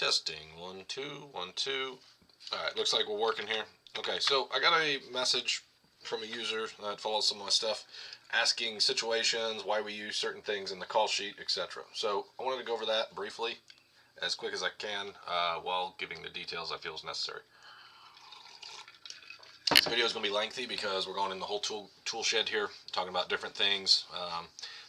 Testing. 1, 2, 1, 2. Alright, looks like we're working here. Okay, so I got a message from a user that follows some of my stuff asking situations, why we use certain things in the call sheet, etc. So I wanted to go over that briefly, as quick as I can, while giving the details I feel is necessary. This video is going to be lengthy because we're going in the whole tool shed here, talking about different things.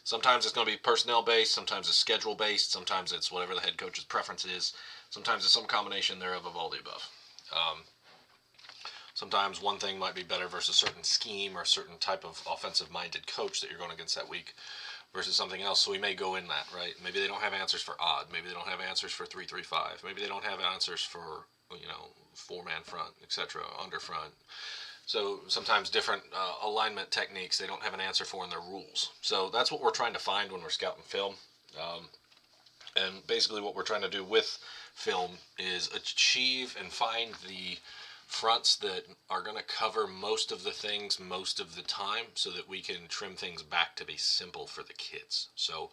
Sometimes it's going to be personnel based, sometimes it's schedule based, sometimes it's whatever the head coach's preference is, sometimes it's some combination thereof of all the above. Sometimes one thing might be better versus a certain scheme or a certain type of offensive-minded coach that you're going against that week versus something else. So we may go in that, right? Maybe they don't have answers for odd. Maybe they don't have answers for 3-3-5. Maybe they don't have answers for, four-man front, etc., under front. So sometimes different alignment techniques they don't have an answer for in their rules. So that's what we're trying to find when we're scouting film. And basically what we're trying to do with film is achieve and find the fronts that are going to cover most of the things most of the time so that we can trim things back to be simple for the kids. So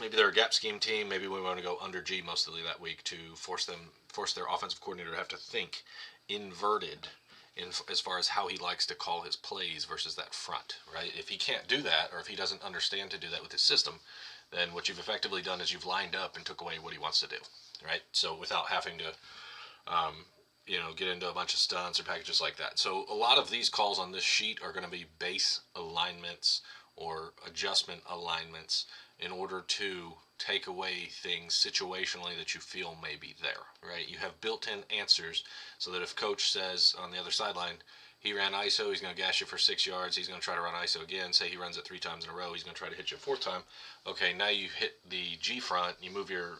maybe they're a gap scheme team. Maybe we want to go under G mostly that week to force their offensive coordinator to have to think inverted as far as how he likes to call his plays versus that front, right? If he can't do that, or if he doesn't understand to do that with his system, then what you've effectively done is you've lined up and took away what he wants to do, right? So without having to get into a bunch of stunts or packages like that. So a lot of these calls on this sheet are going to be base alignments or adjustment alignments in order to take away things situationally that you feel may be there, right? You have built-in answers so that if coach says on the other sideline, he ran ISO, he's going to gash you for 6 yards, he's going to try to run ISO again, say he runs it 3 times in a row, he's going to try to hit you a 4th time. Okay, now you hit the G front, you move your,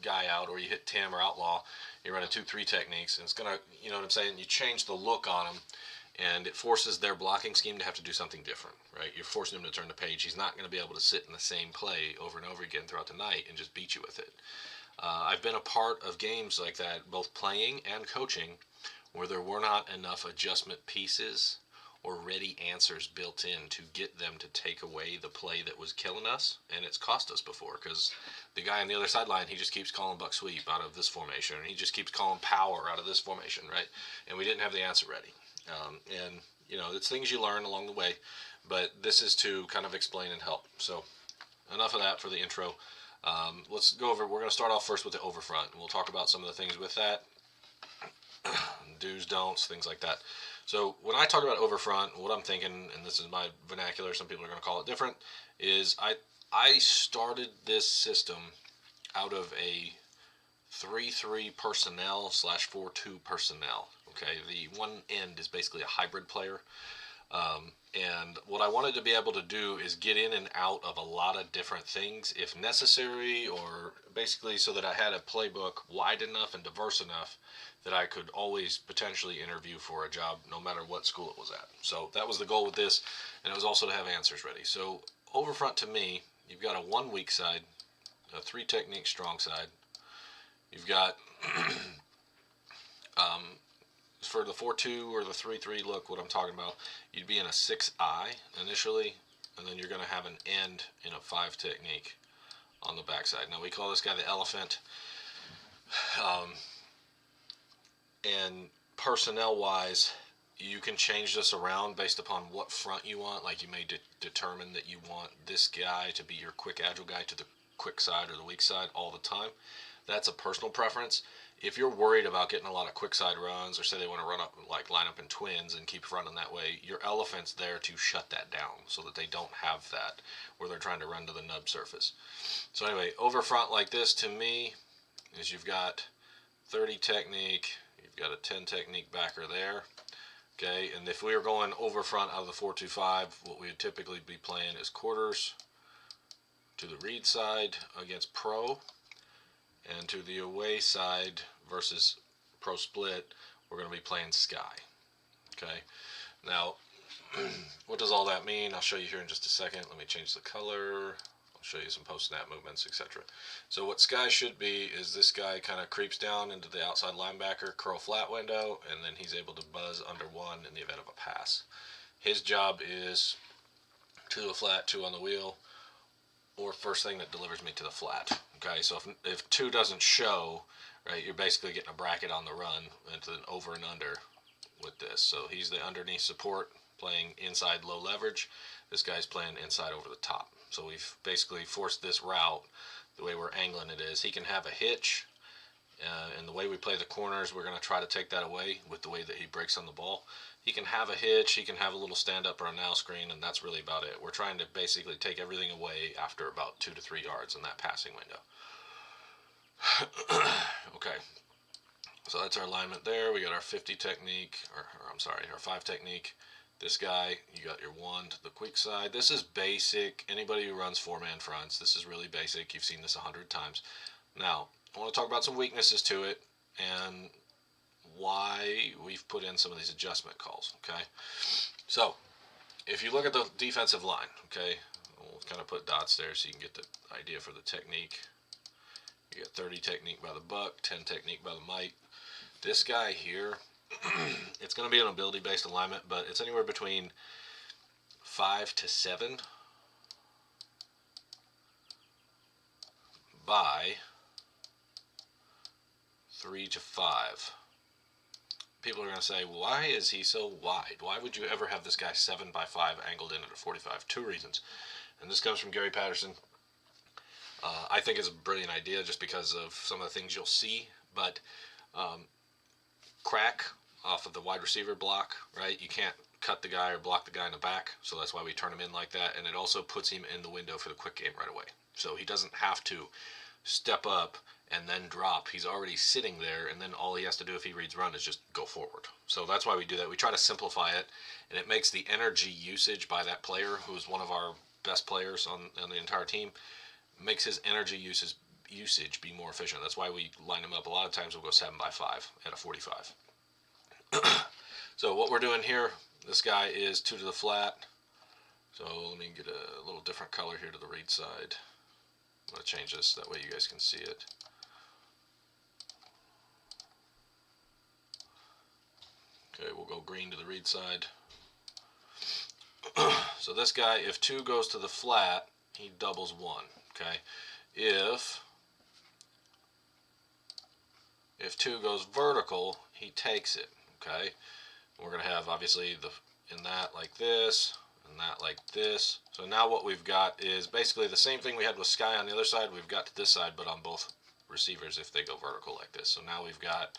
guy out, or you hit Tim or Outlaw, you run a 2-3 techniques, and it's going to, you change the look on them, and it forces their blocking scheme to have to do something different, right? You're forcing him to turn the page. He's not going to be able to sit in the same play over and over again throughout the night and just beat you with it. I've been a part of games like that, both playing and coaching, where there were not enough adjustment pieces or ready answers built in to get them to take away the play that was killing us, and it's cost us before because the guy on the other sideline, he just keeps calling buck sweep out of this formation, and he just keeps calling power out of this formation, right? And we didn't have the answer ready. It's things you learn along the way, but this is to kind of explain and help. So enough of that for the intro. Let's go over, we're going to start off first with the overfront. We'll talk about some of the things with that, do's, don'ts, things like that. So when I talk about overfront, what I'm thinking, and this is my vernacular, some people are going to call it different, is I started this system out of a 3-3 personnel / 4-2 personnel. Okay, the one end is basically a hybrid player. And what I wanted to be able to do is get in and out of a lot of different things if necessary, or basically so that I had a playbook wide enough and diverse enough that I could always potentially interview for a job no matter what school it was at. So that was the goal with this, and it was also to have answers ready. So overfront to me, you've got a 1 weak side, a 3 technique strong side. You've got for the 4-2 or the 3-3 look, what I'm talking about, you'd be in a 6-eye initially, and then you're going to have an end in a 5 technique on the backside. Now we call this guy the elephant. And personnel wise, you can change this around based upon what front you want. Like you may determine that you want this guy to be your quick agile guy to the quick side or the weak side all the time. That's a personal preference. If you're worried about getting a lot of quick side runs, or say they want to line up in twins and keep running that way, your elephant's there to shut that down so that they don't have that where they're trying to run to the nub surface. So anyway, over front like this to me is you've got 30 technique, you've got a 10 technique backer there. Okay, and if we were going over front out of the 4-2-5, what we would typically be playing is quarters to the read side against pro, and to the away side versus pro split, we're going to be playing sky. Okay, now what does all that mean? I'll show you here in just a second. Let me change the color. I'll show you some post-snap movements, etc. So what sky should be is this guy kind of creeps down into the outside linebacker curl flat window, and then he's able to buzz under 1 in the event of a pass. His job is 2 to the flat, 2 on the wheel, or first thing that delivers me to the flat. Okay, so if 2 doesn't show, right, you're basically getting a bracket on the run into an over and under with this. So he's the underneath support playing inside low leverage. This guy's playing inside over the top. So we've basically forced this route the way we're angling it is. He can have a hitch, and the way we play the corners, we're going to try to take that away with the way that he breaks on the ball. He can have a hitch, he can have a little stand-up or a now screen, and that's really about it. We're trying to basically take everything away after about 2 to 3 yards in that passing window. Okay, so that's our alignment there. We got our 50 technique, or I'm sorry, our 5 technique. This guy, you got your 1 to the quick side. This is basic. Anybody who runs 4-man fronts, this is really basic. You've seen this 100 times. Now, I want to talk about some weaknesses to it and why we've put in some of these adjustment calls, okay? So, if you look at the defensive line, okay, we'll kind of put dots there so you can get the idea for the technique. You got 30 technique by the buck, 10 technique by the mite. This guy here, it's going to be an ability-based alignment, but it's anywhere between 5 to 7 by 3 to 5. People are going to say, why is he so wide? Why would you ever have this guy 7 by 5 angled in at a 45? 2 reasons. And this comes from Gary Patterson. I think it's a brilliant idea just because of some of the things you'll see. But crack off of the wide receiver block, right? You can't cut the guy or block the guy in the back. So that's why we turn him in like that. And it also puts him in the window for the quick game right away. So he doesn't have to step up and then drop. He's already sitting there, and then all he has to do if he reads run is just go forward. So that's why we do that. We try to simplify it, and it makes the energy usage by that player, who's one of our best players on the entire team, makes his energy usage be more efficient. That's why we line him up. A lot of times we'll go 7 by 5 at a 45. So what we're doing here, this guy is 2 to the flat. So let me get a little different color here to the read side. I'm going to change this, that way you guys can see it. Okay, we'll go green to the read side. So this guy, if 2 goes to the flat, he doubles 1. Okay, if 2 goes vertical, he takes it. Okay, we're going to have obviously in that like this, and that like this. So now what we've got is basically the same thing we had with Sky on the other side. We've got to this side, but on both receivers if they go vertical like this. So now we've got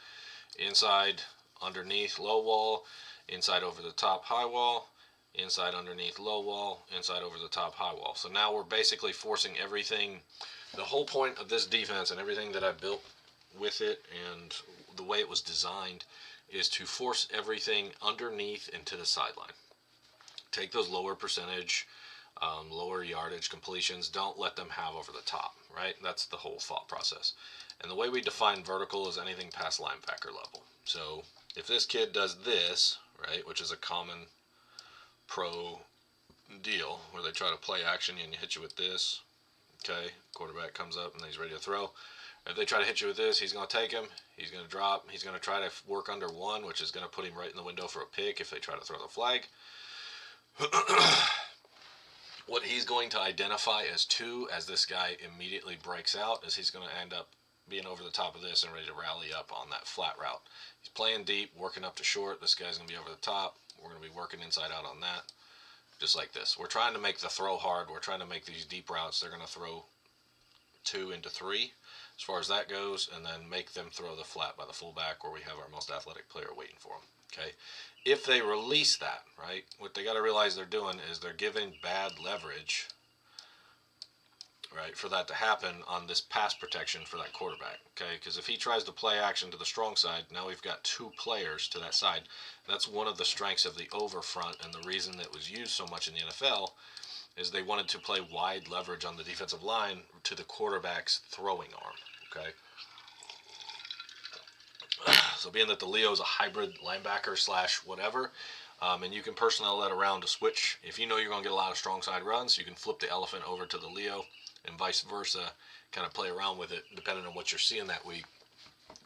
inside, underneath, low wall, inside over the top, high wall, inside, underneath, low wall, inside over the top, high wall. So now we're basically forcing everything. The whole point of this defense and everything that I built with it and the way it was designed is to force everything underneath and to the sideline. Take those lower percentage, lower yardage completions. Don't let them have over the top, right? That's the whole thought process. And the way we define vertical is anything past linebacker level. So if this kid does this, right, which is a common pro deal where they try to play action and you hit you with this, okay, quarterback comes up and he's ready to throw. If they try to hit you with this, he's going to take him, he's going to drop, he's going to try to work under 1, which is going to put him right in the window for a pick if they try to throw the flag. What he's going to identify as 2 as this guy immediately breaks out is he's going to end up being over the top of this and ready to rally up on that flat route. He's playing deep, working up to short. This guy's going to be over the top. We're going to be working inside out on that, just like this. We're trying to make the throw hard. We're trying to make these deep routes. They're going to throw 2 into 3 as far as that goes, and then make them throw the flat by the fullback where we have our most athletic player waiting for them. Okay, if they release that, right, what they got to realize they're doing is they're giving bad leverage, right, for that to happen on this pass protection for that quarterback. Okay, because if he tries to play action to the strong side, now we've got 2 players to that side. That's one of the strengths of the over front, and the reason that was used so much in the NFL is they wanted to play wide leverage on the defensive line to the quarterback's throwing arm. Okay. So being that the Leo is a hybrid linebacker / whatever, and you can personnel that around to switch. If you know you're going to get a lot of strong side runs, you can flip the elephant over to the Leo and vice versa, kind of play around with it depending on what you're seeing that week.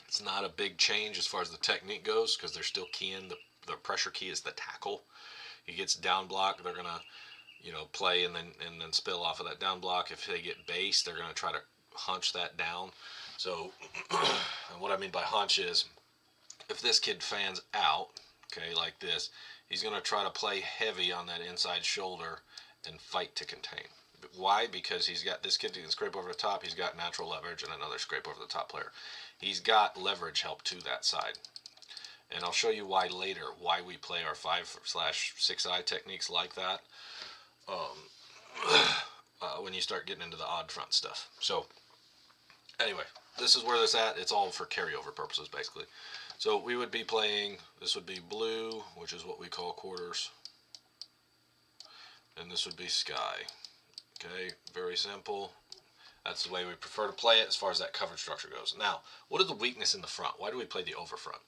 It's not a big change as far as the technique goes because they're still keying. The pressure key is the tackle. He gets down block. They're going to, play and then spill off of that down block. If they get base, they're going to try to hunch that down. So and what I mean by hunch is if this kid fans out, okay, like this, he's going to try to play heavy on that inside shoulder and fight to contain. Why? Because he's got this kid that can scrape over the top. He's got natural leverage and another scrape over the top player. He's got leverage help to that side. And I'll show you why later, why we play our 5/6 eye techniques like that when you start getting into the odd front stuff. So anyway, this is where this at. It's all for carryover purposes, basically. So we would be playing, this would be blue, which is what we call quarters. And this would be sky. Okay, very simple. That's the way we prefer to play it as far as that coverage structure goes. Now, what is the weakness in the front? Why do we play the over front?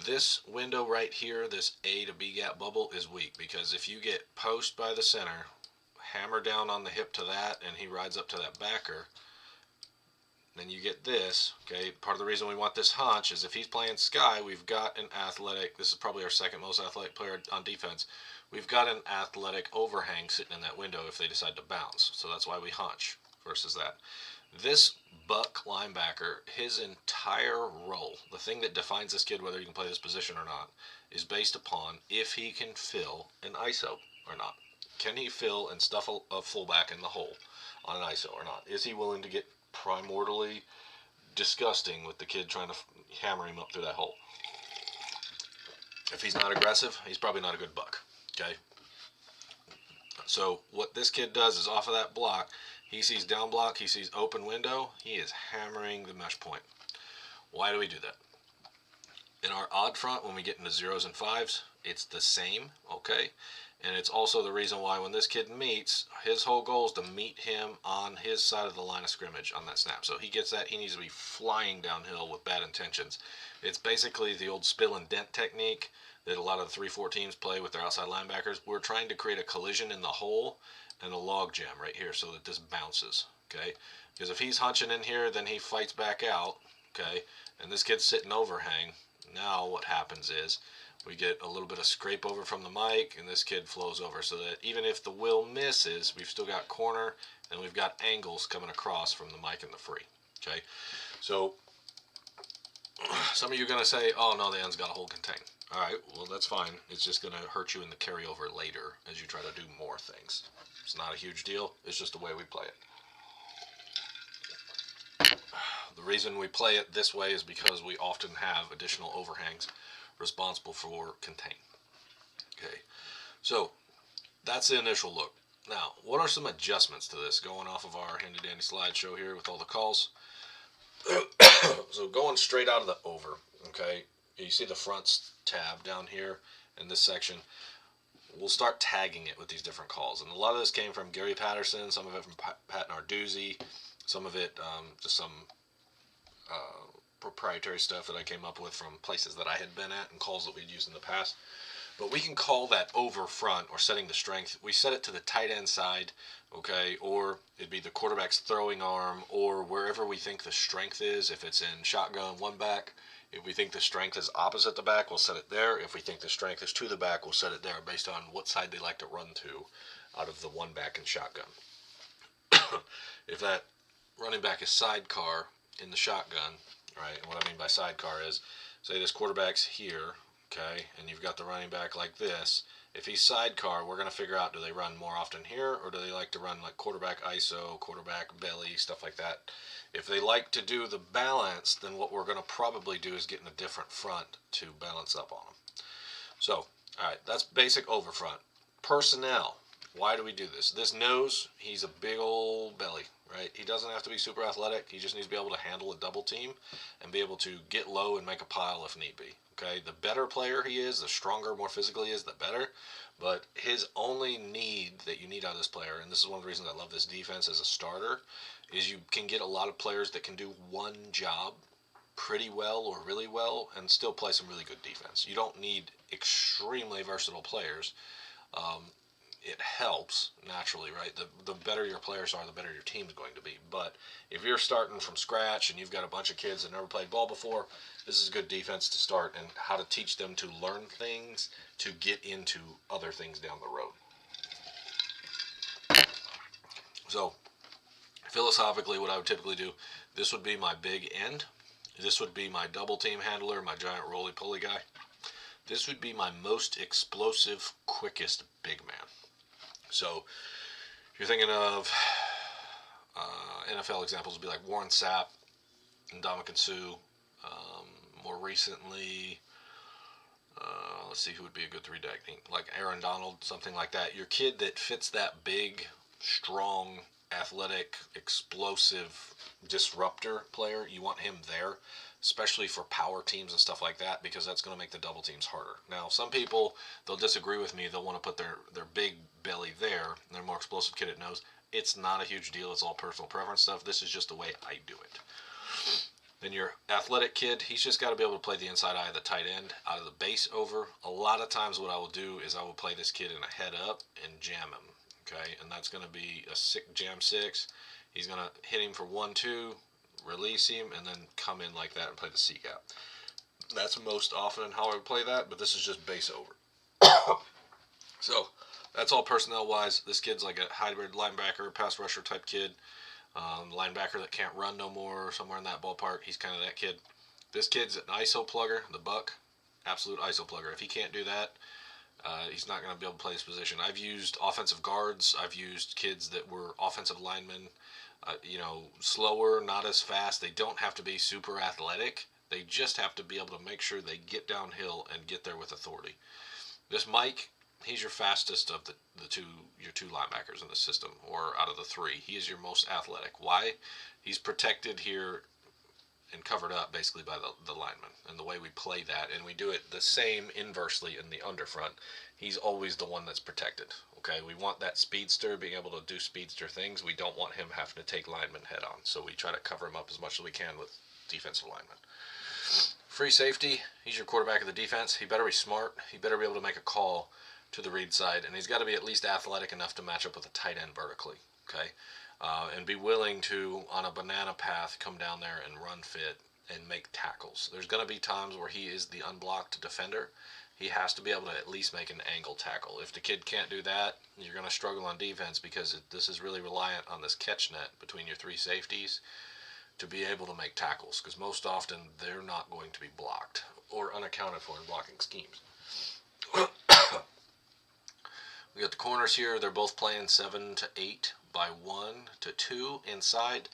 This window right here, this A to B gap bubble, is weak because if you get post by the center, hammer down on the hip to that, and he rides up to that backer, then you get this. Okay, part of the reason we want this hunch is if he's playing sky, we've got an athletic, this is probably our second most athletic player on defense, we've got an athletic overhang sitting in that window if they decide to bounce. So that's why we hunch versus that. This buck linebacker, his entire role, the thing that defines this kid whether he can play this position or not, is based upon if he can fill an ISO or not. Can he fill and stuff a fullback in the hole on an ISO or not? Is he willing to get primordially disgusting with the kid trying to hammer him up through that hole? If he's not aggressive, he's probably not a good buck. Okay? So what this kid does is off of that block, he sees down block, he sees open window, he is hammering the mesh point. Why do we do that? In our odd front, when we get into 0s and 5s, it's the same, okay? And it's also the reason why when this kid meets, his whole goal is to meet him on his side of the line of scrimmage on that snap. So he gets that, he needs to be flying downhill with bad intentions. It's basically the old spill and dent technique that a lot of the 3-4 teams play with their outside linebackers. We're trying to create a collision in the hole and a log jam right here so that this bounces, okay? Because if he's hunching in here, then he fights back out, okay? And this kid's sitting overhang. Now what happens is we get a little bit of scrape over from the mic, and this kid flows over so that even if the will misses, we've still got corner, and we've got angles coming across from the mic and the free, okay? So some of you are going to say, oh, no, the end's got a hold contain. All right, well, that's fine. It's just going to hurt you in the carryover later as you try to do more things. It's not a huge deal. It's just the way we play it. The reason we play it this way is because we often have additional overhangs responsible for contain. Okay, so that's the initial look. Now, what are some adjustments to this going off of our handy-dandy slideshow here with all the calls? So going straight out of the over, okay, you see the fronts tab down here in this section. We'll start tagging it with these different calls. And a lot of this came from Gary Patterson, some of it from Pat Narduzzi, some of it just some proprietary stuff that I came up with from places that I had been at and calls that we'd used in the past. But we can call that over front or setting the strength. We set it to the tight end side, okay, or it'd be the quarterback's throwing arm or wherever we think the strength is. If it's in shotgun, one back. If we think the strength is opposite the back, we'll set it there. If we think the strength is to the back, we'll set it there based on what side they like to run to out of the one back and shotgun. If that running back is sidecar in the shotgun, right, and what I mean by sidecar is, say this quarterback's here, okay, and you've got the running back like this. If he's sidecar, we're going to figure out, do they run more often here, or do they like to run like quarterback ISO, quarterback belly, stuff like that. If they like to do the balance, then what we're going to probably do is get in a different front to balance up on them. So, all right, that's basic over front. Personnel, why do we do this? This nose, he's a big old belly, right? He doesn't have to be super athletic. He just needs to be able to handle a double team and be able to get low and make a pile if need be. Okay, the better player he is, the stronger, more physically he is, the better. But his only need that you need out of this player, and this is one of the reasons I love this defense as a starter, is you can get a lot of players that can do one job pretty well or really well and still play some really good defense. You don't need extremely versatile players. It helps naturally, right? The better your players are, the better your team's going to be. But if you're starting from scratch and you've got a bunch of kids that never played ball before, this is a good defense to start and how to teach them to learn things to get into other things down the road. So philosophically, what I would typically do, this would be my big end. This would be my double team handler, my giant roly-poly guy. This would be my most explosive, quickest big man. So if you're thinking of NFL examples, would be like Warren Sapp and Ndamukong Suh. More recently, let's see who would be a good three-decking, like Aaron Donald, something like that. Your kid that fits that big, strong, athletic, explosive disruptor player, you want him there, especially for power teams and stuff like that, because that's going to make the double teams harder. Now, some people, they'll disagree with me. They'll want to put their big belly there, and their more explosive kid at nose. It's not a huge deal. It's all personal preference stuff. This is just the way I do it. Then your athletic kid, he's just got to be able to play the inside eye of the tight end out of the base over. A lot of times what I will do is I will play this kid in a head up and jam him. Okay, and that's going to be a jam 6. He's going to hit him for 1-2, release him, and then come in like that and play the C gap. That's most often how I would play that, but this is just base over. So that's all personnel wise. This kid's like a hybrid linebacker, pass rusher type kid. Linebacker that can't run no more, somewhere in that ballpark. He's kind of that kid. This kid's an ISO plugger, the Buck, absolute ISO plugger. If he can't do that, he's not going to be able to play his position. I've used offensive guards. I've used kids that were offensive linemen, slower, not as fast. They don't have to be super athletic. They just have to be able to make sure they get downhill and get there with authority. This Mike, he's your fastest of your two linebackers in the system, or out of the 3. He is your most athletic. Why? He's protected here and covered up basically by the lineman, and the way we play that, and we do it the same inversely in the underfront. He's always the one that's protected. Okay, we want that speedster being able to do speedster things. We don't want him having to take linemen head on, so we try to cover him up as much as we can with defensive linemen. Free safety, he's your quarterback of the defense. He better be smart. He better be able to make a call to the read side, and he's got to be at least athletic enough to match up with a tight end vertically, okay? And be willing to, on a banana path, come down there and run fit and make tackles. There's going to be times where he is the unblocked defender. He has to be able to at least make an angle tackle. If the kid can't do that, you're going to struggle on defense, because this is really reliant on this catch net between your 3 safeties to be able to make tackles, because most often they're not going to be blocked or unaccounted for in blocking schemes. We got the corners here. They're both playing 7 to 8 by 1 to 2 inside.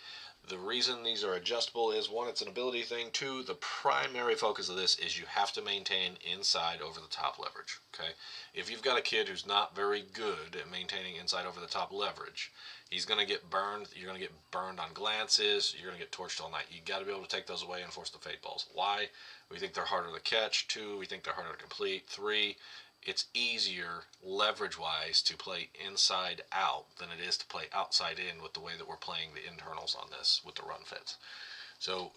The reason these are adjustable is, 1, it's an ability thing. 2, the primary focus of this is you have to maintain inside over the top leverage. Okay, if you've got a kid who's not very good at maintaining inside over the top leverage, he's going to get burned. You're going to get burned on glances. You're going to get torched all night. You got to be able to take those away and force the fade balls. Why? We think they're harder to catch. 2, we think they're harder to complete. 3, it's easier leverage-wise to play inside out than it is to play outside in with the way that we're playing the internals on this with the run fits. So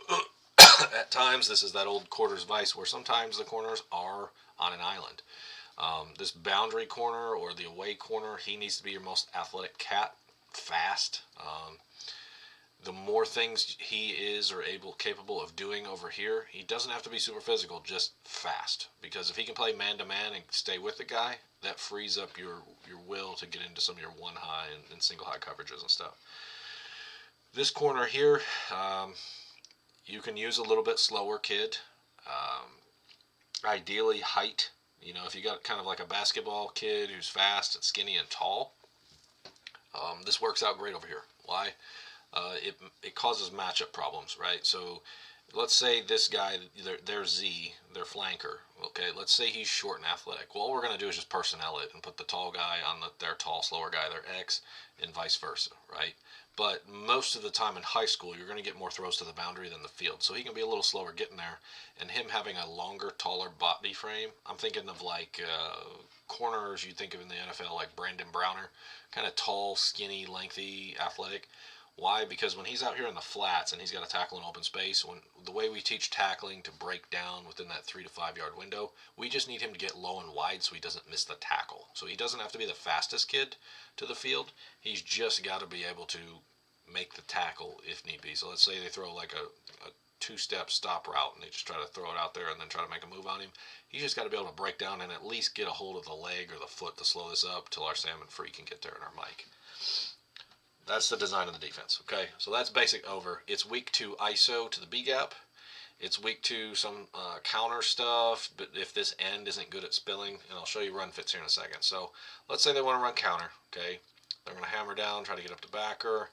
at times, this is that old quarters vice where sometimes the corners are on an island. This boundary corner or the away corner, he needs to be your most athletic cat, fast. The more things he is or capable of doing over here, he doesn't have to be super physical, just fast. Because if he can play man-to-man and stay with the guy, that frees up your will to get into some of your one high and single high coverages and stuff. This corner here, you can use a little bit slower kid. Ideally height. If you got kind of like a basketball kid who's fast and skinny and tall, this works out great over here. Why? It causes matchup problems, right? So let's say this guy, their Z, their flanker, okay, let's say he's short and athletic. Well, all we're going to do is just personnel it and put the tall guy on their tall, slower guy, their X, and vice versa, right? But most of the time in high school, you're going to get more throws to the boundary than the field. So he can be a little slower getting there, and him having a longer, taller body frame, I'm thinking of like corners you think of in the NFL, like Brandon Browner, kind of tall, skinny, lengthy, athletic. Why? Because when he's out here in the flats and he's got to tackle in open space, the way we teach tackling to break down within that 3 to 5 yard window, we just need him to get low and wide so he doesn't miss the tackle. So he doesn't have to be the fastest kid to the field. He's just got to be able to make the tackle if need be. So let's say they throw like a 2-step stop route and they just try to throw it out there and then try to make a move on him. He's just got to be able to break down and at least get a hold of the leg or the foot to slow this up till our salmon free can get there in our mic. That's the design of the defense. Okay, so that's basic over. It's week 2 ISO to the B gap. It's week 2 some counter stuff, but if this end isn't good at spilling, and I'll show you run fits here in a second. So let's say they want to run counter. Okay, they're going to hammer down, try to get up to backer.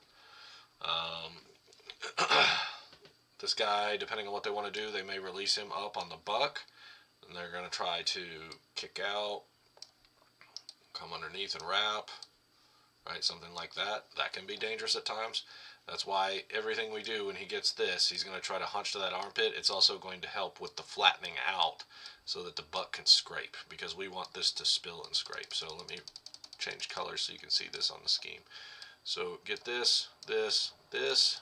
This guy, depending on what they want to do, they may release him up on the buck, and they're going to try to kick out, come underneath and wrap, right? Something like that. That can be dangerous at times. That's why everything we do when he gets this, he's going to try to hunch to that armpit. It's also going to help with the flattening out so that the buck can scrape, because we want this to spill and scrape. So let me change colors so you can see this on the scheme. So get this, this, this.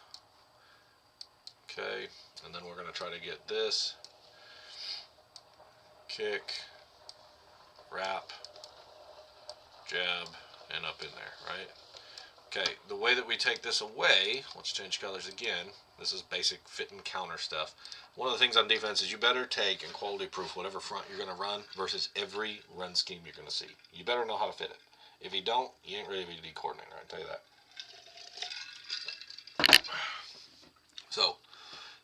Okay, and then we're going to try to get this, kick, wrap, jab, and up in there, right? Okay, the way that we take this away, let's change colors again. This is basic fit and counter stuff. One of the things on defense is you better take and quality proof whatever front you're going to run versus every run scheme you're going to see. You better know how to fit it. If you don't, you ain't ready to be a coordinator, I tell you that. So,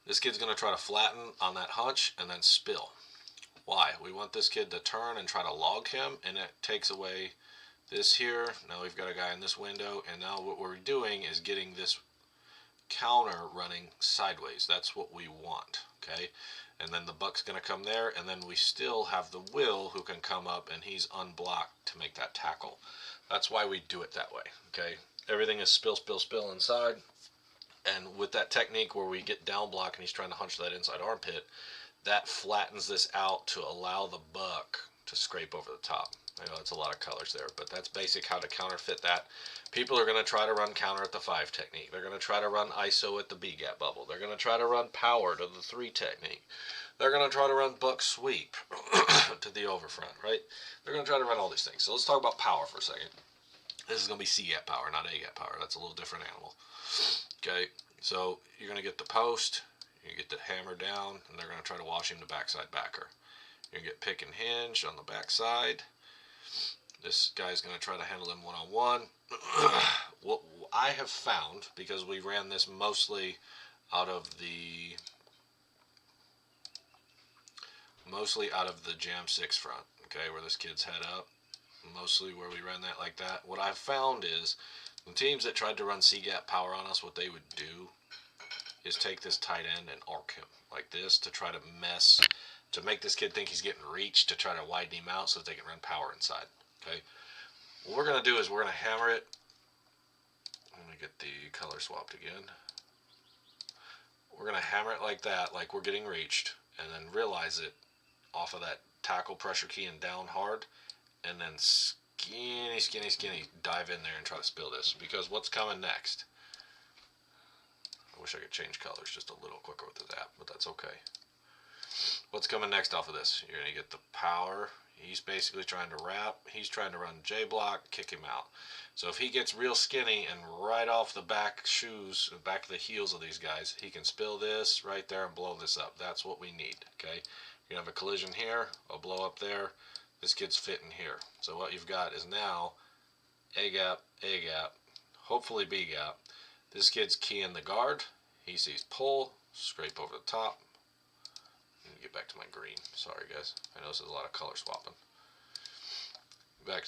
this kid's going to try to flatten on that hunch and then spill. Why? We want this kid to turn and try to log him, and it takes away this here. Now we've got a guy in this window, and now what we're doing is getting this counter running sideways. That's what we want, okay? And then the buck's going to come there, and then we still have the Will who can come up, and he's unblocked to make that tackle. That's why we do it that way, okay? Everything is spill, spill, spill inside. And with that technique where we get down block and he's trying to hunch that inside armpit, that flattens this out to allow the buck to scrape over the top. I know it's a lot of colors there, but that's basic how to counterfeit that. People are going to try to run counter at the 5 technique. They're going to try to run ISO at the B gap bubble. They're going to try to run power to the 3 technique. They're going to try to run buck sweep to the overfront, right? They're going to try to run all these things. So let's talk about power for a second. This is going to be C gap power, not A gap power. That's a little different animal. Okay, so you're going to get the post, you get the hammer down, and they're going to try to wash him to backside backer. You're going to get pick and hinge on the backside. This guy's going to try to handle him one-on-one. What I have found, because we ran this mostly out of the Jam 6 front, okay, where this kid's head up, mostly where we ran that like that. What I've found is the teams that tried to run C-gap power on us, what they would do is take this tight end and arc him like this to try to make this kid think he's getting reached to try to widen him out so that they can run power inside. Okay, what we're going to do is we're going to hammer it. Let me get the color swapped again. We're going to hammer it like that, like we're getting reached, and then realize it off of that tackle pressure key and down hard, and then skinny, dive in there and try to spill this, because what's coming next? I wish I could change colors just a little quicker with the app, but that's okay. What's coming next off of this? You're going to get the power. He's basically trying to wrap. He's trying to run J block, kick him out. So if he gets real skinny and right off the back of the heels of these guys, he can spill this right there and blow this up. That's what we need, okay? You're going to have a collision here, a blow up there. This kid's fitting here. So what you've got is now A gap, hopefully B gap. This kid's keying the guard. He sees pull, scrape over the top. Let me get back to my green. Sorry, guys. I know this is a lot of color swapping.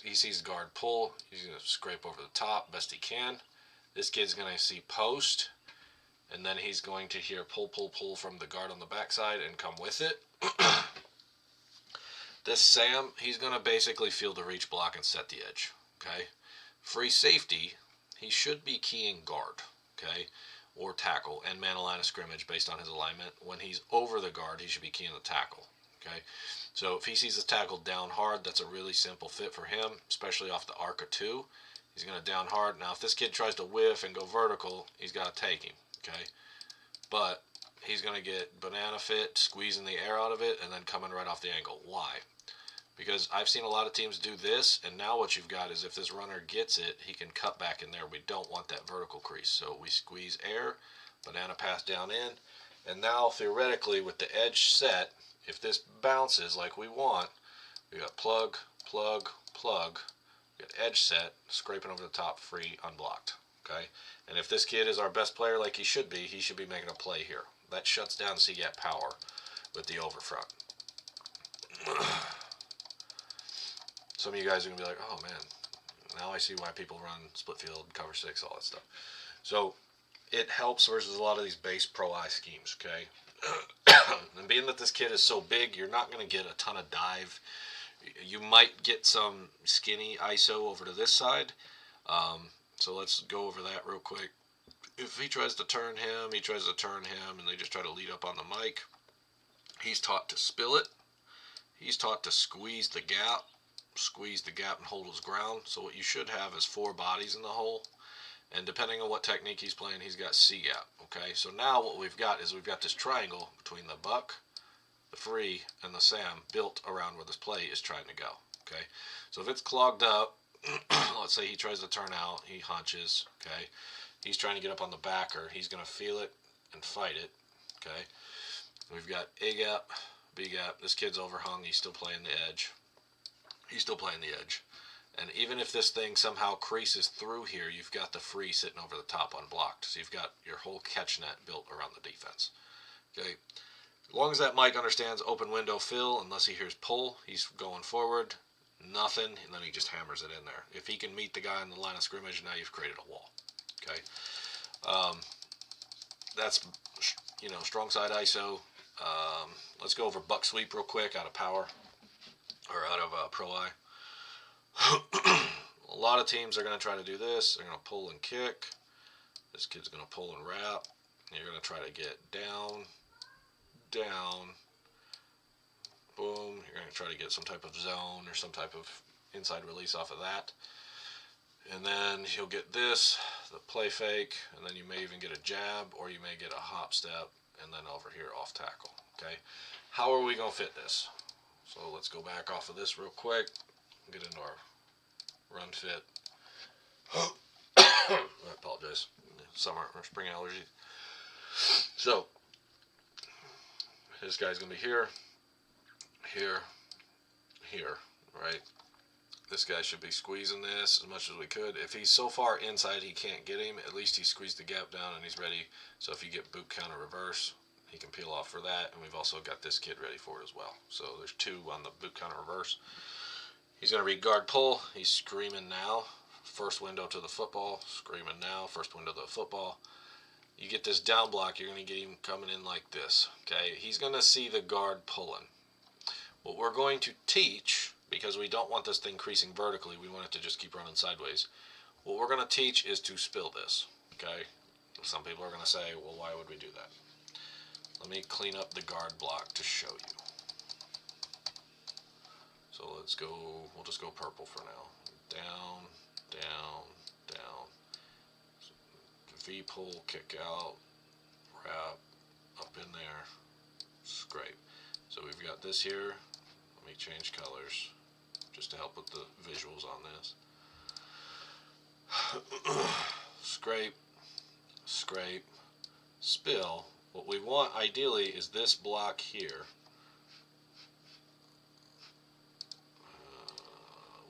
He sees guard pull. He's going to scrape over the top best he can. This kid's going to see post, and then he's going to hear pull from the guard on the backside and come with it. This Sam, he's going to basically feel the reach block and set the edge, okay? Free safety, he should be keying guard, okay, or tackle, and man line of scrimmage based on his alignment. When he's over the guard, he should be keying the tackle, okay? So if he sees the tackle down hard, that's a really simple fit for him, especially off the arc of 2. He's going to down hard. Now, if this kid tries to whiff and go vertical, he's got to take him, okay? But he's going to get banana fit, squeezing the air out of it, and then coming right off the angle. Why? Because I've seen a lot of teams do this, and now what you've got is if this runner gets it, he can cut back in there. We don't want that vertical crease. So we squeeze air, banana pass down in, and now theoretically with the edge set, if this bounces like we want, we got plug, we got edge set, scraping over the top, free, unblocked. Okay, and if this kid is our best player like he should be making a play here. That shuts down C-gap power with the over front. Some of you guys are going to be like, oh man, now I see why people run split field, cover 6, all that stuff. So it helps versus a lot of these base pro eye schemes, okay? And being that this kid is so big, you're not going to get a ton of dive. You might get some skinny ISO over to this side. So let's go over that real quick. If he tries to turn him, and they just try to lead up on the mic. He's taught to spill it. He's taught to squeeze the gap and hold his ground. So what you should have is 4 bodies in the hole. And depending on what technique he's playing, he's got C-gap. Okay, so now what we've got is we've got this triangle between the buck, the free, and the Sam built around where this play is trying to go. Okay, so if it's clogged up, let's say he tries to turn out, he hunches, okay, he's trying to get up on the backer, he's going to feel it and fight it. Okay, we've got A gap, B gap, this kid's overhung, he's still playing the edge. And even if this thing somehow creases through here, you've got the free sitting over the top unblocked. So you've got your whole catch net built around the defense. Okay, as long as that Mike understands open window fill, unless he hears pull, he's going forward, nothing, and then he just hammers it in there. If he can meet the guy in the line of scrimmage, now you've created a wall. Okay, that's, strong side ISO. Let's go over buck sweep real quick out of power, or out of pro eye. A lot of teams are going to try to do this. They're going to pull and kick. This kid's going to pull and wrap. You're going to try to get down, boom. You're going to try to get some type of zone or some type of inside release off of that. And then you'll get this, the play fake, and then you may even get a jab, or you may get a hop step, and then over here off tackle. Okay, how are we going to fit this? So let's go back off of this real quick, get into our run fit. I apologize, summer or spring allergies. So this guy's going to be here, right? This guy should be squeezing this as much as we could. If he's so far inside he can't get him, at least he squeezed the gap down and he's ready. So if you get boot counter reverse, he can peel off for that. And we've also got this kid ready for it as well. So there's 2 on the boot counter reverse. He's going to read guard pull. He's screaming now. First window to the football. Screaming now. First window to the football. You get this down block, you're going to get him coming in like this. Okay, he's going to see the guard pulling. What we're going to teach, because we don't want this thing creasing vertically, we want it to just keep running sideways. What we're going to teach is to spill this. Okay, some people are going to say, well, why would we do that? Let me clean up the guard block to show you. So let's go, we'll just go purple for now. Down, down, down. V pull, kick out, wrap, up in there, scrape. So we've got this here. Let me change colors just to help with the visuals on this. Scrape, scrape, spill. What we want ideally is this block here.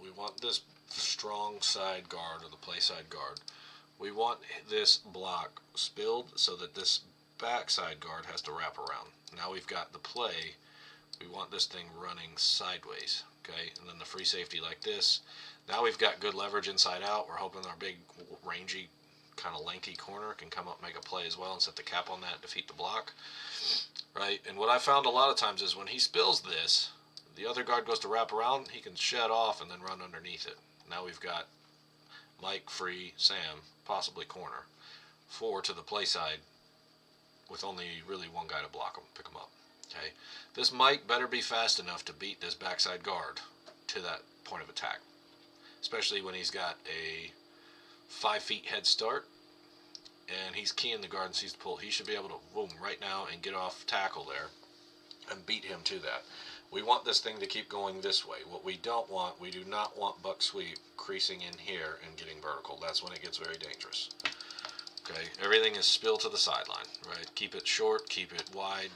We want this strong side guard, or the play side guard. We want this block spilled so that this backside guard has to wrap around. Now we've got the play. We want this thing running sideways, okay? And then the free safety like this. Now we've got good leverage inside out. We're hoping our big, rangy, kind of lanky corner can come up and make a play as well and set the cap on that, defeat the block, right? And what I found a lot of times is when he spills this, the other guard goes to wrap around, he can shed off and then run underneath it. Now we've got Mike, free, Sam, possibly corner, 4 to the play side with only really 1 guy to block him, pick him up. Okay, this Mike better be fast enough to beat this backside guard to that point of attack, especially when he's got a 5 feet head start and he's keying the guard and sees the pull. He should be able to boom right now and get off tackle there and beat him to that. We want this thing to keep going this way. What we don't want, we do not want buck sweep creasing in here and getting vertical. That's when it gets very dangerous. Okay, everything is spilled to the sideline, right? Keep it short, keep it wide.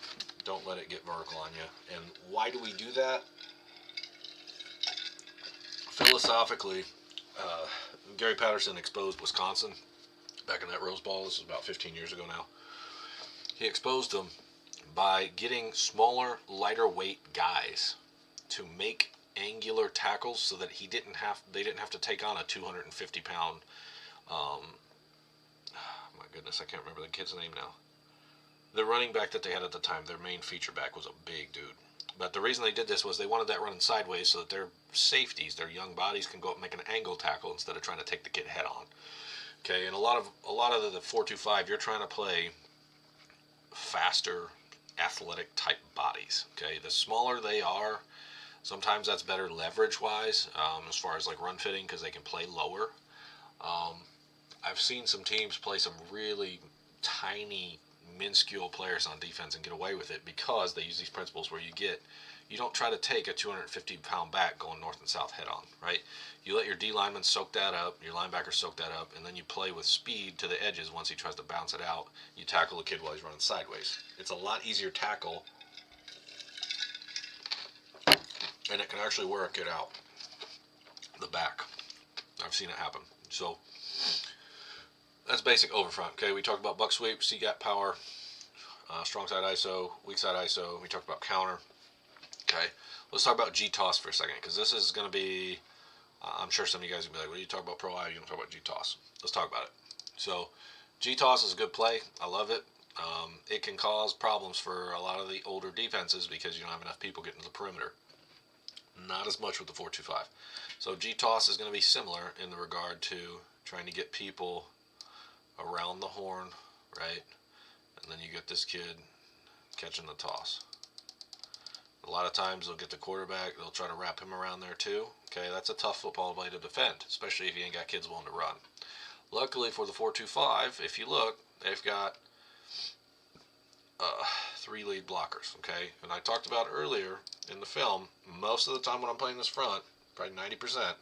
Don't let it get vertical on you. And why do we do that? Philosophically, Gary Patterson exposed Wisconsin back in that Rose Bowl. This was about 15 years ago now. He exposed them by getting smaller, lighter weight guys to make angular tackles so that they didn't have to take on a 250 pound. My goodness, I can't remember the kid's name now. The running back that they had at the time, their main feature back, was a big dude. But the reason they did this was they wanted that running sideways so that their safeties, their young bodies, can go up and make an angle tackle instead of trying to take the kid head on. Okay, and a lot of the 4-2-5, you're trying to play faster, athletic type bodies. Okay, the smaller they are, sometimes that's better leverage wise, as far as like run fitting, because they can play lower. I've seen some teams play some really tiny, minuscule players on defense and get away with it because they use these principles where you don't try to take a 250-pound back going north and south head on, right? You let your D lineman soak that up, your linebacker soak that up, and then you play with speed to the edges. Once he tries to bounce it out, you tackle the kid while he's running sideways. It's a lot easier tackle, and it can actually work it out the back. I've seen it happen. So that's basic overfront. Okay, we talked about buck sweep, C-gap power, strong side ISO, weak side ISO. We talked about counter. Okay, let's talk about G-toss for a second, because this is going to be, I'm sure some of you guys will be like, what are you talking about pro I? You don't talk about G-toss. Let's talk about it. So G-toss is a good play. I love it. It can cause problems for a lot of the older defenses because you don't have enough people getting to the perimeter. Not as much with the 4-2-5. So G-toss is going to be similar in the regard to trying to get people around the horn, right? And then you get this kid catching the toss. A lot of times they'll get the quarterback, they'll try to wrap him around there too. Okay, that's a tough football play to defend, especially if you ain't got kids willing to run. Luckily for the 4-2-5, if you look, they've got 3 lead blockers, okay? And I talked about earlier in the film, most of the time when I'm playing this front, probably 90%,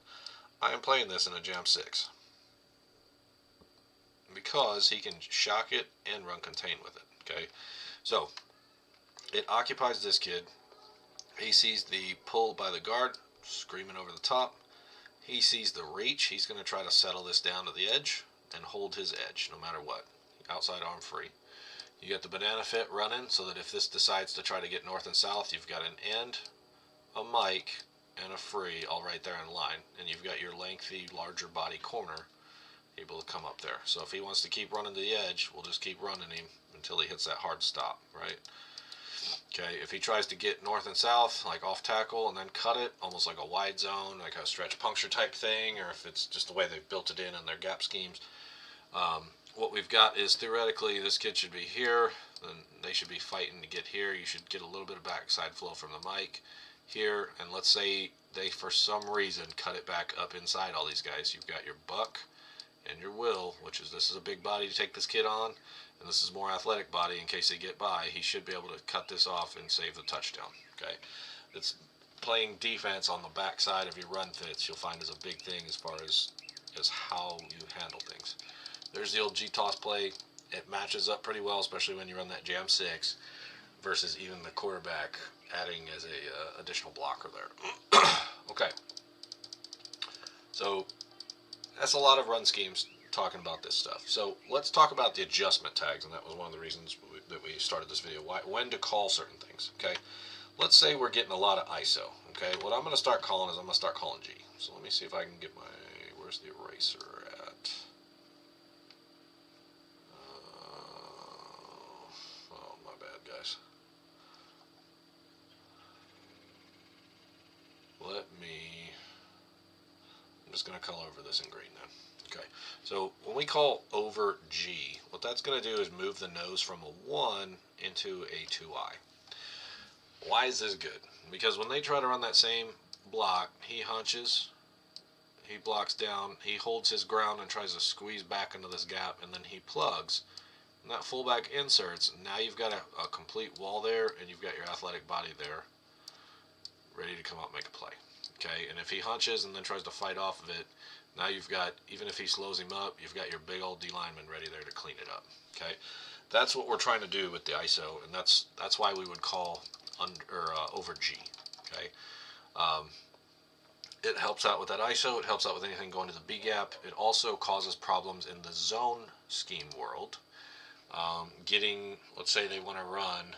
I am playing this in a jam 6. Because he can shock it and run contain with it, okay? So, it occupies this kid. He sees the pull by the guard, screaming over the top. He sees the reach. He's going to try to settle this down to the edge and hold his edge no matter what. Outside arm free. You get the banana fit running so that if this decides to try to get north and south, you've got an end, a mic, and a free all right there in line. And you've got your lengthy, larger body corner able to come up there. So if he wants to keep running to the edge, we'll just keep running him until he hits that hard stop, right? Okay, if he tries to get north and south, like off tackle, and then cut it, almost like a wide zone, like a stretch puncture type thing, or if it's just the way they've built it in their gap schemes, what we've got is theoretically this kid should be here, then they should be fighting to get here. You should get a little bit of backside flow from the mic here, and let's say they, for some reason, cut it back up inside all these guys. You've got your buck and your will, which is this is a big body to take this kid on, and this is more athletic body in case they get by. He should be able to cut this off and save the touchdown. Okay, it's playing defense on the backside of your run fits. You'll find is a big thing as far as how you handle things. There's the old G-toss play. It matches up pretty well, especially when you run that jam 6 versus even the quarterback adding as a additional blocker there. Okay, so that's a lot of run schemes talking about this stuff. So let's talk about the adjustment tags, and that was one of the reasons that we started this video. When to call certain things, okay? Let's say we're getting a lot of ISO, okay? What I'm going to start calling is I'm going to start calling G. So let me see if I can get my, where's the eraser at? Oh, my bad, guys. I'm just going to color over this in green then. Okay, so when we call over G, what that's going to do is move the nose from a 1 into a 2I. Why is this good? Because when they try to run that same block, he hunches, he blocks down, he holds his ground and tries to squeeze back into this gap, and then he plugs. And that fullback inserts. Now you've got a complete wall there, and you've got your athletic body there ready to come out and make a play. Okay, and if he hunches and then tries to fight off of it, now you've got, even if he slows him up, you've got your big old D lineman ready there to clean it up. Okay, that's what we're trying to do with the ISO, and that's why we would call over G. Okay, it helps out with that ISO. It helps out with anything going to the B gap. It also causes problems in the zone scheme world, let's say they want to run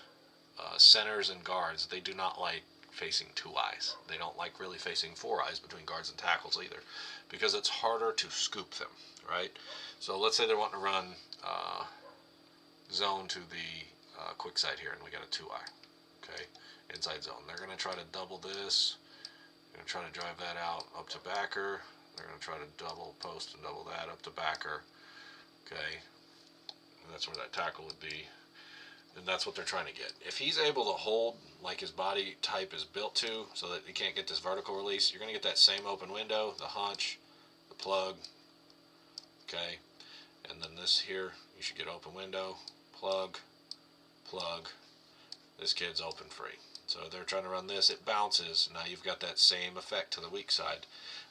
centers and guards. They do not like facing two eyes. They don't like really facing four eyes between guards and tackles either, because it's harder to scoop them, right? So let's say they're wanting to run zone to the quick side here, and we got a two eye, okay, inside zone. They're going to try to double this. They're going to try to drive that out up to backer. They're going to try to double post and double that up to backer, okay, and that's where that tackle would be. And that's what they're trying to get. If he's able to hold like his body type is built to, so that he can't get this vertical release, you're going to get that same open window, the hunch, the plug, okay? And then this here, you should get open window, plug, plug. This kid's open free. So they're trying to run this, it bounces. Now you've got that same effect to the weak side,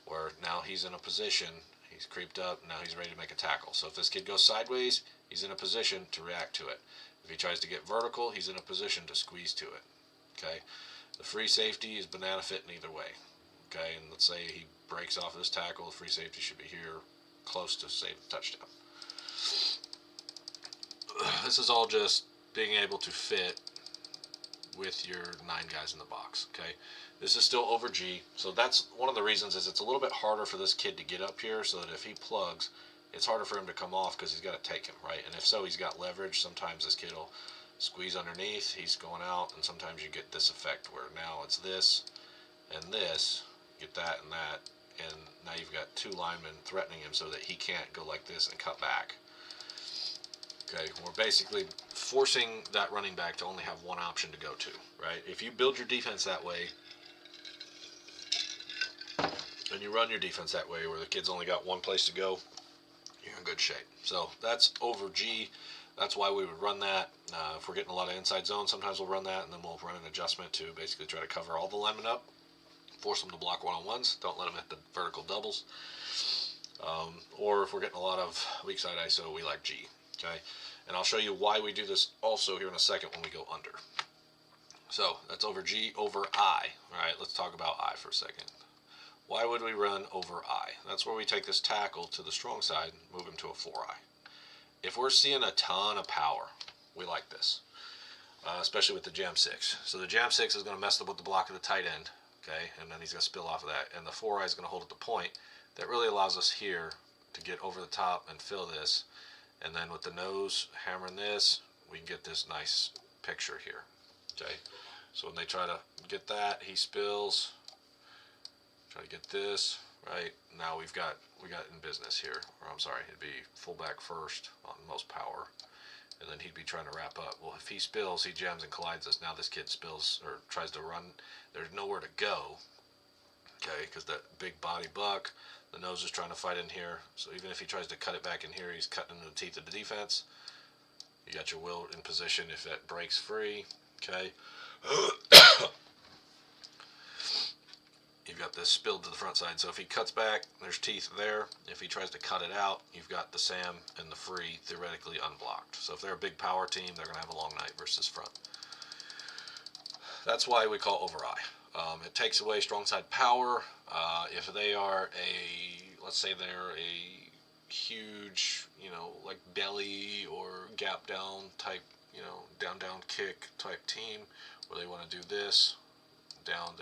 where now he's in a position, he's creeped up, now he's ready to make a tackle. So if this kid goes sideways, he's in a position to react to it. If he tries to get vertical, he's in a position to squeeze to it. Okay, the free safety is banana fit in either way. Okay, and let's say he breaks off this tackle, the free safety should be here, close to save the touchdown. This is all just being able to fit with your 9 guys in the box. Okay, this is still over G, so that's one of the reasons is it's a little bit harder for this kid to get up here, so that if he plugs, it's harder for him to come off because he's got to take him, right? And if so, he's got leverage. Sometimes this kid will squeeze underneath, he's going out, and sometimes you get this effect where now it's this and this, get that and that, and now you've got 2 linemen threatening him so that he can't go like this and cut back. Okay, we're basically forcing that running back to only have one option to go to, right? If you build your defense that way, and you run your defense that way where the kid's only got one place to go, you're in good shape. So that's over G. That's why we would run that. If we're getting a lot of inside zone, sometimes we'll run that, and then we'll run an adjustment to basically try to cover all the linemen up, force them to block one-on-ones, don't let them hit the vertical doubles. Or if we're getting a lot of weak side ISO, we like G. Okay, and I'll show you why we do this also here in a second when we go under. So that's over G, over I. All right, let's talk about I for a second. Why would we run over I? That's where we take this tackle to the strong side, move him to a 4-eye. If we're seeing a ton of power, we like this, especially with the jam 6. So the jam 6 is going to mess up with the block of the tight end, okay, and then he's going to spill off of that. And the 4-eye is going to hold at the point. That really allows us here to get over the top and fill this. And then with the nose hammering this, we can get this nice picture here, okay. So when they try to get that, he spills. Try to get this, right? Now we got in business here, or I'm sorry, it'd be fullback first on most power, and then he'd be trying to wrap up. Well, if he spills, he jams and collides us. Now this kid spills or tries to run. There's nowhere to go, okay, because that big body buck, the nose is trying to fight in here. So even if he tries to cut it back in here, he's cutting into the teeth of the defense. You got your will in position if that breaks free, okay. You've got this spilled to the front side, so if he cuts back, there's teeth there. If he tries to cut it out, you've got the Sam and the free theoretically unblocked. So if they're a big power team, they're going to have a long night versus front. That's why we call over I. It takes away strong side power. If they are let's say they're a huge, like belly or gap down type, down kick type team, where they want to do this, down,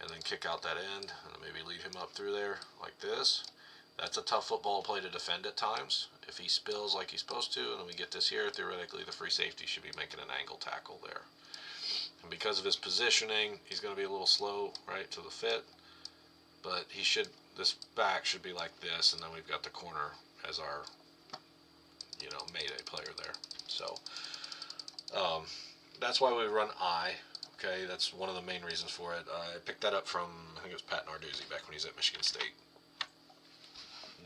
and then kick out that end, and then maybe lead him up through there like this. That's a tough football play to defend at times. If he spills like he's supposed to, and then we get this here, theoretically the free safety should be making an angle tackle there. And because of his positioning, he's going to be a little slow, right, to the fit, but this back should be like this, and then we've got the corner as our, mayday player there. So that's why we run I. Okay, that's one of the main reasons for it. I picked that up from, I think it was Pat Narduzzi back when he was at Michigan State.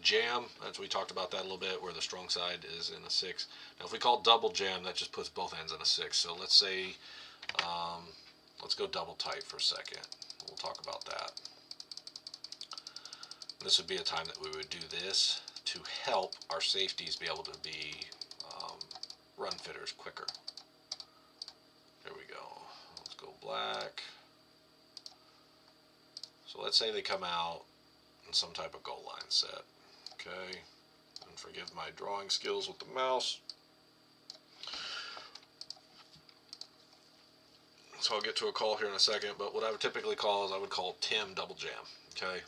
Jam, we talked about that a little bit, where the strong side is in a 6. Now if we call double jam, that just puts both ends in a 6. So let's say, let's go double tight for a second. We'll talk about that. This would be a time that we would do this to help our safeties be able to be run fitters quicker. There we go. Let's go black. So let's say they come out in some type of goal line set. Okay. And forgive my drawing skills with the mouse. So I'll get to a call here in a second, but what I would typically call is I would call Tim double jam, okay,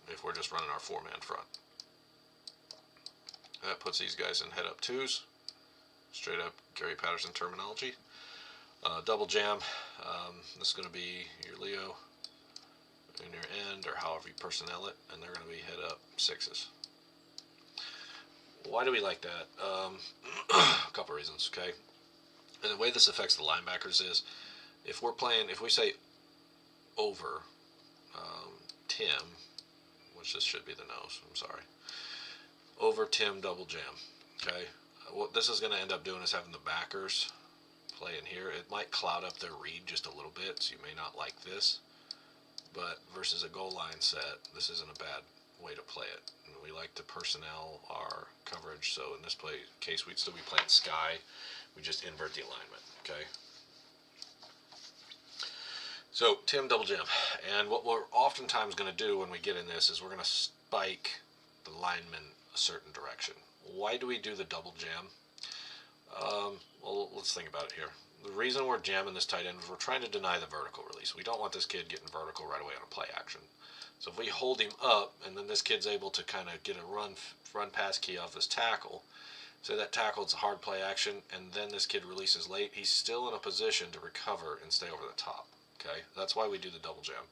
if we're just running our 4-man front. That puts these guys in head up twos, straight up Gary Patterson terminology. Double jam, this is going to be your Leo and your end, or however you personnel it, and they're going to be head up sixes. Why do we like that? A couple reasons, okay? And the way this affects the linebackers is, if we say over Tim, which this should be the nose, I'm sorry, over Tim double jam, okay? What this is going to end up doing is having the backers play in here. It might cloud up their read just a little bit, so you may not like this, but versus a goal line set, this isn't a bad way to play it. And we like to personnel our coverage, so in this case we'd still be playing sky, we just invert the alignment, okay? So Tim double jam, and what we're oftentimes going to do when we get in this is we're going to spike the lineman a certain direction. Why do we do the double jam? Well, let's think about it here. The reason we're jamming this tight end is we're trying to deny the vertical release. We don't want this kid getting vertical right away on a play action. So if we hold him up, and then this kid's able to kind of get a run pass key off his tackle, say that tackle's a hard play action, and then this kid releases late, he's still in a position to recover and stay over the top. Okay, that's why we do the double jam.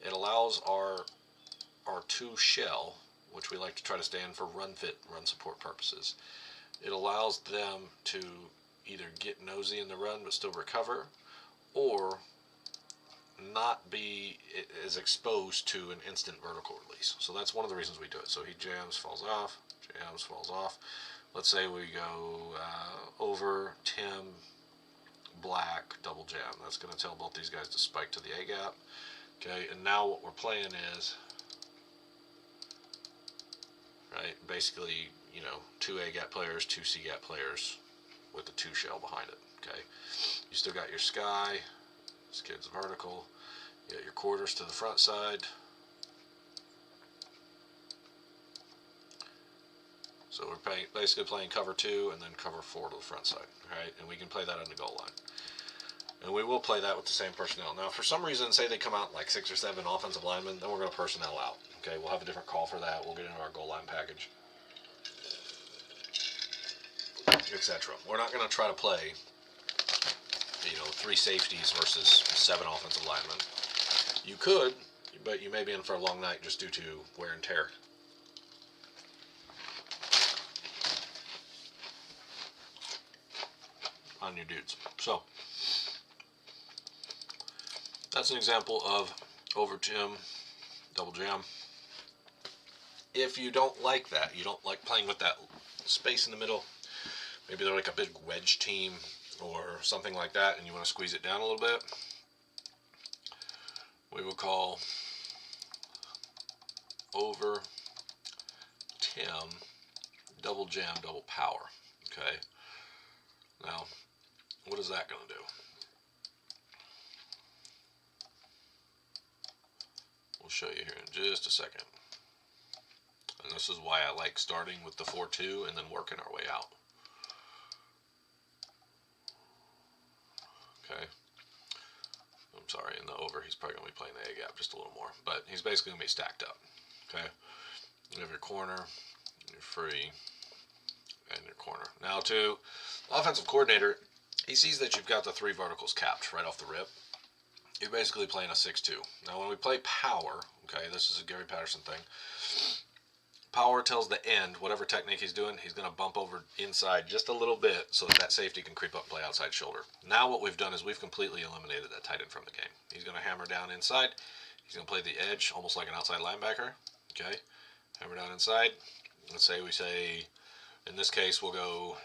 It allows our two shell, which we like to try to stay in for run support purposes. It allows them to either get nosy in the run but still recover, or not be as exposed to an instant vertical release. So that's one of the reasons we do it. So he jams, falls off, jams, falls off. Let's say we go over Tim, black, double jam. That's going to tell both these guys to spike to the A gap. Okay, and now what we're playing is, right, basically, you know, 2 A gap players, 2 C gap players with the 2 shell behind it. Okay, you still got your sky, this kid's vertical, you got your quarters to the front side. So we're basically playing cover 2 and then cover 4 to the front side, right? And we can play that on the goal line. And we will play that with the same personnel. Now, if for some reason, say they come out like 6 or 7 offensive linemen, then we're going to personnel out. Okay, we'll have a different call for that. We'll get into our goal line package, etc. We're not going to try to play, 3 safeties versus 7 offensive linemen. You could, but you may be in for a long night just due to wear and tear. On your dudes. So that's an example of over Tim, double jam. If you don't like that, you don't like playing with that space in the middle, maybe they're like a big wedge team or something like that, and you want to squeeze it down a little bit, we will call over Tim, double jam, double power. Okay. Now, what is that going to do? We'll show you here in just a second. And this is why I like starting with the 4-2 and then working our way out. Okay. I'm sorry, in the over, he's probably going to be playing the A gap just a little more. But he's basically going to be stacked up. Okay. You have your corner, your free, and your corner. Now to the offensive coordinator, he sees that you've got the 3 verticals capped right off the rip. You're basically playing a 6-2. Now when we play power, okay, this is a Gary Patterson thing. Power tells the end, whatever technique he's doing, he's going to bump over inside just a little bit so that safety can creep up and play outside shoulder. Now what we've done is we've completely eliminated that tight end from the game. He's going to hammer down inside. He's going to play the edge, almost like an outside linebacker. Okay, hammer down inside. Let's say in this case, we'll go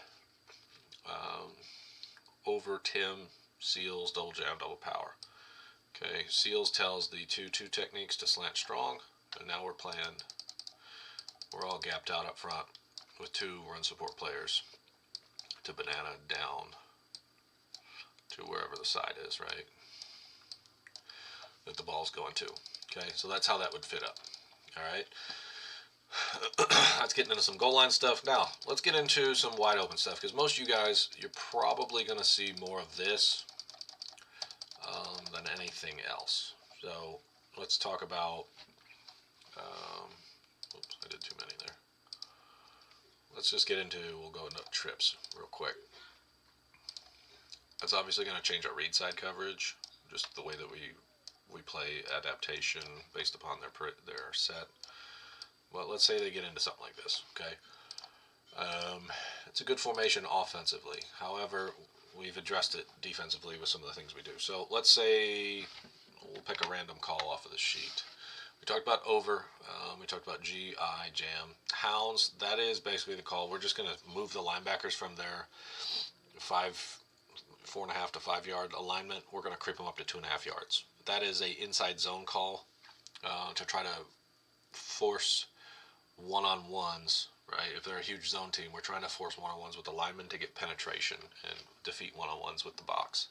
over Tim, seals, double jam, double power. Okay, seals tells the 2-2 techniques to slant strong, and now we're all gapped out up front with 2 run support players to banana down to wherever the side is, right, that the ball's going to. Okay, so that's how that would fit up. All right, That's getting into some goal line stuff. Now, let's get into some wide open stuff, because most of you guys, you're probably going to see more of this than anything else. So let's talk about, oops, I did too many there. Let's just get into, we'll go into trips real quick. That's obviously going to change our read side coverage, just the way that we play adaptation based upon their set. Well, let's say they get into something like this, okay? It's a good formation offensively. However, we've addressed it defensively with some of the things we do. So let's say we'll pick a random call off of the sheet. We talked about over. We talked about GI jam. Hounds, that is basically the call. We're just going to move the linebackers from their 4.5 to 5 yard alignment. We're going to creep them up to 2.5 yards. That is a inside zone call to try to force one-on-ones, right? If they're a huge zone team, we're trying to force one-on-ones with the linemen to get penetration and defeat one-on-ones with the box.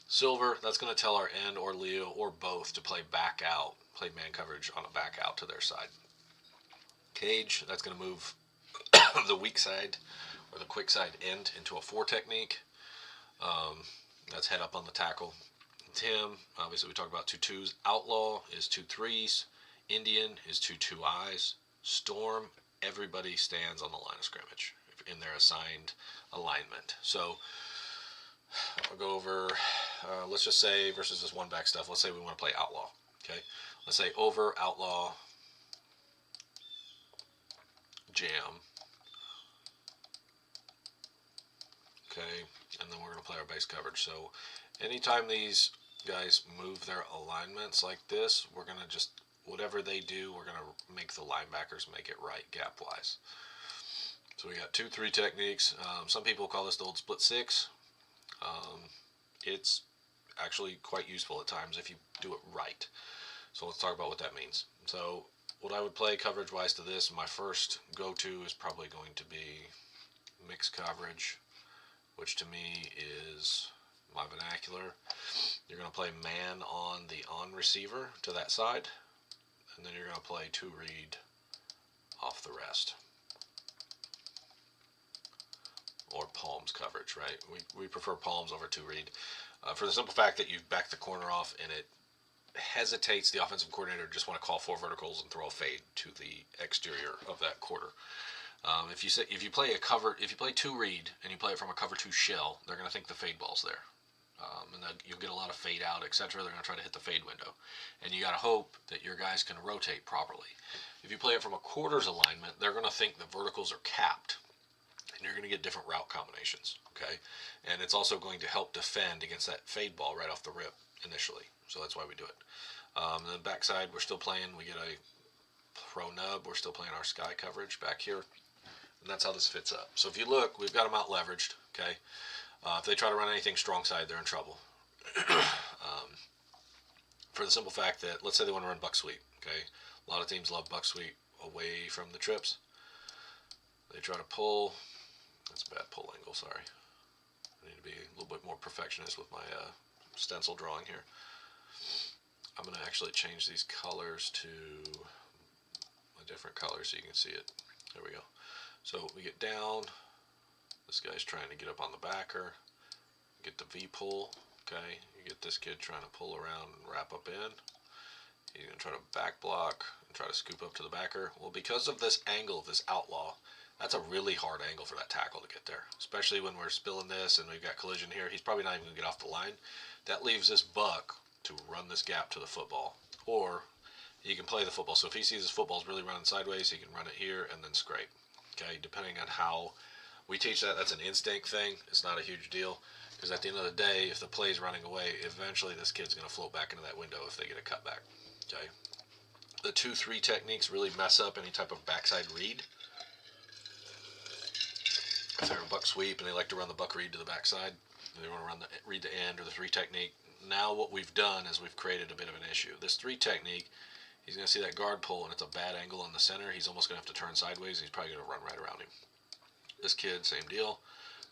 Silver, that's going to tell our end or Leo or both to play back out, play man coverage on a back out to their side. Cage, that's going to move the weak side or the quick side end into a 4 technique. That's head up on the tackle. Tim, obviously we talked about 2-2s. Outlaw is 2-3s. Indian is 2-2 eyes. Storm, everybody stands on the line of scrimmage in their assigned alignment. So I'll go over, let's just say versus this one back stuff, let's say we want to play outlaw. Okay, let's say over, outlaw, jam. Okay, and then we're going to play our base coverage. So anytime these guys move their alignments like this, we're going to just, whatever they do, we're going to make the linebackers make it right gap wise. So we got 2-3 techniques. Some people call this the old split 6. It's actually quite useful at times if you do it right. So let's talk about what that means. So what I would play coverage wise to this, my first go-to is probably going to be mixed coverage, which to me is my vernacular. You're going to play man on the on receiver to that side, and then you're going to play 2 read off the rest. Or palms coverage, right? We prefer palms over 2 read for the simple fact that you back the corner off and it hesitates the offensive coordinator to just want to call 4 verticals and throw a fade to the exterior of that quarter. If you play 2 read and you play it from a cover 2 shell, they're going to think the fade ball's there. And then you'll get a lot of fade out, etc. They're going to try to hit the fade window. And you got to hope that your guys can rotate properly. If you play it from a quarters alignment, they're going to think the verticals are capped. And you're going to get different route combinations, okay? And it's also going to help defend against that fade ball right off the rip initially. So that's why we do it. And then backside, we're still playing. We get a pro nub. We're still playing our sky coverage back here. And that's how this fits up. So if you look, we've got them out leveraged, okay? If they try to run anything strong side, they're in trouble. For the simple fact that, let's say they want to run buck sweep, okay? A lot of teams love buck sweep away from the trips. They try to pull. That's a bad pull angle, sorry. I need to be a little bit more perfectionist with my stencil drawing here. I'm going to actually change these colors to a different color so you can see it. There we go. So we get down. This guy's trying to get up on the backer. Get the V-pull. Okay, you get this kid trying to pull around and wrap up in. He's going to try to back block and try to scoop up to the backer. Well, because of this angle of this outlaw, that's a really hard angle for that tackle to get there, especially when we're spilling this and we've got collision here. He's probably not even going to get off the line. That leaves this buck to run this gap to the football, or he can play the football. So if he sees his football's really running sideways, he can run it here and then scrape. Okay, depending on how we teach that, that's an instinct thing. It's not a huge deal, because at the end of the day, if the play's running away, eventually this kid's going to float back into that window if they get a cutback. Okay, the 2-3 techniques really mess up any type of backside read. If they're a buck sweep and they like to run the buck read to the backside, they want to run the read to end or the 3 technique. Now what we've done is we've created a bit of an issue. This 3 technique, he's going to see that guard pull and it's a bad angle in the center. He's almost going to have to turn sideways. And he's probably going to run right around him. This kid, same deal.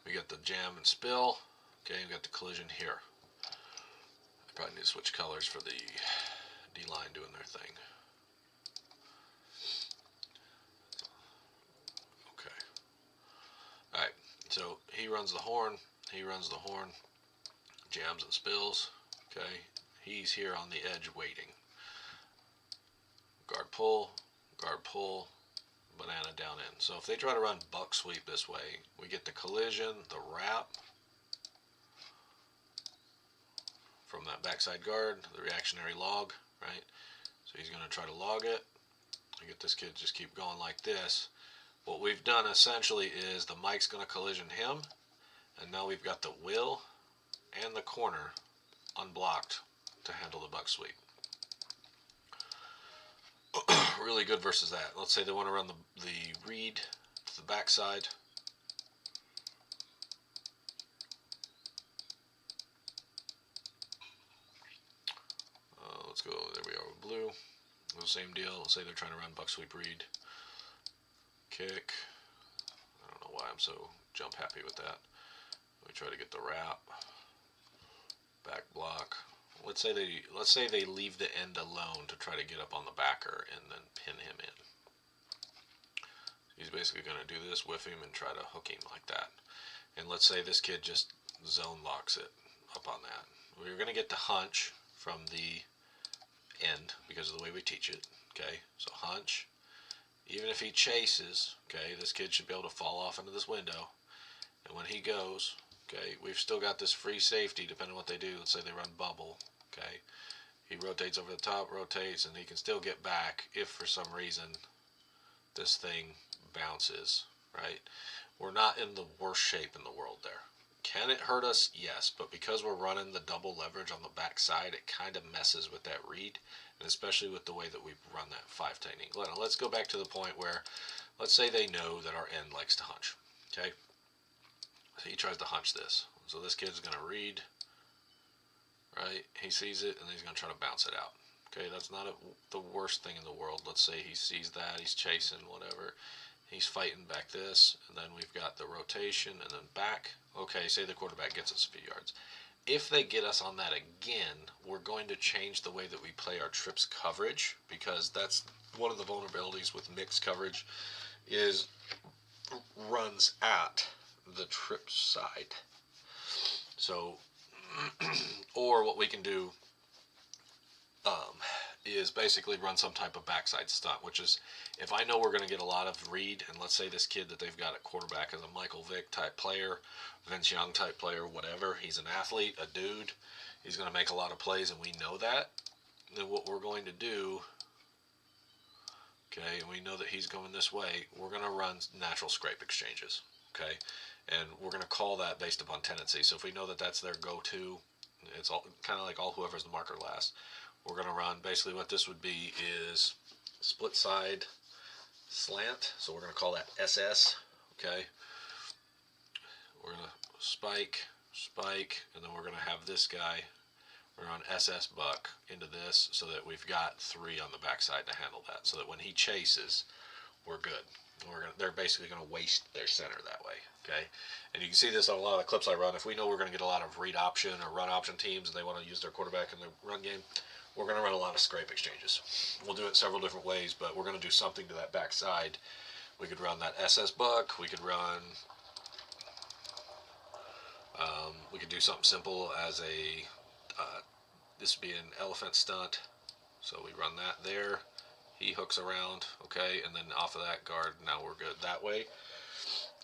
We got the jam and spill. Okay, we got the collision here. I probably need to switch colors for the D-line doing their thing. So he runs the horn, jams and spills. Okay, he's here on the edge waiting. Guard pull, banana down in. So if they try to run buck sweep this way, we get the collision, the wrap from that backside guard, the reactionary log, right? So he's going to try to log it. I get this kid just keep going like this. What we've done essentially is the Mike's going to collision him, and now we've got the will and the corner unblocked to handle the buck sweep. Really good versus that. Let's say they want to run the read to the backside. Let's go, there we are with blue. The same deal. Let's say they're trying to run buck sweep read. Kick. I don't know why I'm so jump happy with that. We try to get the wrap. Back block. Let's say they leave the end alone to try to get up on the backer and then pin him in. He's basically going to do this, whiff him, and try to hook him like that. And let's say this kid just zone locks it up on that. We're going to get the hunch from the end because of the way we teach it. Okay, so hunch. Even if he chases, okay, this kid should be able to fall off into this window. And when he goes, okay, we've still got this free safety depending on what they do. Let's say they run bubble, okay. He rotates over the top, rotates, and he can still get back if for some reason this thing bounces, right? We're not in the worst shape in the world there. Can it hurt us? Yes, but because we're running the double leverage on the back side, it kind of messes with that read, and especially with the way that we run that 5 technique. Now, let's go back to the point where, let's say they know that our end likes to hunch, okay? So he tries to hunch this. So this kid's going to read, right? He sees it, and he's going to try to bounce it out. Okay, that's not the worst thing in the world. Let's say he sees that, he's chasing, whatever. He's fighting back this, and then we've got the rotation, and then back. Okay, say the quarterback gets us a few yards. If they get us on that again, we're going to change the way that we play our trips coverage, because that's one of the vulnerabilities with mixed coverage is runs at the trip side. So, or what we can do is basically run some type of backside stunt, which is if I know we're going to get a lot of read, and let's say this kid that they've got at quarterback is a Michael Vick type player, Vince Young type player, whatever, he's an athlete, a dude, he's going to make a lot of plays, and we know that, then what we're going to do, okay, and we know that he's going this way, we're going to run natural scrape exchanges, okay, and we're going to call that based upon tendency. So if we know that that's their go-to, it's all kind of like all whoever's the marker last. We're going to run basically what this would be is split side slant. So we're going to call that SS. Okay. We're going to spike, and then we're going to have this guy. We're on SS buck into this so that we've got 3 on the backside to handle that. So that when he chases, we're good. They're basically going to waste their center that way. Okay. And you can see this on a lot of the clips I run. If we know we're going to get a lot of read option or run option teams and they want to use their quarterback in the run game, we're going to run a lot of scrape exchanges. We'll do it several different ways, but we're going to do something to that backside. We could run that SS buck. We could run. We could do something simple as a. This would be an elephant stunt. So we run that there. He hooks around, okay, and then off of that guard, now we're good that way.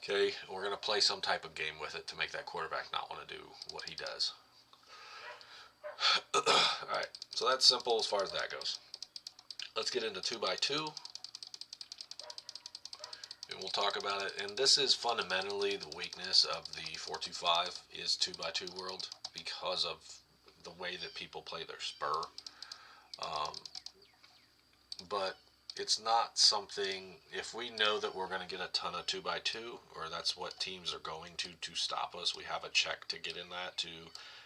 Okay, we're going to play some type of game with it to make that quarterback not want to do what he does. Alright, so that's simple as far as that goes. Let's get into 2x2. And we'll talk about it. And this is fundamentally the weakness of the 4-2-5 is 2x2 world because of the way that people play their spur. But it's not something, if we know that we're going to get a ton of 2x2, or that's what teams are going to stop us, we have a check to get in that to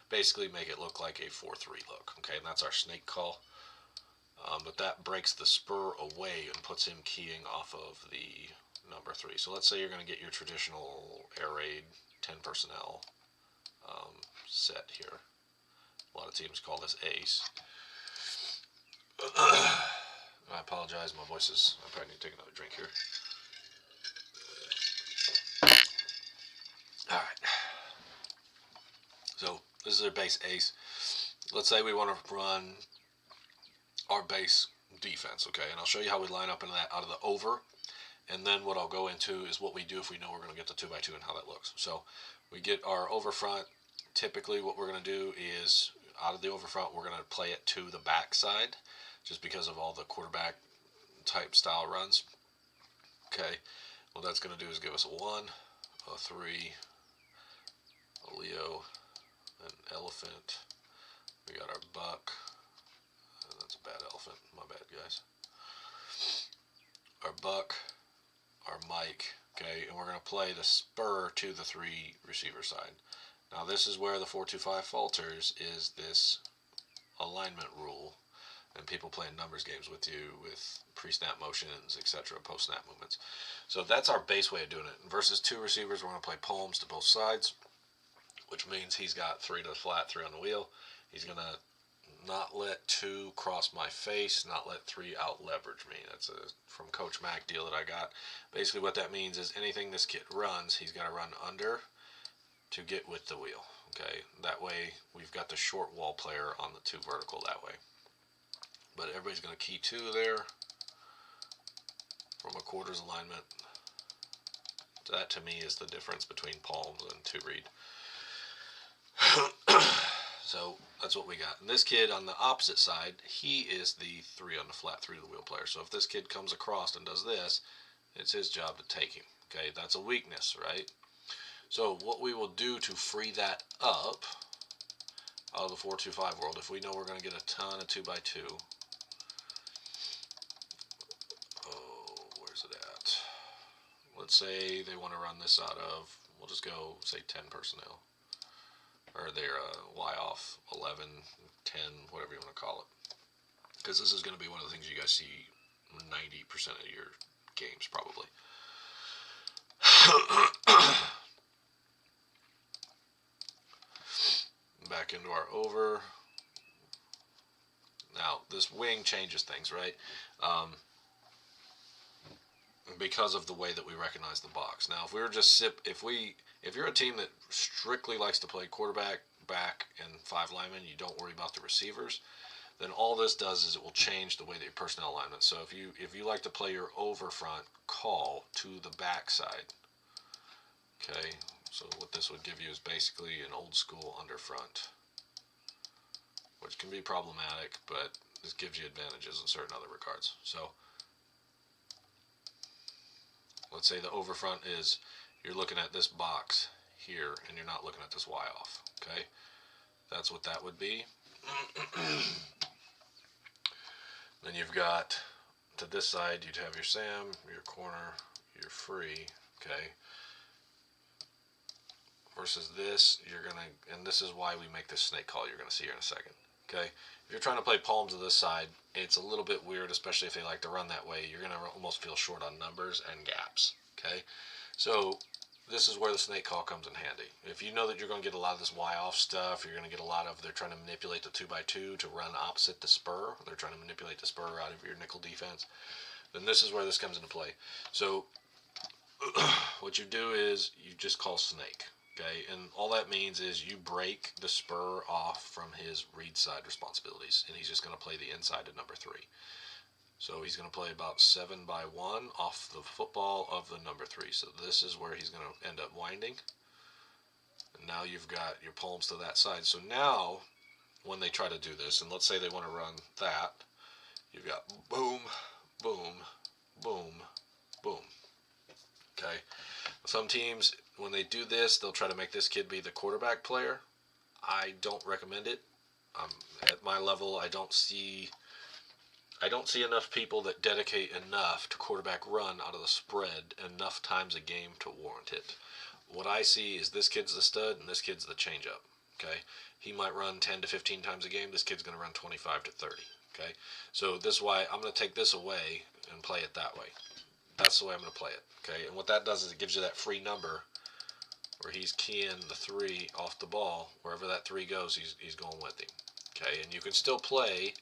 basically make it look like a 4-3 look. Okay, and that's our snake call. But that breaks the spur away and puts him keying off of the number 3. So let's say you're going to get your traditional air raid 10 personnel set here. A lot of teams call this ace. I apologize, my voice is, I probably need to take another drink here. All right. So this is their base ace. Let's say we want to run our base defense, okay? And I'll show you how we line up in that out of the over. And then what I'll go into is what we do if we know we're going to get the 2x2 and how that looks. So we get our over front. Typically what we're going to do is out of the over front, we're going to play it to the back side just because of all the quarterback type style runs. Okay, what that's going to do is give us a 1, a 3, a Leo, an elephant. We got our buck. That's a bad elephant. My bad, guys. Our buck, our Mike, okay, and we're going to play the spur to the 3 receiver side. Now this is where the 4-2-5 falters, is this alignment rule, and people playing numbers games with you with pre-snap motions, etc., post-snap movements. So that's our base way of doing it. Versus 2 receivers, we're going to play palms to both sides, which means he's got 3 to the flat, 3 on the wheel. He's going to not let 2 cross my face, not let 3 out leverage me. That's a from Coach Mac deal that I got. Basically what that means is anything this kid runs, he's got to run under to get with the wheel. Okay, that way we've got the short wall player on the 2 vertical that way. But everybody's going to key 2 there from a quarters alignment. That to me is the difference between palms and 2 read. So that's what we got. And this kid on the opposite side, he is the 3 on the flat, 3 to the wheel player. So if this kid comes across and does this, it's his job to take him. Okay, that's a weakness, right? So what we will do to free that up out of the 4-2-5 world, if we know we're going to get a ton of 2x2. Oh, where's it at? Let's say they want to run this out of, we'll just go, say, 10 personnel. Or their Y off 11, 10, whatever you want to call it. Because this is going to be one of the things you guys see 90% of your games, probably. Back into our over. Now, this wing changes things, right? Because of the way that we recognize the box. Now, if we were just if you're a team that strictly likes to play quarterback, back, and 5 linemen, you don't worry about the receivers, then all this does is it will change the way that your personnel alignment. So if you like to play your over front, call to the back side. Okay, so what this would give you is basically an old school under front, which can be problematic, but this gives you advantages in certain other regards. So let's say the over front is you're looking at this box here and you're not looking at this Y off. Okay, that's what that would be. Then you've got to this side, you'd have your Sam, your corner, your free. Okay, versus this, you're gonna, and this is why we make this snake call you're gonna see here in a second. Okay, if you're trying to play palms to this side, it's a little bit weird, especially if they like to run that way. You're gonna almost feel short on numbers and gaps. Okay, so this is where the snake call comes in handy. If you know that you're going to get a lot of this Y off stuff, you're going to get a lot of, they're trying to manipulate the 2x2 to run opposite the spur, they're trying to manipulate the spur out of your nickel defense, then this is where this comes into play. So what you do is you just call snake. Okay, and all that means is you break the spur off from his read side responsibilities, and he's just going to play the inside of number 3. So he's going to play about 7 by 1 off the football of the number 3. So this is where he's going to end up winding. And now you've got your palms to that side. So now when they try to do this, and let's say they want to run that, you've got boom, boom, boom, boom. Okay. Some teams, when they do this, they'll try to make this kid be the quarterback player. I don't recommend it. At my level, I don't see enough people that dedicate enough to quarterback run out of the spread enough times a game to warrant it. What I see is this kid's the stud and this kid's the changeup. Okay, he might run 10 to 15 times a game. This kid's going to run 25 to 30. Okay, so this is why I'm going to take this away and play it that way. That's the way I'm going to play it. Okay, and what that does is it gives you that free number where he's keying the 3 off the ball. Wherever that 3 goes, he's going with him. Okay, and you can still play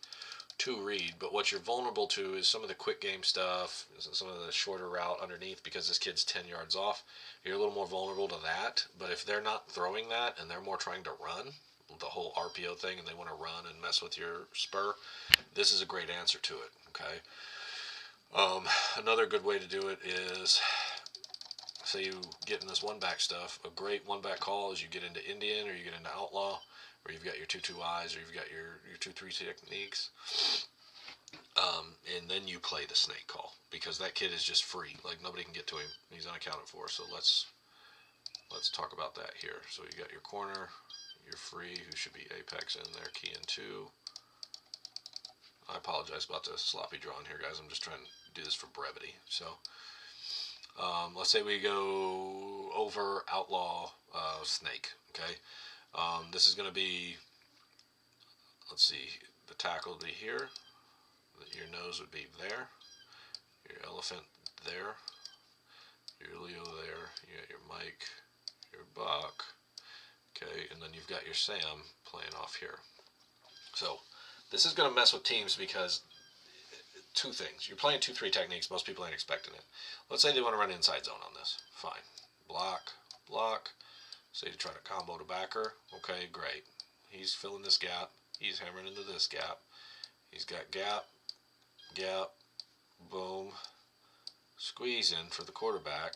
to read, but what you're vulnerable to is some of the quick game stuff, some of the shorter route underneath, because this kid's 10 yards off. You're a little more vulnerable to that, but if they're not throwing that and they're more trying to run, the whole RPO thing, and they want to run and mess with your spur, this is a great answer to it, okay? Another good way to do it is, say you get in this one-back stuff, a great one-back call is you get into Indian or you get into Outlaw, where you've got your 2-2-Is or you've got your 2-3 techniques. And then you play the snake call, because that kid is just free. Like, nobody can get to him. He's unaccounted for. So let's talk about that here. So you got your corner, your free, who should be apex in there, key in 2. I apologize about the sloppy drawing here, guys. I'm just trying to do this for brevity. So let's say we go over outlaw snake. Okay, this is going to be, let's see, the tackle would be here. Your nose would be there. Your elephant there. Your Leo there. You got your Mike, your Buck. Okay, and then you've got your Sam playing off here. So this is going to mess with teams because two things. You're playing 2-3 techniques. Most people ain't expecting it. Let's say they want to run inside zone on this. Fine. Block, block. Say to try to combo the backer. Okay, great. He's filling this gap. He's hammering into this gap. He's got gap, gap, boom, squeeze in for the quarterback.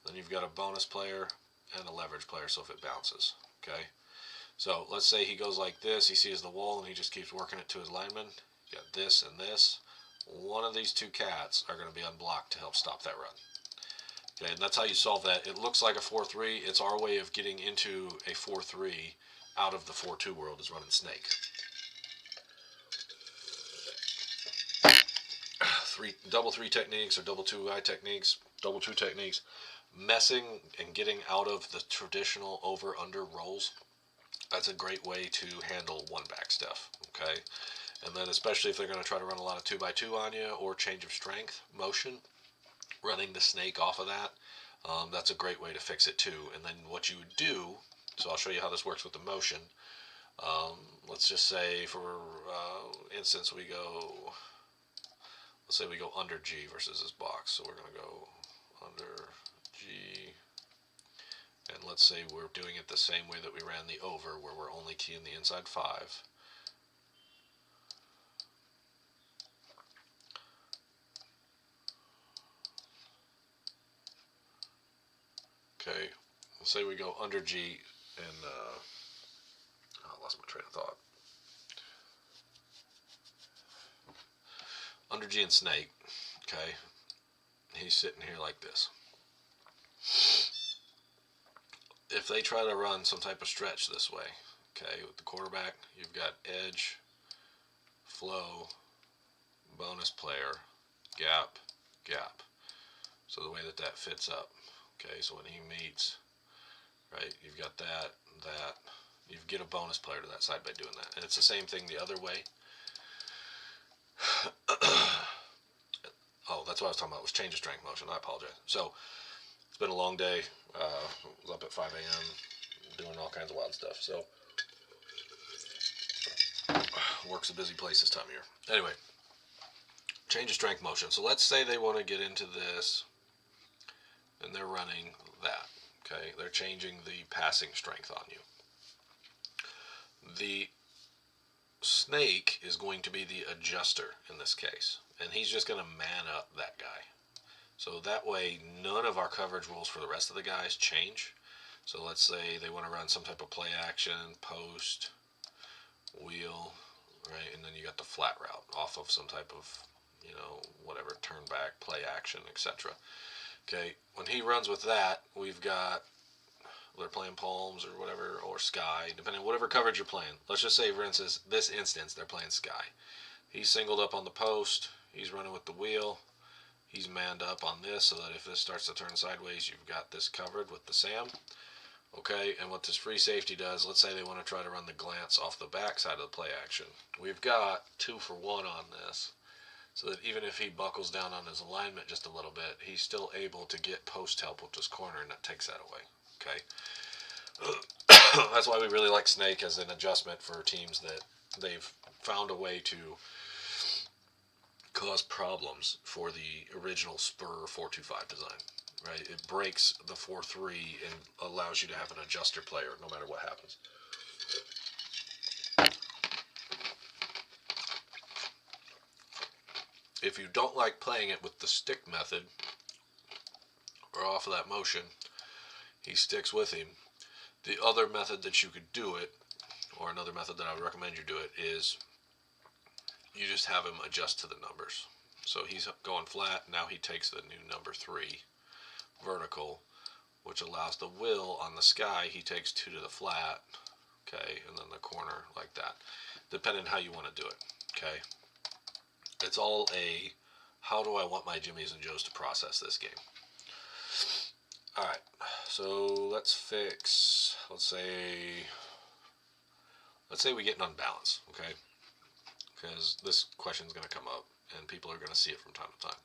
Then you've got a bonus player and a leverage player, so if it bounces. Okay. So let's say he goes like this. He sees the wall and he just keeps working it to his lineman. You got this and this. One of these two cats are going to be unblocked to help stop that run. Okay, and that's how you solve that. It looks like a 4-3. It's our way of getting into a 4-3 out of the 4-2 world, is running snake. Double 3 techniques or double 2-eye techniques, double 2 techniques, messing and getting out of the traditional over-under rolls. That's a great way to handle one-back stuff, okay? And then especially if they're going to try to run a lot of 2x2 on you or change of strength motion, running the snake off of that, that's a great way to fix it too. And then what you would do, so I'll show you how this works with the motion. Let's just say for instance we go, let's say we go under G versus this box. So we're going to go under G. And let's say we're doing it the same way that we ran the over, where we're only keying the inside 5. Okay, let's say we go under G and, I lost my train of thought. Under G and snake, okay, he's sitting here like this. If they try to run some type of stretch this way, okay, with the quarterback, you've got edge, flow, bonus player, gap, gap. So the way that that fits up, okay, so when he meets, right, you've got that, you get a bonus player to that side by doing that. And it's the same thing the other way. Oh, that's what I was talking about, was change of strength motion. I apologize. So it's been a long day. Was up at 5 a.m. doing all kinds of wild stuff. So work's a busy place this time of year. Anyway, change of strength motion. So let's say they want to get into this and they're running that. Okay, they're changing the passing strength on you. The snake is going to be the adjuster in this case, and he's just going to man up that guy. So that way none of our coverage rules for the rest of the guys change. So let's say they want to run some type of play action, post, wheel, right, and then you got the flat route off of some type of, whatever, turn back, play action, etc. Okay, when he runs with that, we've got, they're playing palms or whatever, or sky, depending on whatever coverage you're playing. Let's just say, for instance, this instance, they're playing sky. He's singled up on the post. He's running with the wheel. He's manned up on this so that if this starts to turn sideways, you've got this covered with the Sam. Okay, and what this free safety does, let's say they want to try to run the glance off the back side of the play action. We've got 2-for-1 on this, so that even if he buckles down on his alignment just a little bit, he's still able to get post help with this corner, and that takes that away. Okay, that's why we really like snake as an adjustment for teams that they've found a way to cause problems for the original Spur 425 design. Right? It breaks the 4-3 and allows you to have an adjuster player no matter what happens. If you don't like playing it with the stick method or off of that motion, he sticks with him. The other method that you could do it, or another method that I would recommend you do it, is you just have him adjust to the numbers. So he's going flat, now he takes the new number 3 vertical, which allows the will on the sky, he takes 2 to the flat, okay, and then the corner like that, depending on how you want to do it, okay. It's all a, how do I want my Jimmies and Joes to process this game? Alright, so let's fix, let's say we get an unbalance, okay? Because this question is going to come up, and people are going to see it from time to time.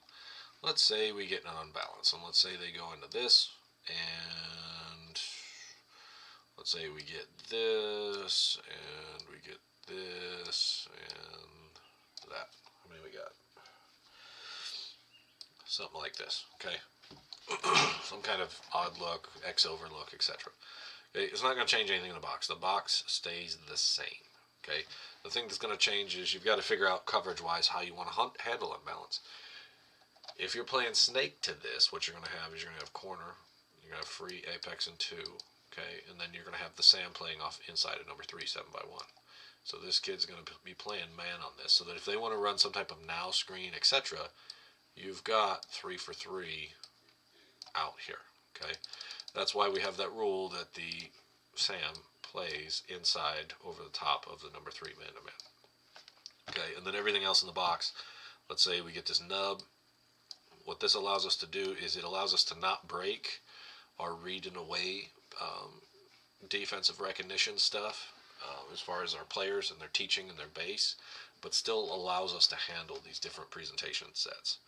Let's say we get an unbalance, and let's say they go into this, and let's say we get this, and we get this, and that. How many we got? Something like this, okay? Some kind of odd look, X over look, etc. Okay? It's not going to change anything in the box. The box stays the same, okay? The thing that's going to change is you've got to figure out coverage-wise how you want to handle unbalance. If you're playing snake to this, what you're going to have is you're going to have corner, you're going to have free, apex, and 2, okay? And then you're going to have the Sam playing off inside of number 3, 7x1. So this kid's going to be playing man on this, so that if they want to run some type of now screen, etc., you've got 3 for 3 out here, okay? That's why we have that rule that the Sam plays inside over the top of the number 3 man-to-man. Okay, and then everything else in the box, let's say we get this nub. What this allows us to do is it allows us to not break our read and away defensive recognition stuff as far as our players and their teaching and their base, but still allows us to handle these different presentation sets.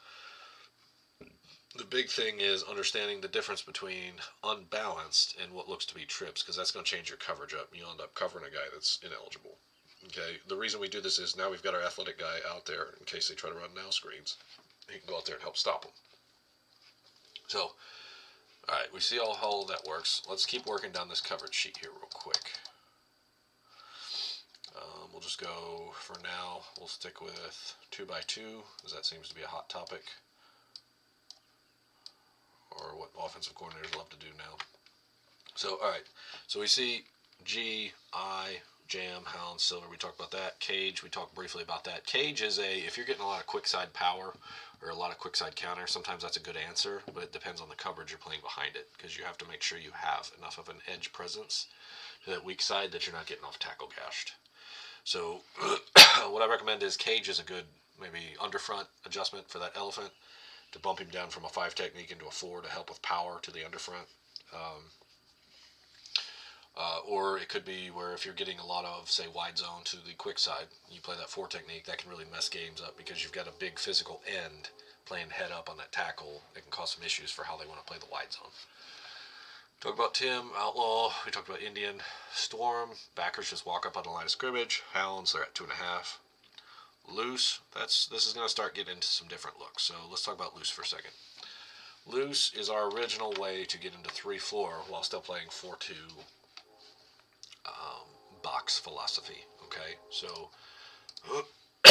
The big thing is understanding the difference between unbalanced and what looks to be trips, because that's going to change your coverage up. You'll end up covering a guy that's ineligible. Okay, the reason we do this is now we've got our athletic guy out there in case they try to run now screens. He can go out there and help stop them. So, alright, we see how that works. Let's keep working down this coverage sheet here real quick. We'll just go, for now, we'll stick with 2x2, because that seems to be a hot topic. Or what offensive coordinators love to do now. So, alright, so we see G, I, Jam, Hound, Silver, we talked about that. Cage, we talked briefly about that. Cage is if you're getting a lot of quick side power or a lot of quick side counter, sometimes that's a good answer, but it depends on the coverage you're playing behind it, because you have to make sure you have enough of an edge presence to that weak side that you're not getting off tackle gashed. So, what I recommend is Cage is a good maybe underfront adjustment for that elephant to bump him down from a 5 technique into a 4 to help with power to the underfront. Or it could be where if you're getting a lot of, say, wide zone to the quick side, you play that 4 technique, that can really mess games up because you've got a big physical end playing head up on that tackle. It can cause some issues for how they want to play the wide zone. Talk about Tim, Outlaw, we talked about Indian, Storm, backers just walk up on the line of scrimmage, Hounds, they're at 2.5. Loose, this is going to start getting into some different looks, so let's talk about loose for a second. Loose is our original way to get into 3-4 while still playing 4-2 box philosophy, okay? So, let me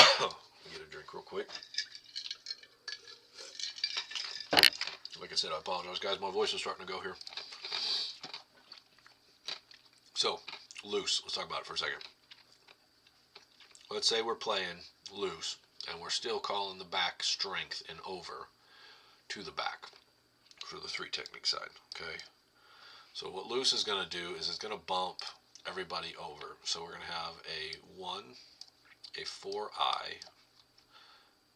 get a drink real quick. Like I said, I apologize, guys, my voice is starting to go here. So, loose, let's talk about it for a second. Let's say we're playing loose, and we're still calling the back strength and over to the back for the 3 technique side, okay? So what loose is going to do is it's going to bump everybody over. So we're going to have a 1, a 4I,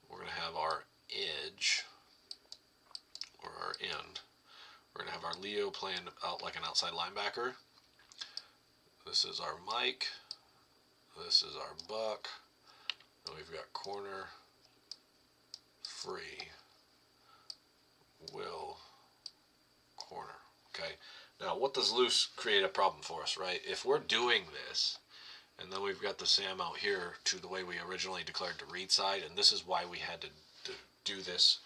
we're going to have our edge, or our end. We're going to have our Leo playing out like an outside linebacker. This is our Mike. This is our Buck. And we've got corner, free, will, corner. Okay. Now, what does loose create a problem for us, right? If we're doing this And then we've got the Sam out here to the way we originally declared the read side, and this is why we had to do this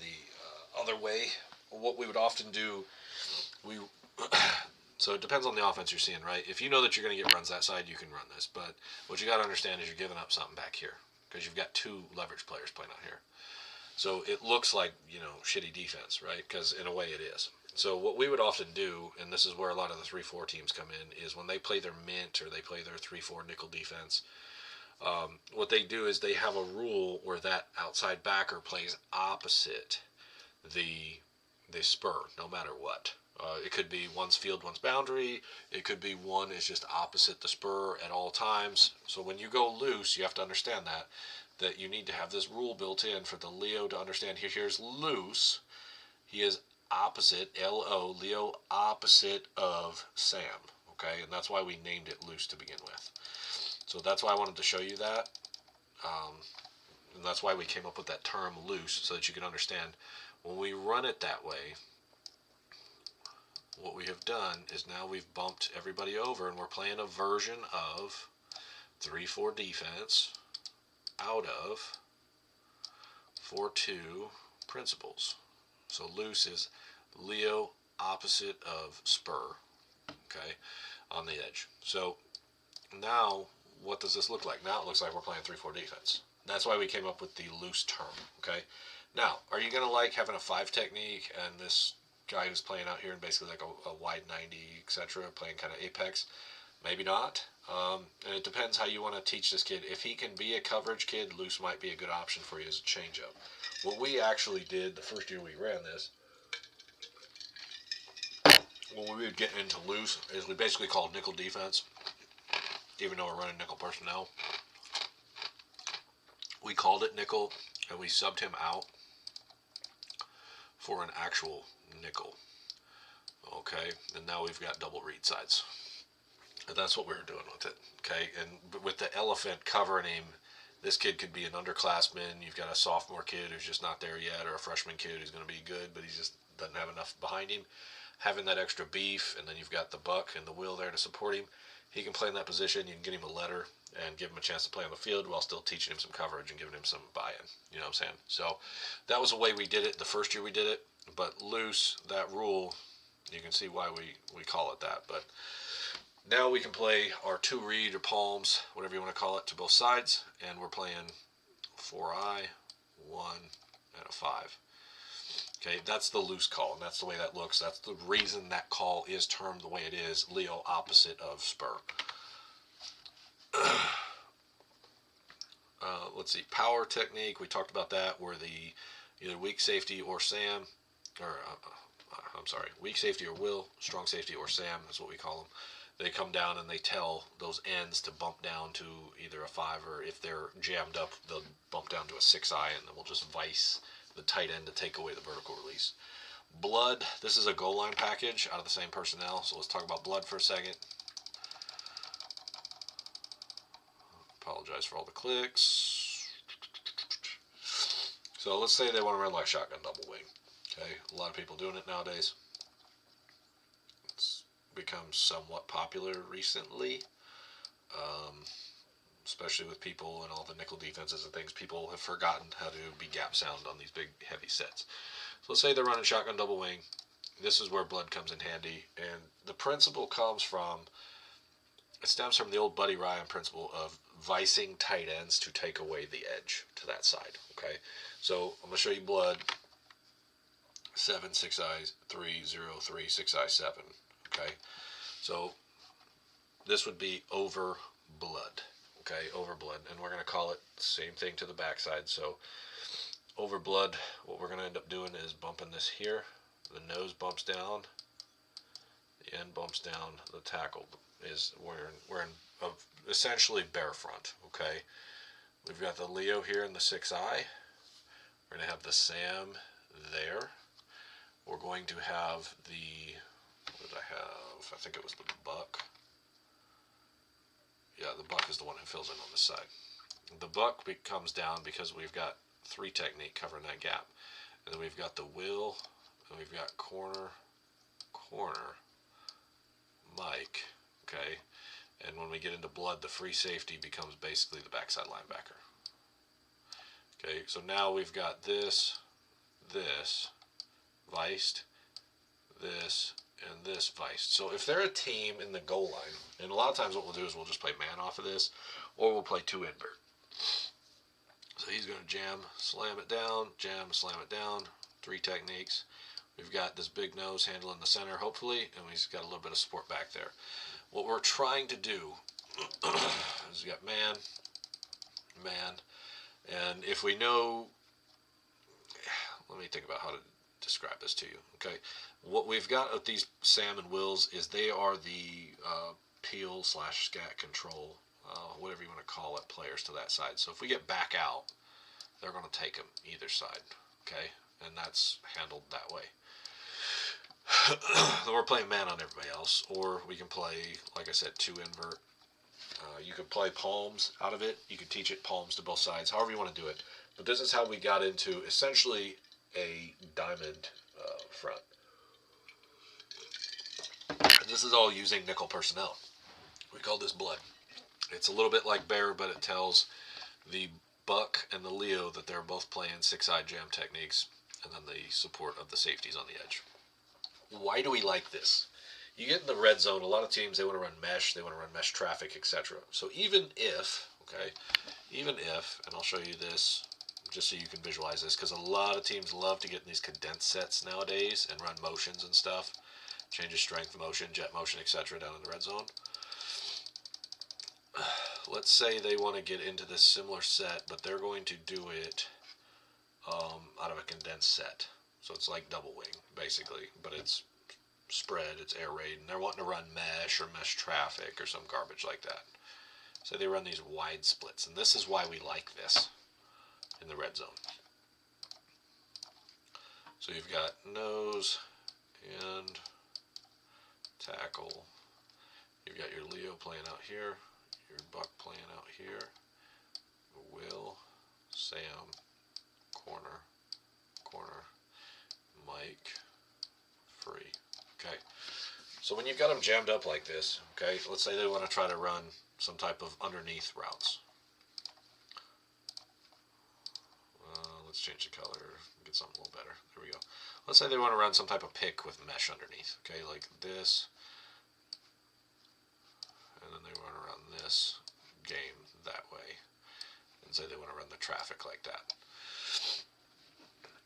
the other way. What we would often do, we so it depends on the offense you're seeing, right? If you know that you're going to get runs that side, you can run this. But what you got to understand is you're giving up something back here because you've got two leverage players playing out here. So it looks like, shitty defense, right? Because in a way it is. So what we would often do, and this is where a lot of the 3-4 teams come in, is when they play their mint or they play their 3-4 nickel defense, what they do is they have a rule where that outside backer plays opposite the spur, no matter what. It could be one's field, one's boundary. It could be one is just opposite the spur at all times. So when you go loose, you have to understand that you need to have this rule built in for the Leo to understand. Here's loose. He is opposite, L-O, Leo, opposite of Sam. Okay, and that's why we named it loose to begin with. So that's why I wanted to show you that. And that's why we came up with that term loose, so that you can understand. When we run it that way, what we have done is now we've bumped everybody over, and we're playing a version of 3-4 defense out of 4-2 principles. So loose is Leo opposite of spur, okay, on the edge. So now what does this look like? Now it looks like we're playing 3-4 defense. That's why we came up with the loose term, okay? Now, are you going to like having a 5 technique and this guy who's playing out here and basically like a wide 90, etc., playing kind of apex? Maybe not. And it depends how you want to teach this kid. If he can be a coverage kid, loose might be a good option for you as a change-up. What we actually did the first year we ran this, when we would get into loose, is we basically called nickel defense, even though we're running nickel personnel. We called it nickel, and we subbed him out for an actual nickel. Okay, and now we've got double read sides. And that's what we were doing with it. Okay, and with the elephant covering him, this kid could be an underclassman. You've got a sophomore kid who's just not there yet, or a freshman kid who's going to be good, but he just doesn't have enough behind him. Having that extra beef, and then you've got the buck and the will there to support him. He can play in that position. You can get him a letter and give him a chance to play on the field while still teaching him some coverage and giving him some buy-in. You know what I'm saying? So that was the way we did it the first year we did it. But loose, that rule, you can see why we call it that. But now we can play our 2 read or palms, whatever you want to call it, to both sides. And we're playing 4-eye, 1, and a 5. Okay, that's the loose call, and that's the way that looks. That's the reason that call is termed the way it is, Leo opposite of spur. Let's see, power technique, we talked about that, where the either weak safety or Sam, or weak safety or Will, strong safety or Sam is what we call them. They come down and they tell those ends to bump down to either a 5, or if they're jammed up, they'll bump down to a 6-eye, and then we'll just vice the tight end to take away the vertical release. Blood, this is a goal line package out of the same personnel, so let's talk about blood for a second. Apologize for all the clicks. So let's say they want to run like shotgun double wing. Okay, a lot of people doing it nowadays. It's become somewhat popular recently, especially with people and all the nickel defenses and things. People have forgotten how to be gap sound on these big heavy sets. So let's say they're running shotgun double wing. This is where blood comes in handy, and the principle stems from the old Buddy Ryan principle of vicing tight ends to take away the edge to that side. Okay, so I'm going to show you blood. 7, 6-eyes, 3, 0, 3, 6-eye, 7. Okay, so this would be over blood. Okay, over blood, and we're going to call it the same thing to the backside. So over blood, what we're going to end up doing is bumping this here. The nose bumps down, the end bumps down, the tackle is we're in essentially bare front. Okay, we've got the Leo here in the 6-eye. We're going to have the Sam there. We're going to have the, what did I have? I think it was the buck. Yeah, the buck is the one who fills in on this side. The buck comes down because we've got 3 technique covering that gap. And then we've got the will, and we've got corner, Mike, okay? And when we get into blood, the free safety becomes basically the backside linebacker. Okay, so now we've got this, viced, this, and this viced. So if they're a team in the goal line, and a lot of times what we'll do is we'll just play man off of this, or we'll play 2 invert. So he's going to jam, slam it down, jam, slam it down, 3 techniques. We've got this big nose handle in the center, hopefully, and we've got a little bit of support back there. What we're trying to do is we got man, and if we know, let me think about how to describe this to you. Okay, what we've got with these Sam and Wills is they are the peel / scat control, whatever you want to call it, players to that side. So if we get back out, they're going to take them either side. Okay, and that's handled that way. We're playing man on everybody else, or we can play, like I said, 2 invert. You could play palms out of it. You could teach it palms to both sides, however you want to do it. But this is how we got into essentially a diamond front. And this is all using nickel personnel. We call this blood. It's a little bit like bear, but it tells the buck and the Leo that they're both playing 6-eye jam techniques, and then the support of the safeties on the edge. Why do we like this? You get in the red zone, a lot of teams, they want to run mesh traffic, etc. So even if, and I'll show you this just so you can visualize this, because a lot of teams love to get in these condensed sets nowadays and run motions and stuff, change of strength motion, jet motion, etc. down in the red zone. Let's say they want to get into this similar set, but they're going to do it out of a condensed set. So it's like double wing, basically, but it's spread, it's air raid, and they're wanting to run mesh or mesh traffic or some garbage like that. So they run these wide splits, and this is why we like this in the red zone. So you've got nose and tackle. You've got your Leo playing out here, your buck playing out here, Will, Sam, corner, Mike, free. Okay, so when you've got them jammed up like this, okay, let's say they want to try to run some type of underneath routes. Let's change the color, get something a little better. There we go. Let's say they want to run some type of pick with mesh underneath, okay, like this, and then they want to run this game that way, and say they want to run the traffic like that.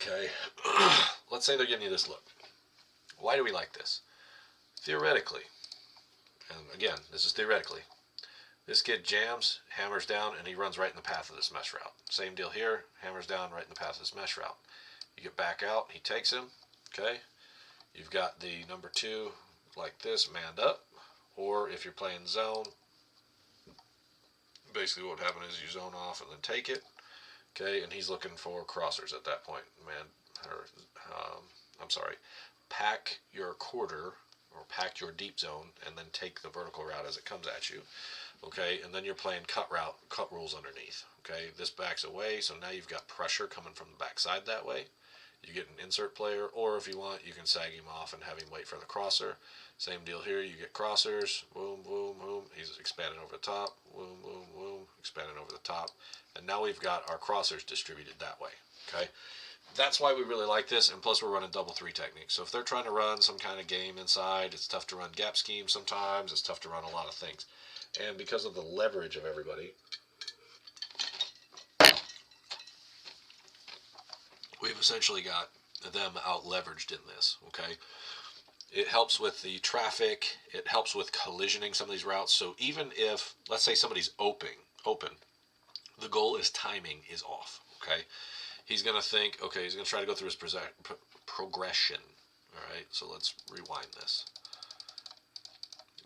Okay, let's say they're giving you this look. Why do we like this? Theoretically, and again, this is theoretically, this kid jams, hammers down, and he runs right in the path of this mesh route. Same deal here, hammers down right in the path of this mesh route. You get back out, he takes him, okay? You've got the number 2 like this, manned up, or if you're playing zone, basically what would happen is you zone off and then take it, okay? And he's looking for crossers at that point. Pack your quarter or pack your deep zone and then take the vertical route as it comes at you, okay? And then you're playing cut rules underneath, okay? This backs away, so now you've got pressure coming from the backside that way. You get an insert player, or if you want, you can sag him off and have him wait for the crosser. Same deal here, you get crossers, boom, boom, boom, he's expanding over the top, boom, boom, boom, expanding over the top, and now we've got our crossers distributed that way, okay? That's why we really like this, and plus we're running double 3 techniques. So if they're trying to run some kind of game inside, it's tough to run gap scheme sometimes, it's tough to run a lot of things. And because of the leverage of everybody, we've essentially got them out leveraged in this, okay? It helps with the traffic, it helps with collisioning some of these routes. So even if, let's say somebody's open, the goal is timing is off, okay? He's going to think, okay, he's going to try to go through his progression. All right, so let's rewind this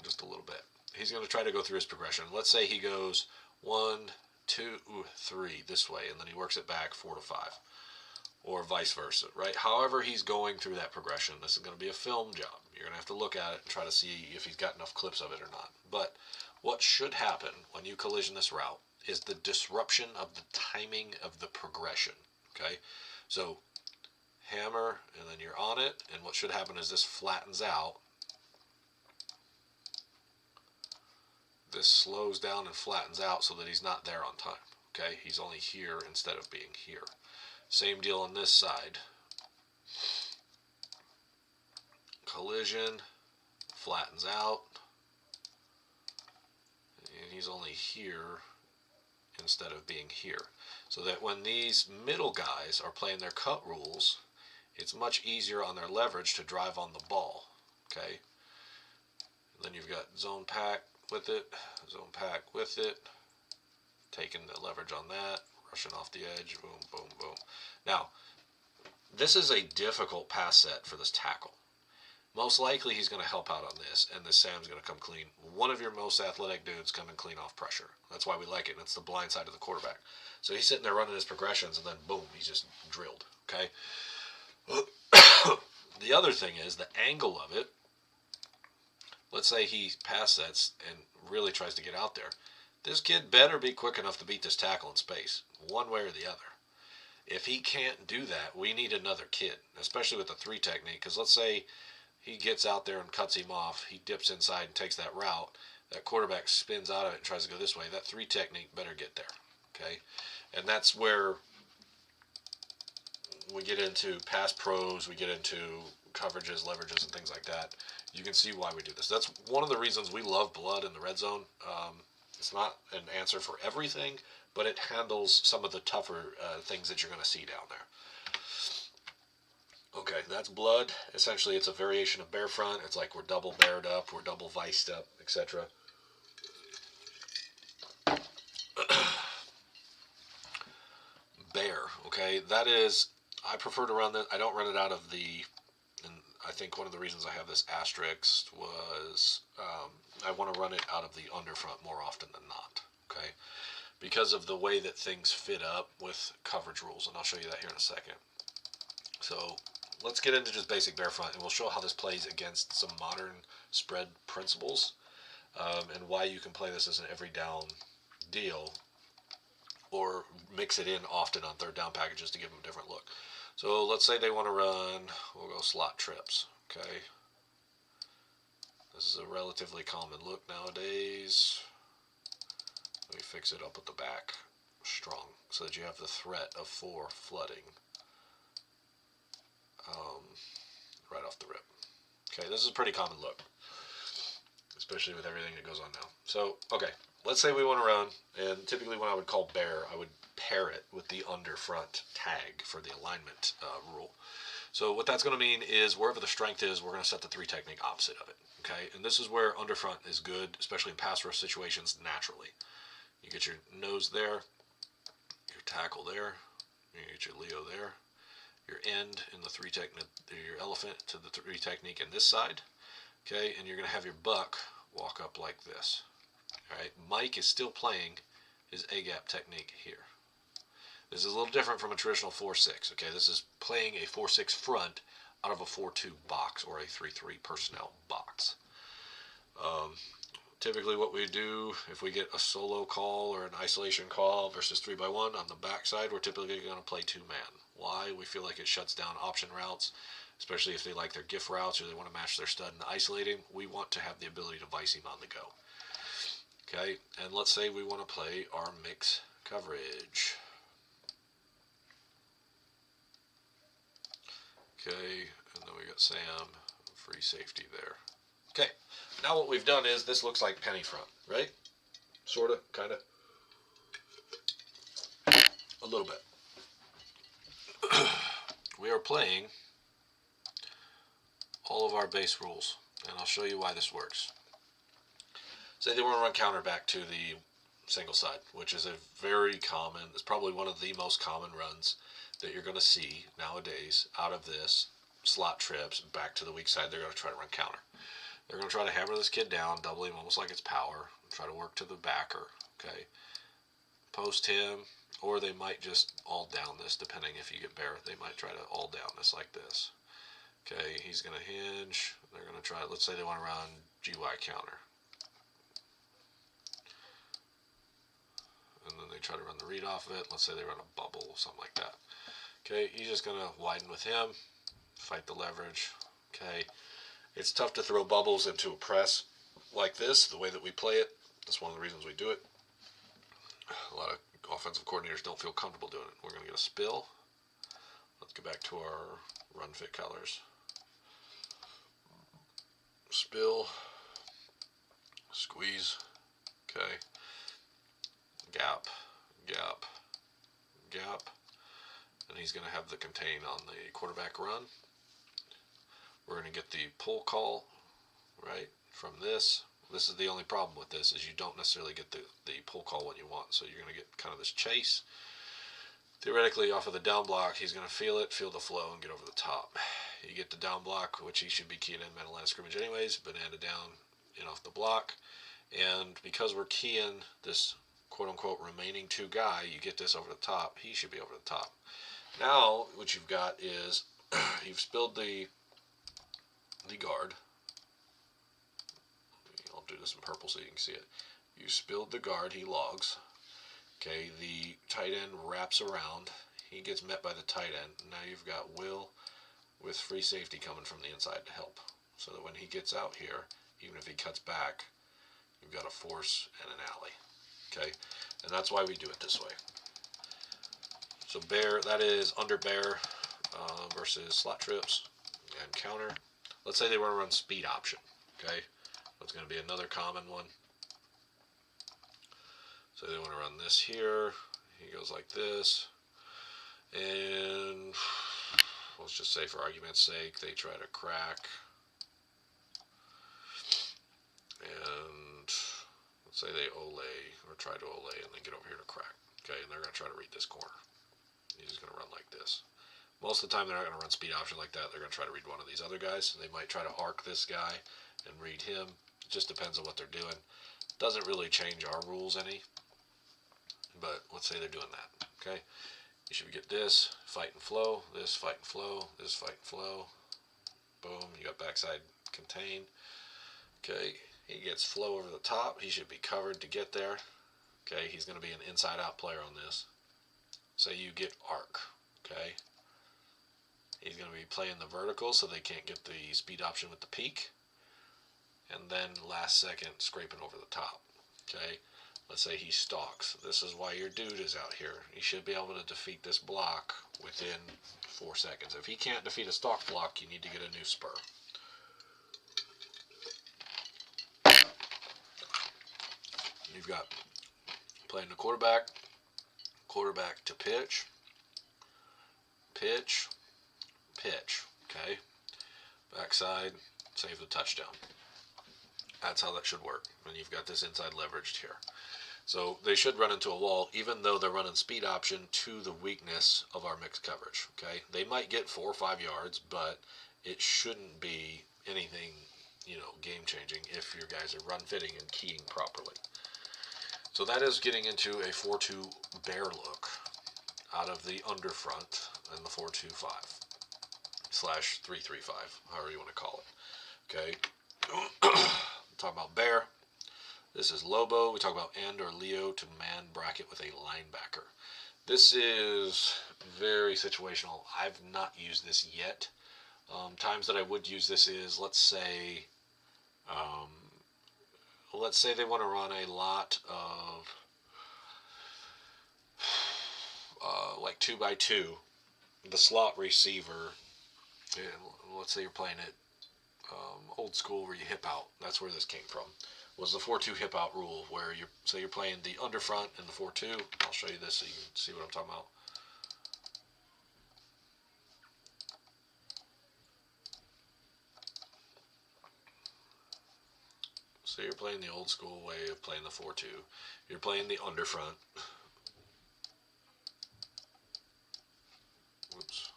just a little bit. He's going to try to go through his progression. Let's say he goes 1, 2, 3 this way, and then he works it back 4 to 5, or vice versa, right? However he's going through that progression, this is going to be a film job. You're going to have to look at it and try to see if he's got enough clips of it or not. But what should happen when you collision this route is the disruption of the timing of the progression. Okay, so hammer, and then you're on it, and what should happen is this flattens out. this slows down and flattens out so that he's not there on time. Okay, he's only here instead of being here. Same deal on this side. Collision, flattens out, and he's only here instead of being here. So that when these middle guys are playing their cut rules, it's much easier on their leverage to drive on the ball. Okay. Then you've got zone pack with it, zone pack with it, taking the leverage on that, rushing off the edge, boom, boom, boom. Now, this is a difficult pass set for this tackle. Most likely he's going to help out on this, and this Sam's going to come clean. One of your most athletic dudes coming clean off pressure. That's why we like it, and it's the blind side of the quarterback. So he's sitting there running his progressions, and then boom, he's just drilled. Okay. The other thing is the angle of it. Let's say he pass sets and really tries to get out there. This kid better be quick enough to beat this tackle in space, one way or the other. If he can't do that, we need another kid, especially with the 3 technique, because let's say he gets out there and cuts him off, he dips inside and takes that route, that quarterback spins out of it and tries to go this way, that 3 technique better get there, okay? And that's where we get into pass pros, we get into coverages, leverages, and things like that. You can see why we do this. That's one of the reasons we love blood in the red zone. It's not an answer for everything, but it handles some of the tougher things that you're going to see down there. Okay, that's blood. Essentially, it's a variation of bear front. It's like we're double bared up, we're double viced up, etc. Bear, okay, that is, I prefer to run that. I don't run it out of the, and I think one of the reasons I have this asterisk was I want to run it out of the underfront more often than not, okay, because of the way that things fit up with coverage rules, and I'll show you that here in a second. So let's get into just basic bear front, and we'll show how this plays against some modern spread principles, and why you can play this as an every down deal, or mix it in often on third down packages to give them a different look. So let's say they want to run, we'll go slot trips, okay. This is a relatively common look nowadays. Let me fix it up at the back strong so that you have the threat of 4 flooding right off the rip. Okay, this is a pretty common look, especially with everything that goes on now. So, okay, let's say we want to run, and typically when I would call bear, I would pair it with the under front tag for the alignment rule. So what that's going to mean is wherever the strength is, we're going to set the 3 technique opposite of it. Okay, and this is where under front is good, especially in pass rush situations naturally. You get your nose there, your tackle there, you get your Leo there, your end in the 3 technique, your elephant to the 3 technique in this side. Okay, and you're going to have your buck walk up like this. All right, Mike is still playing his A-gap technique here. This is a little different from a traditional 4-6. Okay, this is playing a 4-6 front out of a 4-2 box or a 3-3 personnel box. Typically what we do, if we get a solo call or an isolation call versus 3-by-1 on the backside, we're typically going to play 2-man. Why? We feel like it shuts down option routes, especially if they like their gift routes or they want to match their stud and isolate him. We want to have the ability to vice him on the go. Okay, and let's say we want to play our mix coverage. Okay, and then we got Sam, free safety there. Okay, now what we've done is this looks like penny front, right? Sort of, kind of. A little bit. We are playing all of our base rules, and I'll show you why this works. Say they want to run counter back to the single side, which is a very common, it's probably one of the most common runs that you're going to see nowadays out of this slot trips back to the weak side. They're going to try to run counter. They're going to try to hammer this kid down, double him almost like it's power, and try to work to the backer, okay? Post him, or they might just all down this, depending if you get Barrett. They might try to all down this like this. Okay, he's going to hinge. They're going to try, let's say they want to run GY counter. And then they try to run the read off of it. Let's say they run a bubble, something like that. Okay, he's just going to widen with him, fight the leverage. Okay, it's tough to throw bubbles into a press like this, the way that we play it. That's one of the reasons we do it. A lot of offensive coordinators don't feel comfortable doing it. We're going to get a spill. Let's get back to our run fit colors. Spill, squeeze, okay, gap, gap, gap, and he's going to have the contain on the quarterback run. We're going to get the pull call, right, from this. This is the only problem with this, is you don't necessarily get the pull call when you want, so you're going to get kind of this chase. Theoretically, off of the down block, he's going to feel the flow, and get over the top. You get the down block, which he should be keying in man line of scrimmage anyways, banana down in off the block. And because we're keying this quote-unquote remaining two guy, you get this over the top. He should be over the top. Now, what you've got is you've spilled the guard. I'll do this in purple so you can see it. You spilled the guard, he logs. Okay, the tight end wraps around. He gets met by the tight end. Now you've got Will with free safety coming from the inside to help. So that when he gets out here, even if he cuts back, you've got a force and an alley. Okay, and that's why we do it this way. So bear, that is under bear versus slot trips and counter. Let's say they want to run speed option. Okay, that's going to be another common one. So they want to run this here. He goes like this. And let's just say for argument's sake, they try to crack. And let's say they ole or try to ole and then get over here to crack. Okay, and they're going to try to read this corner. He's just going to run like this. Most of the time they're not going to run speed option like that. They're going to try to read one of these other guys. They might try to arc this guy and read him. It just depends on what they're doing. Doesn't really change our rules any. But let's say they're doing that, okay? You should get this, fight and flow, this, fight and flow, this, fight and flow. Boom, you got backside contain. Okay, he gets flow over the top. He should be covered to get there. Okay, he's going to be an inside-out player on this. Say you get arc, okay? He's going to be playing the vertical so they can't get the speed option with the peak. And then last second, scraping over the top, okay? Let's say he stalks. This is why your dude is out here. He should be able to defeat this block within 4 seconds. If he can't defeat a stalk block, you need to get a new spur. You've got playing the quarterback to pitch, pitch, pitch, okay? Backside, save the touchdown. That's how that should work. And you've got this inside leveraged here. So they should run into a wall, even though they're running speed option to the weakness of our mixed coverage. Okay, they might get 4 or 5 yards, but it shouldn't be anything, game changing if your guys are run fitting and keying properly. So that is getting into a 4-2 bear look out of the under front and the 4-2-5 / 3-3-5, however you want to call it. Okay, talk about bear. This is Lobo. We talk about and or Leo to man bracket with a linebacker. This is very situational. I've not used this yet. Times that I would use this is, let's say they want to run a lot of like 2x2, the slot receiver. And let's say you're playing it old school where you hip out. That's where this came from. Was the 4-2 hip out rule, where you're playing the under front in the 4-2. I'll show you this so you can see what I'm talking about. So you're playing the old school way of playing the 4-2. You're playing the under front. Whoops.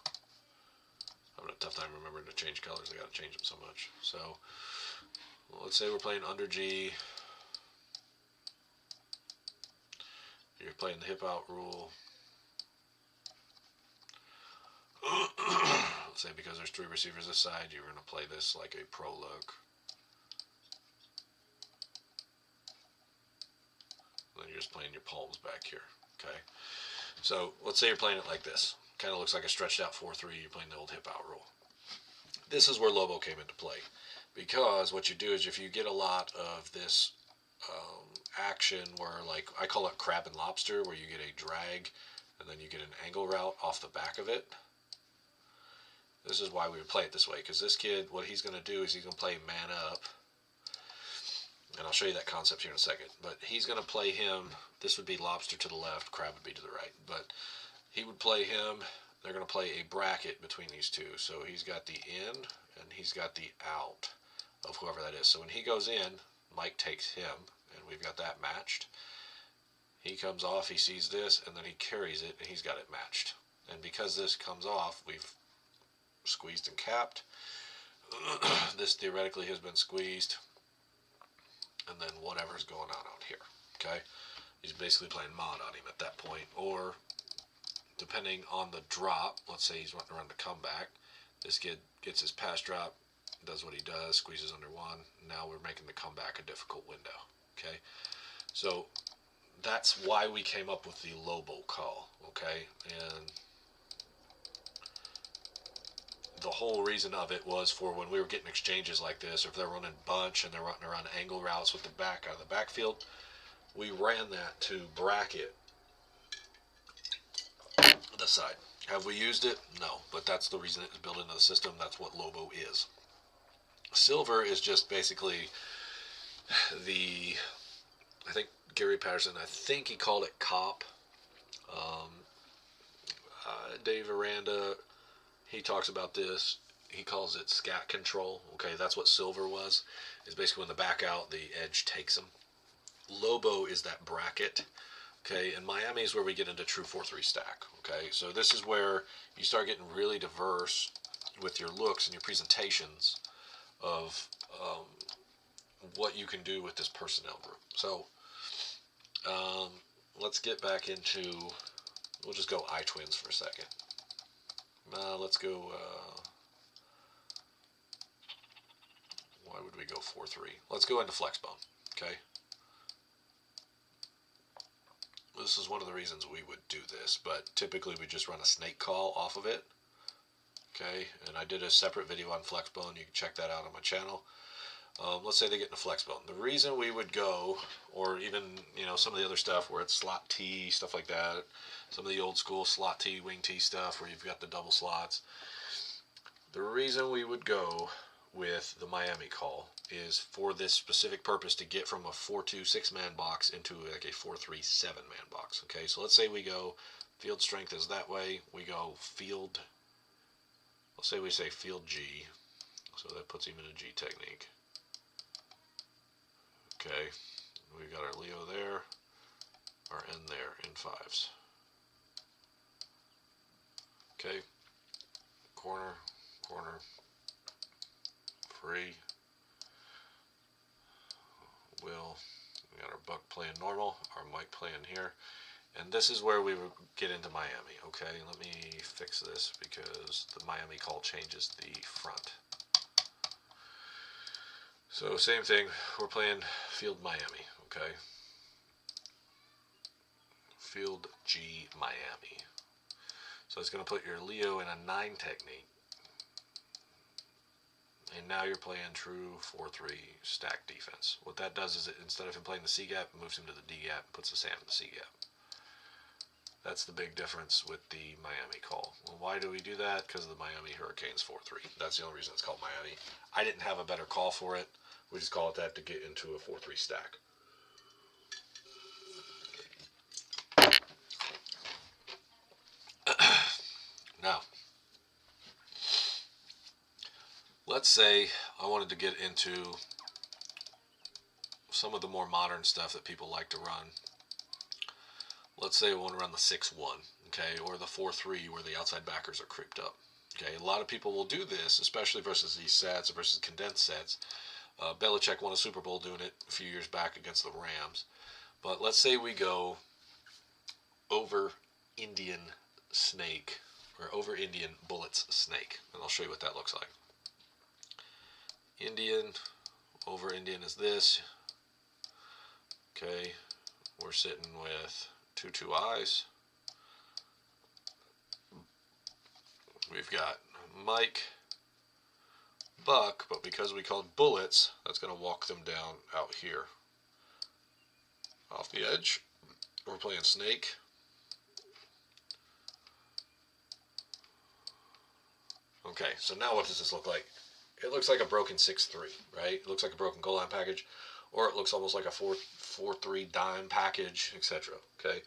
I'm having a tough time remembering to change colors. I got to change them so much. So let's say we're playing under G. You're playing the hip out rule. Let's say because there's 3 receivers this side, you're going to play this like a pro look. Then you're just playing your palms back here. Okay. So let's say you're playing it like this. Kind of looks like a stretched out 4-3. You're playing the old hip out rule. This is where Lobo came into play. Because what you do is if you get a lot of this action where, like, I call it crab and lobster, where you get a drag and then you get an angle route off the back of it. This is why we would play it this way, because this kid, what he's going to do is he's going to play man up, and I'll show you that concept here in a second, but he's going to play him, this would be lobster to the left, crab would be to the right, but he would play him, they're going to play a bracket between these two, so he's got the in and he's got the out of whoever that is. So when he goes in, Mike takes him, and we've got that matched. He comes off, he sees this, and then he carries it, and he's got it matched. And because this comes off, we've squeezed and capped. This theoretically has been squeezed, and then whatever's going on out here. Okay, he's basically playing mod on him at that point, or depending on the drop, let's say he's running around the comeback, this kid gets his pass drop, does what he does, squeezes under one. Now we're making the comeback a difficult window. Okay, so that's why we came up with the Lobo call. Okay, and the whole reason of it was for when we were getting exchanges like this, or if they're running bunch and they're running around angle routes with the back out of the backfield, we ran that to bracket the side. Have we used it? No, but that's the reason it's built into the system. That's what Lobo is. Silver is just basically the, I think Gary Patterson, I think he called it COP. Dave Aranda, he talks about this. He calls it scat control. Okay, that's what silver was. Is basically when the back out, the edge takes them. Lobo is that bracket. Okay, and Miami is where we get into true 4-3 stack. Okay, so this is where you start getting really diverse with your looks and your presentations of what you can do with this personnel group. So let's get back into, we'll just go I-twins for a second. Let's go, why would we go 4-3? Let's go into flexbone, okay? This is one of the reasons we would do this, but typically we just run a snake call off of it, okay? And I did a separate video on flexbone. You can check that out on my channel. Let's say they get in a flexbone. The reason we would go, or even, you know, some of the other stuff where it's slot T, stuff like that, some of the old school slot T, wing T stuff where you've got the double slots. The reason we would go with the Miami call is for this specific purpose, to get from a 4-2 6-man box into like a 4-3 7-man box. Okay, so let's say we go field strength is that way. We go field, let's say we say field G, so that puts him in a G technique. Okay, we've got our Leo there, our N there in 5s. Okay, corner, corner, free. We got our Buck playing normal, our Mike playing here, and this is where we would get into Miami. Okay, let me fix this because the Miami call changes the front. So same thing, we're playing field Miami, okay? Field G Miami. So it's going to put your Leo in a 9 technique. And now you're playing true 4-3 stack defense. What that does is, instead of him playing the C gap, it moves him to the D gap and puts the Sam in the C gap. That's the big difference with the Miami call. Well, why do we do that? Because of the Miami Hurricanes 4-3. That's the only reason it's called Miami. I didn't have a better call for it. We just call it that to get into a 4-3 stack. Now, let's say I wanted to get into some of the more modern stuff that people like to run. Let's say I want to run the 6-1, okay, or the 4-3 where the outside backers are creeped up. Okay, a lot of people will do this, especially versus these sets, versus condensed sets. Belichick won a Super Bowl doing it a few years back against the Rams. But let's say we go over Indian snake, or over Indian bullets snake, and I'll show you what that looks like. Indian, over Indian is this. Okay, we're sitting with 2 eyes. We've got Mike, Buck, but because we called bullets, that's going to walk them down out here. off the edge. We're playing snake. Okay, so now what does this look like? It looks like a broken 6-3, right? It looks like a broken goal line package, or it looks almost like a 4-4-3 dime package, etc. Okay.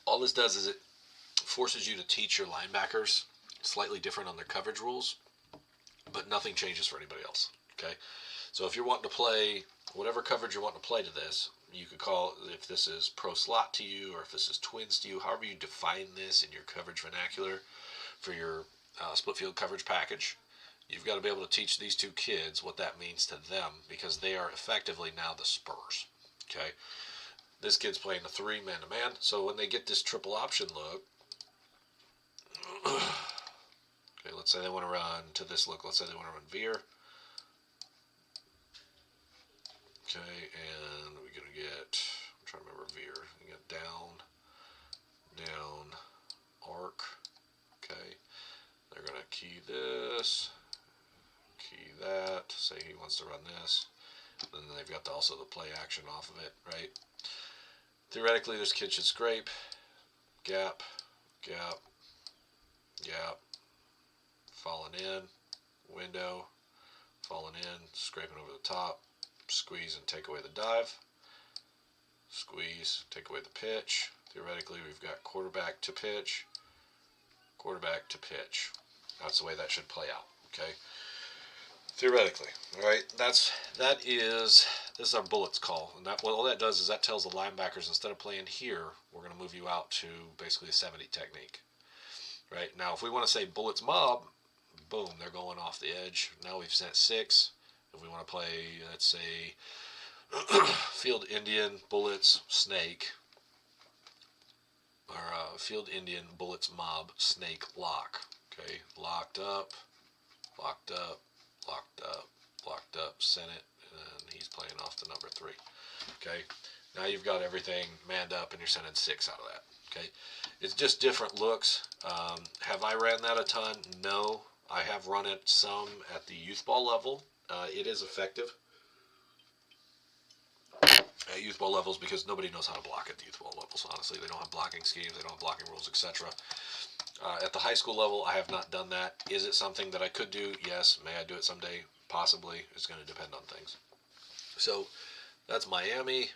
All this does is it forces you to teach your linebackers slightly different on their coverage rules, but nothing changes for anybody else. Okay. So if you're wanting to play whatever coverage you're wanting to play to this, you could call, if this is pro slot to you, or if this is twins to you, however you define this in your coverage vernacular for your split field coverage package, you've got to be able to teach these two kids what that means to them, because they are effectively now the Spurs. Okay. This kid's playing a 3 man-to-man, so when they get this triple option look, okay, let's say they want to run to this look. Let's say they want to run veer. Okay, and we're going to get, I'm trying to remember veer. We get down, arc. Okay, they're going to key this, key that. Say he wants to run this. And then they've got also the play action off of it, right? Theoretically, this kid should scrape, gap, gap, gap, falling in, window, falling in, scraping over the top, squeeze and take away the dive, squeeze, take away the pitch. Theoretically, we've got quarterback to pitch, quarterback to pitch. That's the way that should play out, okay? Theoretically, all right? This is our bullets call, and that, what all that does is that tells the linebackers, instead of playing here, we're going to move you out to basically a 70 technique, right? Now, if we want to say bullets mob, boom, they're going off the edge. Now we've sent 6. If we want to play, let's say, field Indian, bullets, snake, or field Indian, bullets, mob, snake, lock. Okay, locked up, locked up, locked up, locked up, sent it, and he's playing off the number 3. Okay, now you've got everything manned up and you're sending 6 out of that. Okay, it's just different looks. Have I ran that a ton? No. I have run it some at the youth ball level. It is effective at youth ball levels because nobody knows how to block at the youth ball levels. Honestly, they don't have blocking schemes, they don't have blocking rules, etc. At the high school level, I have not done that. Is it something that I could do? Yes. May I do it someday? Possibly. It's going to depend on things. So that's Miami.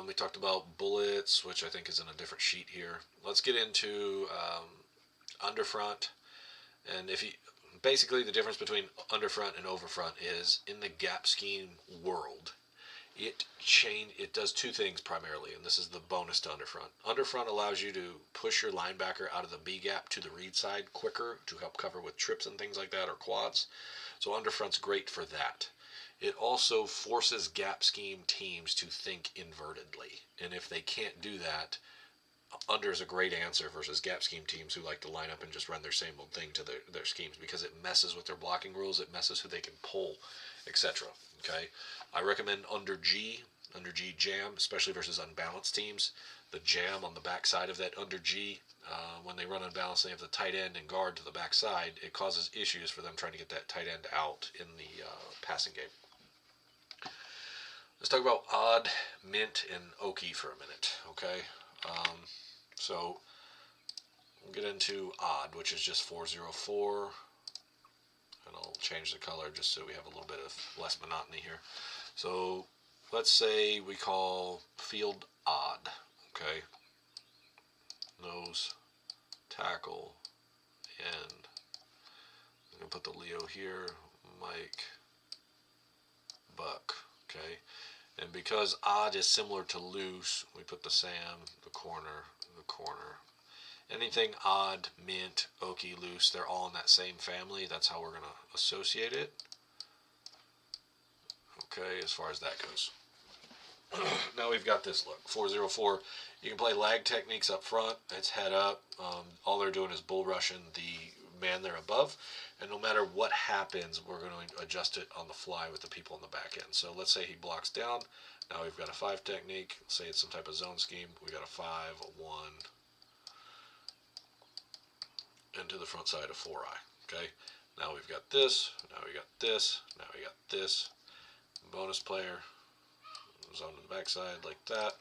We talked about bullets, which I think is in a different sheet here. Let's get into underfront. And basically the difference between underfront and overfront is in the gap scheme world, it does 2 things primarily, and this is the bonus to underfront. Underfront allows you to push your linebacker out of the B gap to the read side quicker to help cover with trips and things like that, or quads. So underfront's great for that. It also forces gap scheme teams to think invertedly, and if they can't do that, under is a great answer versus gap scheme teams who like to line up and just run their same old thing to their schemes, because it messes with their blocking rules, it messes who they can pull, etc. Okay, I recommend under G jam, especially versus unbalanced teams. The jam on the backside of that under G, when they run unbalanced, they have the tight end and guard to the backside. It causes issues for them trying to get that tight end out in the passing game. Let's talk about odd, mint, and okie for a minute. Okay. So we'll get into odd, which is just 404, and I'll change the color just so we have a little bit of less monotony here. So let's say we call field odd, okay? Nose, tackle, end. I'm going to put the Leo here, Mike, Buck, okay? And because odd is similar to loose, we put the Sam, the corner. Anything odd, mint, okie, loose, they're all in that same family. That's how we're going to associate it. Okay, as far as that goes. Now we've got this look, 404. You can play lag techniques up front. It's head up. All they're doing is bull rushing the man there above. And no matter what happens, we're going to adjust it on the fly with the people on the back end. So let's say he blocks down. Now we've got a 5 technique. Say it's some type of zone scheme. We got a 5, a 1, and to the front side a 4-eye. Okay. Now we've got this. Now we got this. Now we got this. Bonus player. Zone to the backside like that.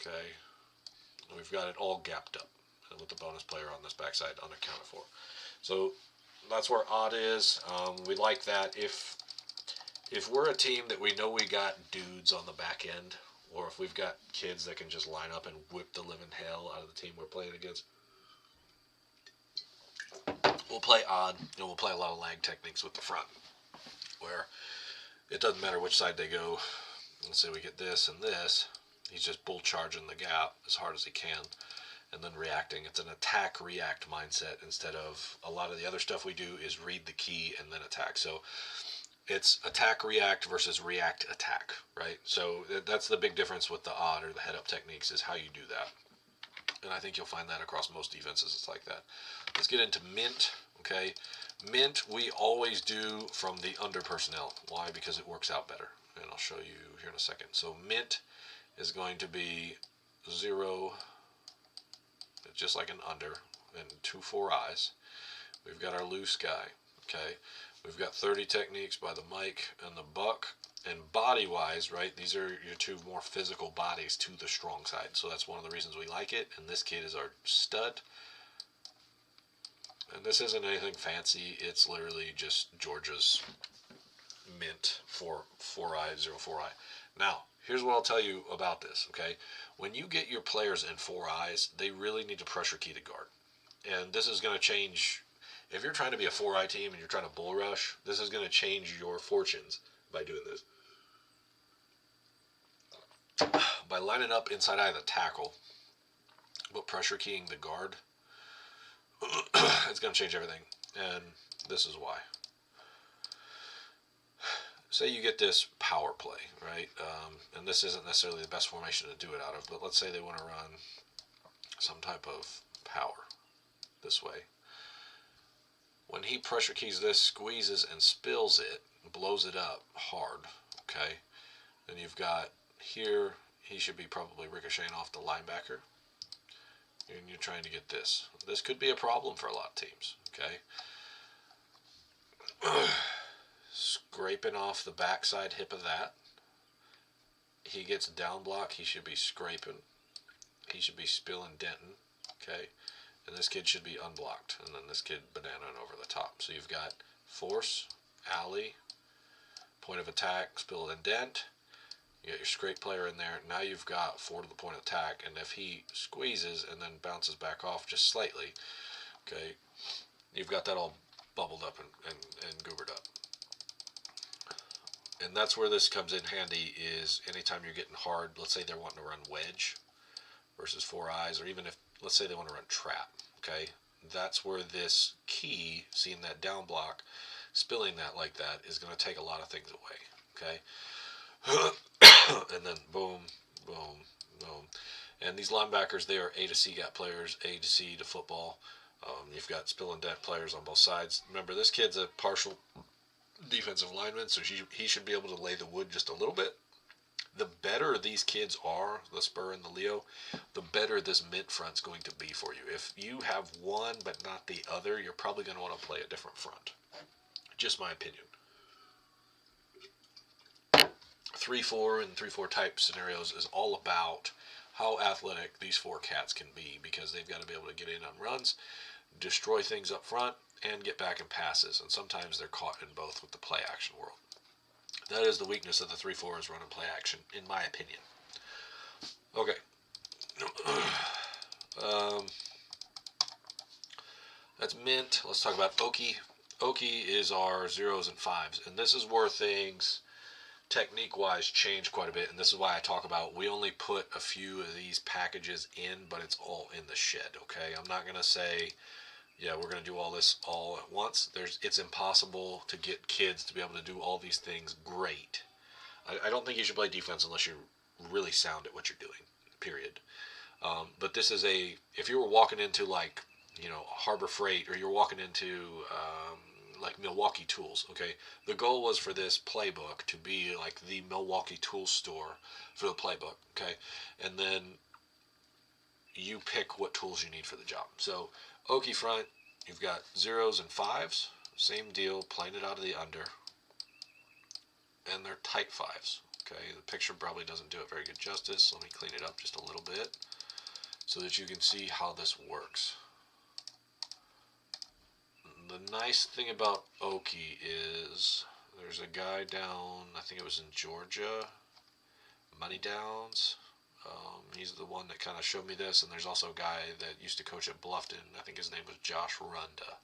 Okay. And we've got it all gapped up with the bonus player on this backside unaccounted for. So that's where odd is. We like that if we're a team that we know we got dudes on the back end, or if we've got kids that can just line up and whip the living hell out of the team we're playing against, we'll play odd, and we'll play a lot of lag techniques with the front, where it doesn't matter which side they go. Let's say we get this and this, he's just bull charging the gap as hard as he can, and then reacting. It's an attack-react mindset instead of a lot of the other stuff we do is read the key and then attack. So it's attack-react versus react-attack, right? So that's the big difference with the odd or the head-up techniques is how you do that. And I think you'll find that across most defenses it's like that. Let's get into mint, okay? Mint we always do from the under personnel. Why? Because it works out better. And I'll show you here in a second. So mint is going to be 0, just like an under, and 2 4 eyes. We've got our loose guy, okay? We've got 30 techniques by the Mike and the Buck. And body-wise, right, these are your two more physical bodies to the strong side. So that's one of the reasons we like it. And this kid is our stud. And this isn't anything fancy. It's literally just Georgia's mint for 4-eye, 0-4-eye. Now, here's what I'll tell you about this, okay? When you get your players in 4 eyes, they really need to pressure key to guard. And this is going to change. If you're trying to be a 4-eye team and you're trying to bull rush, this is going to change your fortunes by doing this. By lining up inside eye of the tackle, but pressure keying the guard, it's going to change everything. And this is why. Say you get this power play, right? And this isn't necessarily the best formation to do it out of, but let's say they want to run some type of power this way. When he pressure keys this, squeezes and spills it, blows it up hard, okay? Then you've got here, he should be probably ricocheting off the linebacker. And you're trying to get this. This could be a problem for a lot of teams, okay? Scraping off the backside hip of that. He gets down block, he should be scraping. He should be spilling denting, okay? And this kid should be unblocked. And then this kid bananaing over the top. So you've got force, alley, point of attack, spill and dent. You got your scrape player in there. Now you've got 4 to the point of attack. And if he squeezes and then bounces back off just slightly, okay, you've got that all bubbled up and goobered up. And that's where this comes in handy is anytime you're getting hard, let's say they're wanting to run wedge versus 4 eyes, or even if, let's say they want to run trap, okay? That's where this key, seeing that down block, spilling that like that, is going to take a lot of things away, okay? And then boom, boom, boom. And these linebackers, they are A to C gap players, A to C to football. You've got spill and dent players on both sides. Remember, this kid's a partial defensive lineman, so he should be able to lay the wood just a little bit. The better these kids are, the Spur and the Leo, the better this mint front's going to be for you. If you have one but not the other, you're probably going to want to play a different front. Just my opinion. 3-4 and 3-4 type scenarios is all about how athletic these 4 cats can be, because they've got to be able to get in on runs, destroy things up front, and get back in passes. And sometimes they're caught in both with the play action world. That is the weakness of the 3-4 is run and play action, in my opinion. Okay. That's mint. Let's talk about Oki. Oki is our 0s and 5s. And this is where things, technique-wise, change quite a bit. And this is why I talk about we only put a few of these packages in, but it's all in the shed, okay? I'm not going to say, yeah, we're going to do all this all at once. It's impossible to get kids to be able to do all these things great. I don't think you should play defense unless you're really sound at what you're doing, period. But this is if you were walking into like, Harbor Freight, or you're walking into like Milwaukee Tools, okay? The goal was for this playbook to be like the Milwaukee Tools store for the playbook, okay? And then you pick what tools you need for the job. So Oki front, you've got 0s and 5s, same deal, playing it out of the under, and they're tight 5s, Okay, the picture probably doesn't do it very good justice. Let me clean it up just a little bit so that you can see how this works. The nice thing about Oki is there's a guy down, I think it was in Georgia, Money Downs. He's the one that kind of showed me this, and there's also a guy that used to coach at Bluffton. I think his name was Josh Runda.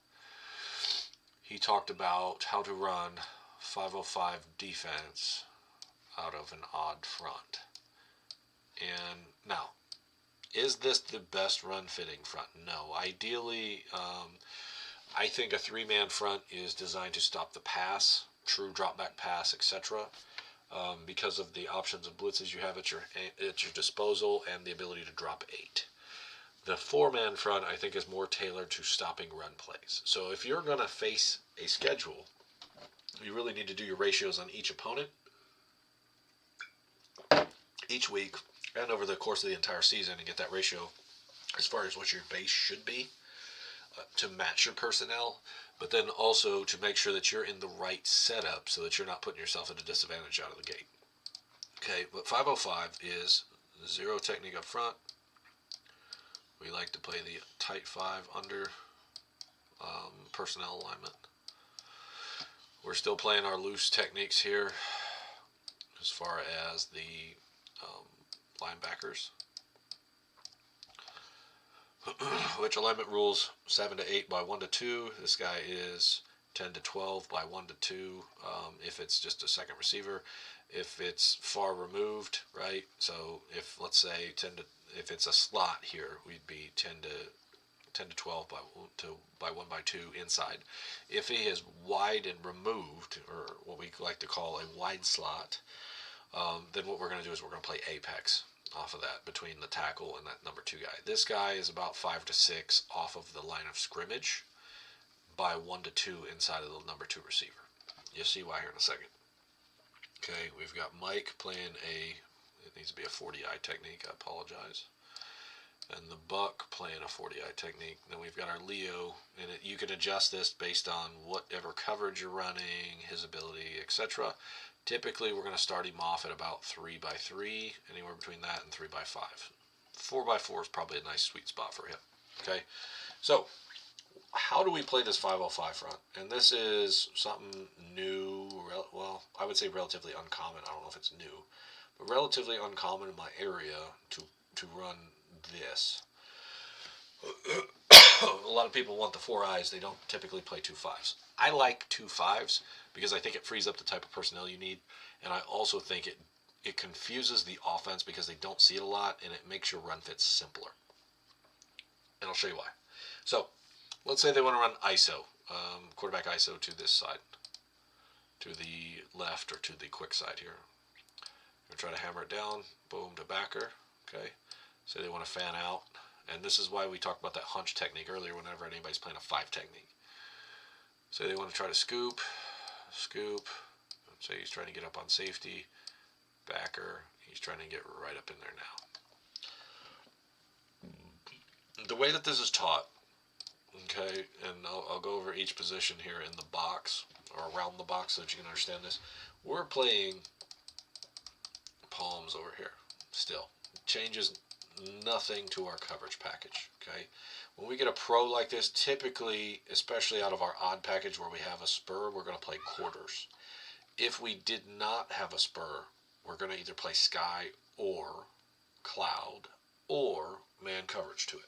He talked about how to run 505 defense out of an odd front. And now, is this the best run fitting front? No. Ideally, I think a three-man front is designed to stop the pass, true drop back pass, etc. Because of the options of blitzes you have at your disposal and the ability to drop 8. The four-man front, I think, is more tailored to stopping run plays. So if you're going to face a schedule, you really need to do your ratios on each opponent each week and over the course of the entire season and get that ratio as far as what your base should be to match your personnel, but then also to make sure that you're in the right setup so that you're not putting yourself at a disadvantage out of the gate. Okay, but 505 is zero technique up front. We like to play the tight 5 under personnel alignment. We're still playing our loose techniques here as far as the linebackers. Which alignment rules 7 to 8 by 1 to 2. This guy is 10 to 12 by 1 to 2 if it's just a second receiver. If it's far removed, right? So if, let's say, if it's a slot here, we'd be 10 to 12 by 1 by 2 inside. If he is wide and removed, or what we like to call a wide slot, then what we're going to do is we're going to play apex off of that between the tackle and that number 2 guy. This guy is about 5 to 6 off of the line of scrimmage by 1 to 2 inside of the number 2 receiver. You'll see why here in a second. Okay, we've got Mike playing it needs to be a 40-eye technique, I apologize. And the Buck playing a 40-eye technique. Then we've got our Leo, and you can adjust this based on whatever coverage you're running, his ability, etc. Typically, we're going to start him off at about 3 by 3, anywhere between that and 3 by 5. 4 by 4 is probably a nice sweet spot for him. Okay, so how do we play this 505 front? And this is something new, well, I would say relatively uncommon. I don't know if it's new, but relatively uncommon in my area to run this. A lot of people want the 4 eyes. They don't typically play 2 5s. I like 2 5s because I think it frees up the type of personnel you need, and I also think it confuses the offense because they don't see it a lot, and it makes your run fits simpler. And I'll show you why. So let's say they want to run ISO, quarterback ISO to this side, to the left or to the quick side here. We're try to hammer it down, boom, to backer. Okay, say they want to fan out. And this is why we talked about that hunch technique earlier whenever anybody's playing a 5 technique. Say they want to try to scoop. Say he's trying to get up on safety. Backer. He's trying to get right up in there now. The way that this is taught, okay, and I'll go over each position here in the box, or around the box so that you can understand this. We're playing palms over here still. Changes nothing to our coverage package, okay? When we get a pro like this, typically, especially out of our odd package where we have a spur, we're going to play quarters. If we did not have a spur, we're going to either play sky or cloud or man coverage to it.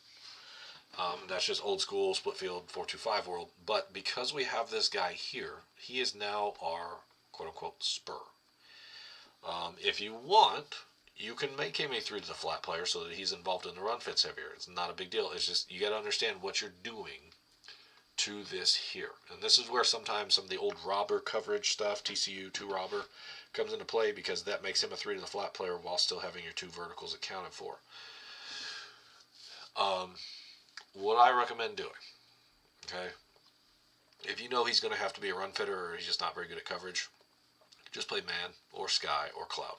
That's just old school split field 4-2-5 world. But because we have this guy here, he is now our quote-unquote spur. If you want, you can make him a 3 to the flat player so that he's involved in the run fits heavier. It's not a big deal. It's just you got to understand what you're doing to this here. And this is where sometimes some of the old robber coverage stuff, TCU 2 robber, comes into play because that makes him a 3 to the flat player while still having your 2 verticals accounted for. What I recommend doing, okay, if you know he's going to have to be a run fitter or he's just not very good at coverage, just play man or sky or cloud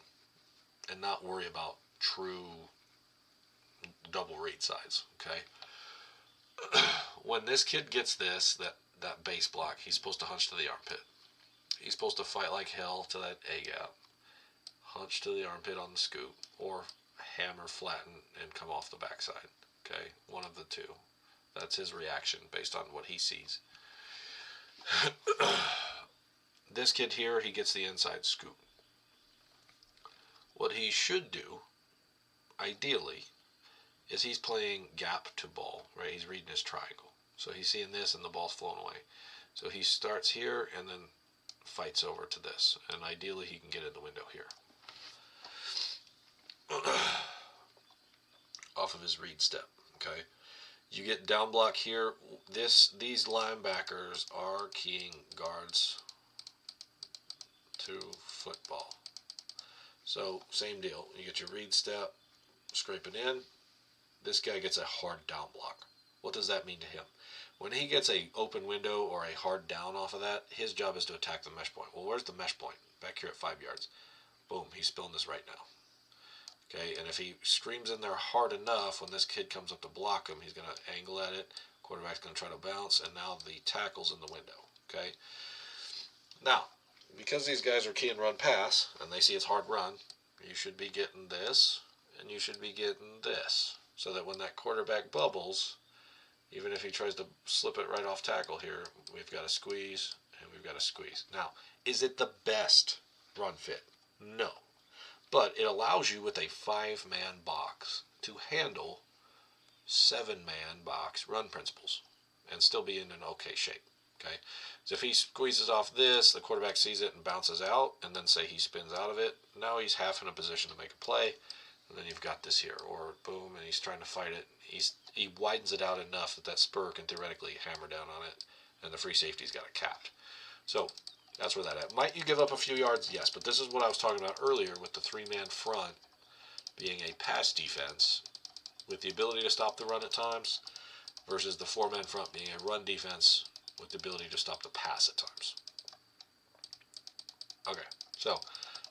and not worry about true double read sides, okay? When this kid gets that base block, he's supposed to hunch to the armpit. He's supposed to fight like hell to that A gap. hunch to the armpit on the scoop, or hammer, flatten, and come off the backside. Okay, one of the two. That's his reaction based on what he sees. This kid here, he gets the inside scoop. What he should do, ideally, is he's playing gap to ball, right? He's reading his triangle. So he's seeing this and the ball's flown away. So he starts here and then fights over to this. And ideally he can get in the window here. Off of his read step, okay? You get down block here. These linebackers are keying guards to football. So same deal. You get your read step, scraping in. This guy gets a hard down block. What does that mean to him? When he gets a open window or a hard down off of that, his job is to attack the mesh point. Well, where's the mesh point? Back here at 5 yards. Boom, he's spilling this right now. Okay, and if he screams in there hard enough, when this kid comes up to block him, he's going to angle at it. Quarterback's going to try to bounce, and now the tackle's in the window. Okay. Now, because these guys are keying run pass, and they see it's hard run, you should be getting this, and you should be getting this. So that when that quarterback bubbles, even if he tries to slip it right off tackle here, we've got a squeeze, and we've got a squeeze. Now, is it the best run fit? No. But it allows you with a 5-man box to handle 7-man box run principles and still be in an okay shape. Okay, so if he squeezes off this, the quarterback sees it and bounces out, and then say he spins out of it, now he's half in a position to make a play, and then you've got this here, or boom, and he's trying to fight it. He widens it out enough that spur can theoretically hammer down on it, and the free safety's got it capped. So that's where that at. Might you give up a few yards? Yes, but this is what I was talking about earlier with the 3-man front being a pass defense with the ability to stop the run at times versus the 4-man front being a run defense with the ability to stop the pass at times. Okay, so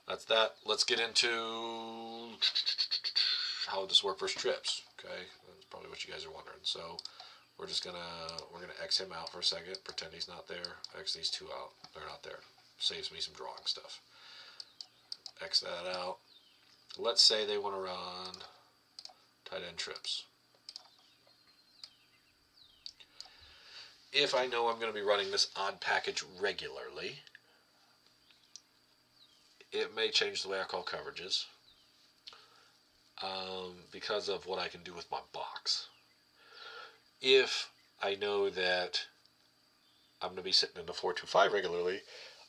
that's that. Let's get into how would this work versus trips. Okay, that's probably what you guys are wondering. So we're gonna X him out for a second, pretend he's not there. X these two out. They're not there. Saves me some drawing stuff. X that out. Let's say they want to run tight end trips. If I know I'm going to be running this odd package regularly, it may change the way I call coverages because of what I can do with my box. If I know that I'm going to be sitting in the 4-2-5 regularly,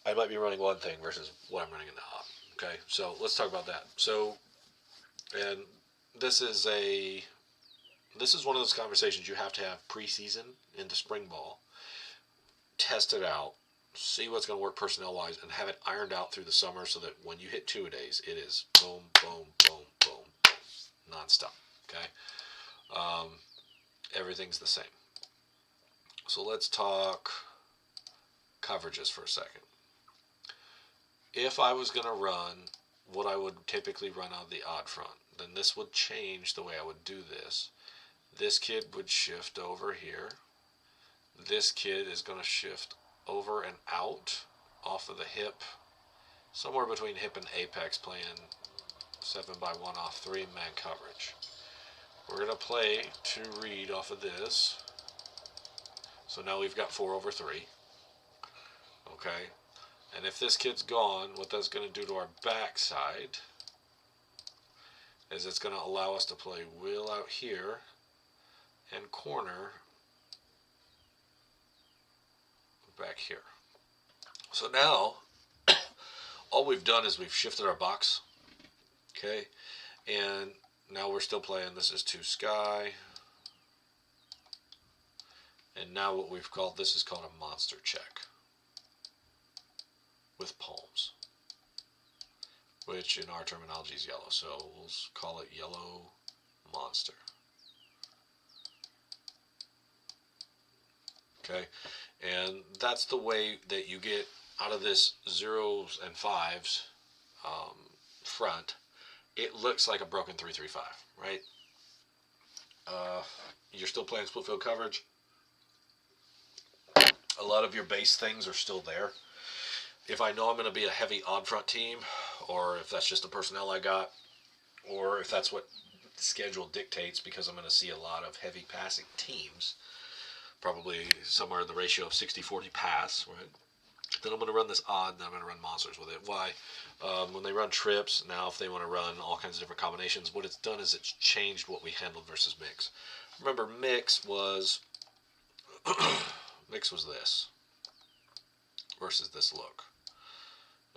I might be running one thing versus what I'm running in the odd. Okay, so let's talk about that. So, and this is one of those conversations you have to have preseason into spring ball. Test it out, see what's going to work personnel-wise, and have it ironed out through the summer so that when you hit 2-a-days, it is boom, boom, boom, boom, boom, nonstop. Okay, everything's the same. So let's talk coverages for a second. If I was going to run what I would typically run out of the odd front, then this would change the way I would do this. This kid would shift over here. This kid is going to shift over and out off of the hip, somewhere between hip and apex, playing 7x1 off 3-man coverage. We're going to play to read off of this. So now we've got 4 over 3. Okay. And if this kid's gone, what that's going to do to our backside is it's going to allow us to play wheel out here and corner back here. So now all we've done is we've shifted our box. Okay. And now we're still playing. This is 2 sky. And now what we've called, this is called a monster check with palms, which in our terminology is yellow. So we'll call it yellow monster. Okay. And that's the way that you get out of this 0s and 5s front. It looks like a broken 3-3-5, right? You're still playing split field coverage. A lot of your base things are still there. if I know I'm going to be a heavy odd front team, or if that's just the personnel I got, or if that's what the schedule dictates, because I'm going to see a lot of heavy passing teams, probably somewhere in the ratio of 60-40 pass, right? Then I'm going to run this odd, then I'm going to run monsters with it. Why? When they run trips, now if they want to run all kinds of different combinations, what it's done is it's changed what we handled versus mix. Remember, mix was this versus this look.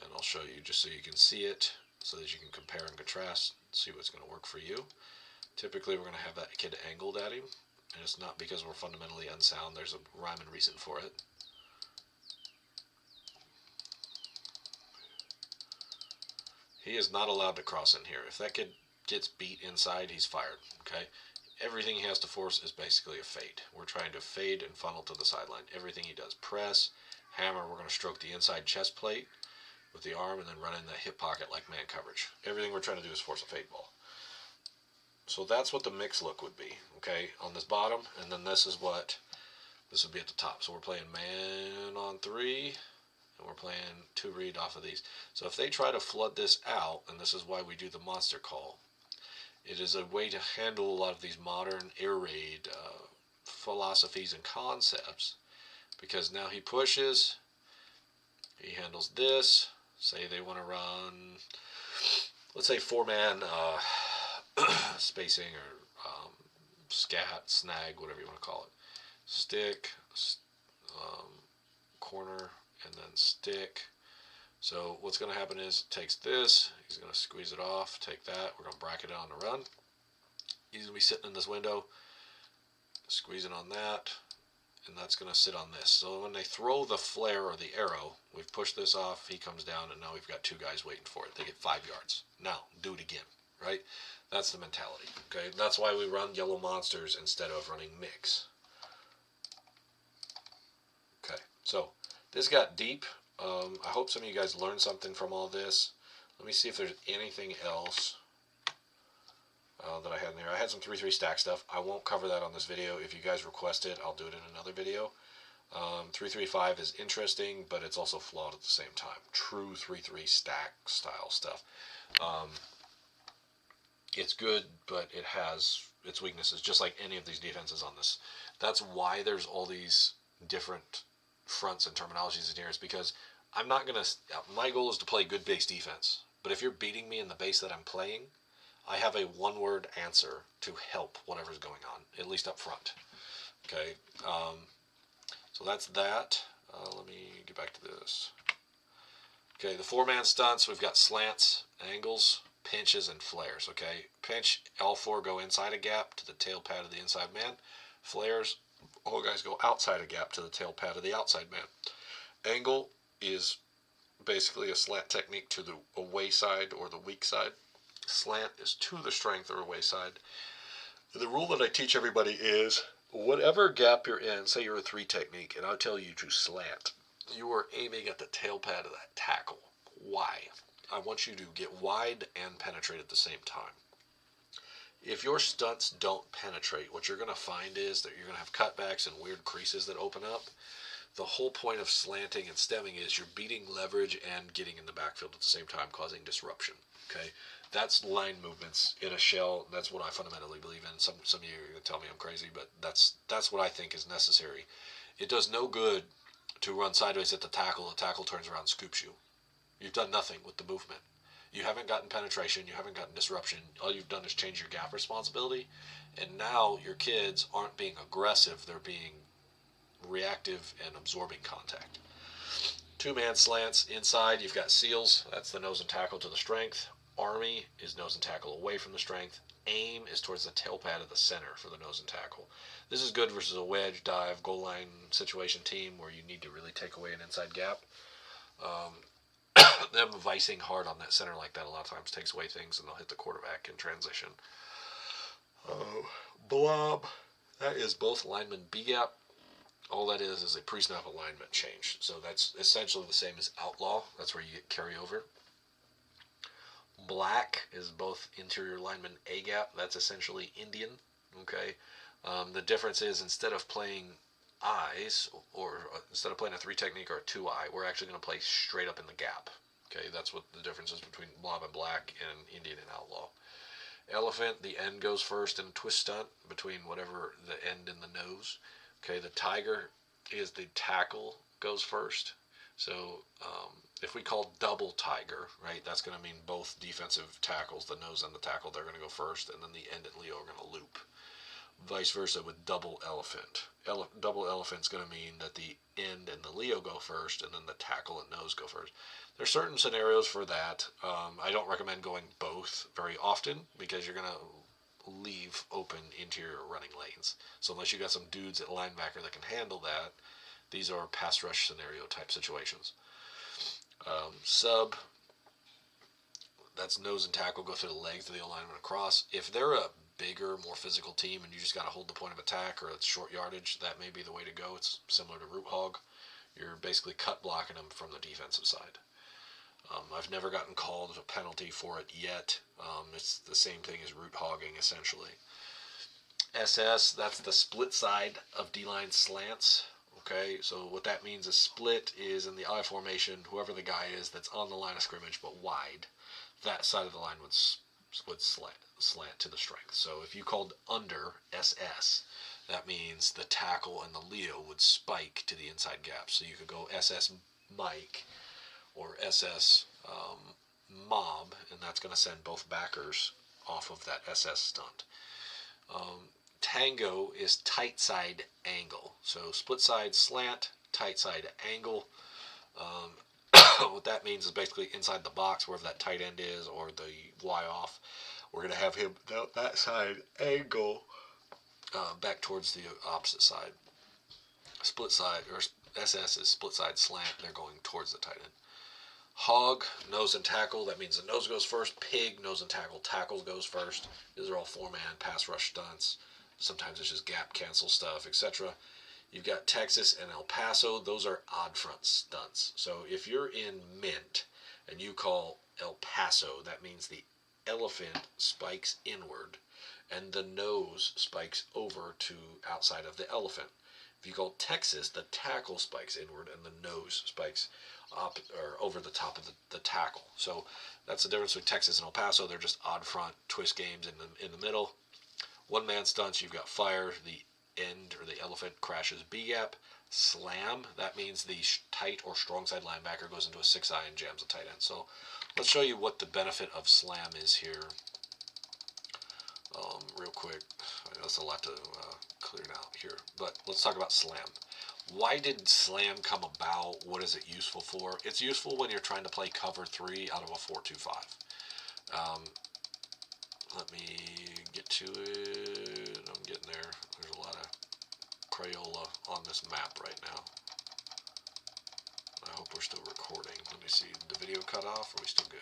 And I'll show you just so you can see it, so that you can compare and contrast, see what's going to work for you. Typically, we're going to have that kid angled at him, and it's not because we're fundamentally unsound. There's a rhyme and reason for it. He is not allowed to cross in here. If that kid gets beat inside, he's fired, okay? Everything he has to force is basically a fade. We're trying to fade and funnel to the sideline. Everything he does, press, hammer, we're going to stroke the inside chest plate with the arm and then run in that hip pocket like man coverage. Everything we're trying to do is force a fade ball. So that's what the mix look would be, okay, on this bottom, and then this would be at the top. So we're playing man on 3, and we're playing 2 read off of these. So if they try to flood this out, and this is why we do the monster call, it is a way to handle a lot of these modern air raid philosophies and concepts, because now he pushes, he handles this. Say they want to run, let's say 4-man spacing, or scat, snag, whatever you want to call it. Stick, corner, and then stick. So what's going to happen is, takes this, he's going to squeeze it off, take that, we're going to bracket it on the run. He's going to be sitting in this window, squeezing on that, and that's going to sit on this. So when they throw the flare or the arrow, we've pushed this off, he comes down, and now we've got 2 guys waiting for it. They get 5 yards. Now, do it again, right? That's the mentality, okay? That's why we run yellow monsters instead of running mix. Okay, so this got deep. I hope some of you guys learned something from all this. Let me see if there's anything else that I had in there. I had some 3-3 stack stuff. I won't cover that on this video. If you guys request it, I'll do it in another video. 3-3-5 is interesting, but it's also flawed at the same time. True 3-3 stack style stuff. It's good, but it has its weaknesses, just like any of these defenses on this. That's why there's all these different fronts and terminologies in here, is because I'm not going to... My goal is to play good base defense. But if you're beating me in the base that I'm playing, I have a one-word answer to help whatever's going on, at least up front. Okay, so that's that. Let me get back to this. Okay, the 4-man stunts, we've got slants, angles, pinches, and flares. Okay, pinch, all 4 go inside a gap to the tail pad of the inside man. Flares, all guys go outside a gap to the tail pad of the outside man. Angle is basically a slant technique to the away side or the weak side. Slant is to the strength or away side. The rule that I teach everybody is, whatever gap you're in, say you're a 3 technique, and I'll tell you to slant, you are aiming at the tail pad of that tackle. Why? I want you to get wide and penetrate at the same time. If your stunts don't penetrate, what you're going to find is that you're going to have cutbacks and weird creases that open up. The whole point of slanting and stemming is you're beating leverage and getting in the backfield at the same time, causing disruption. Okay, that's line movements in a shell. That's what I fundamentally believe in. Some of you are going to tell me I'm crazy, but that's what I think is necessary. It does no good to run sideways at the tackle turns around and scoops you. You've done nothing with the movement. You haven't gotten penetration, you haven't gotten disruption. All you've done is change your gap responsibility, and now your kids aren't being aggressive, they're being reactive and absorbing contact. 2-man slants inside, you've got seals, that's the nose and tackle to the strength. Army is nose and tackle away from the strength. Aim is towards the tail pad of the center for the nose and tackle. This is good versus a wedge, dive, goal line situation team where you need to really take away an inside gap. Them vicing hard on that center like that a lot of times takes away things, and they'll hit the quarterback in transition. Blob, that is both lineman B-gap. All that is a pre-snap alignment change. So that's essentially the same as outlaw. That's where you get carryover. Black is both interior lineman A-gap. That's essentially Indian. Okay. The difference is, instead of playing eyes, or instead of playing a 3 technique or a 2-eye, we're actually going to play straight up in the gap. Okay, that's what the difference is between blob and black and Indian and outlaw. Elephant, the end goes first in a twist stunt between whatever the end and the nose. Okay, the tiger is the tackle goes first. So if we call double tiger, right, that's going to mean both defensive tackles, the nose and the tackle, they're going to go first, and then the end and Leo are going to loop. Vice versa with double elephant. Double elephant's going to mean that the end and the Leo go first, and then the tackle and nose go first. There's certain scenarios for that. I don't recommend going both very often because you're going to leave open interior running lanes. So unless you got some dudes at linebacker that can handle that, these are pass rush scenario type situations. Sub, that's nose and tackle, go through the legs of the alignment across. If they're a bigger, more physical team and you just got to hold the point of attack or it's short yardage, that may be the way to go. It's similar to root hog. You're basically cut blocking them from the defensive side. I've never gotten called a penalty for it yet. It's the same thing as root hogging, essentially. SS, that's the split side of D-line slants. Okay, so what that means is split is in the I formation, whoever the guy is that's on the line of scrimmage but wide, that side of the line would slant to the strength. So if you called under SS, that means the tackle and the Leo would spike to the inside gap. So you could go SS Mike or SS Mob, and that's going to send both backers off of that SS stunt. Tango is tight side angle. So split side slant, tight side angle. What that means is basically inside the box, wherever that tight end is or the Y off, we're going to have him that side angle back towards the opposite side. Split side, or SS is split side slant. They're going towards the tight end. Hog, nose and tackle. That means the nose goes first. Pig, nose and tackle goes first. These are all 4-man pass rush stunts. Sometimes it's just gap cancel stuff, etc. You've got Texas and El Paso. Those are odd front stunts. So if you're in mint and you call El Paso, that means the elephant spikes inward and the nose spikes over to outside of the elephant. If you call Texas, the tackle spikes inward and the nose spikes up or over the top of the tackle. So that's the difference between Texas and El Paso. They're just odd front twist games in the middle. 1-man stunts, you've got fire, the end or the elephant crashes B gap. Slam, that means the tight or strong side linebacker goes into a 6-eye and jams a tight end. So let's show you what the benefit of slam is here real quick. I know that's a lot to clear out here, but let's talk about slam. Why did slam come about? What is it useful for? It's useful when you're trying to play cover 3 out of a 4-2-5. Let me get to it. I'm getting there. There's a lot of Crayola on this map right now. I hope we're still recording. Let me see. Did the video cut off? Or are we still good?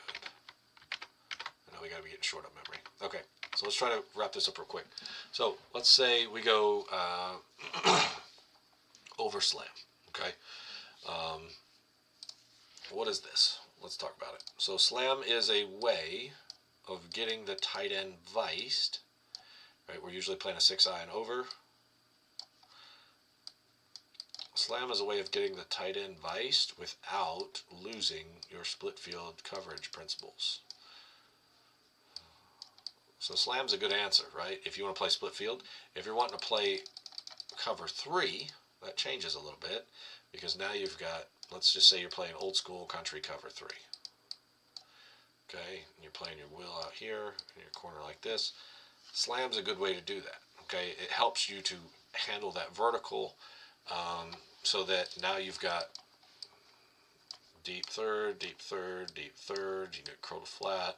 I know we got to be getting short on memory. Okay, so let's try to wrap this up real quick. So let's say we go over slam. Okay. What is this? Let's talk about it. So slam is a way of getting the tight end viced. Right, we're usually playing a 6-eye and over. Slam is a way of getting the tight end viced without losing your split field coverage principles. So slam's a good answer, right? If you want to play split field. If you're wanting to play cover 3, that changes a little bit because now you've got, let's just say you're playing old school country cover 3. Okay, and you're playing your wheel out here in your corner like this. Slam's a good way to do that. Okay, it helps you to handle that vertical so that now you've got deep third, deep third, deep third. You get curl to flat,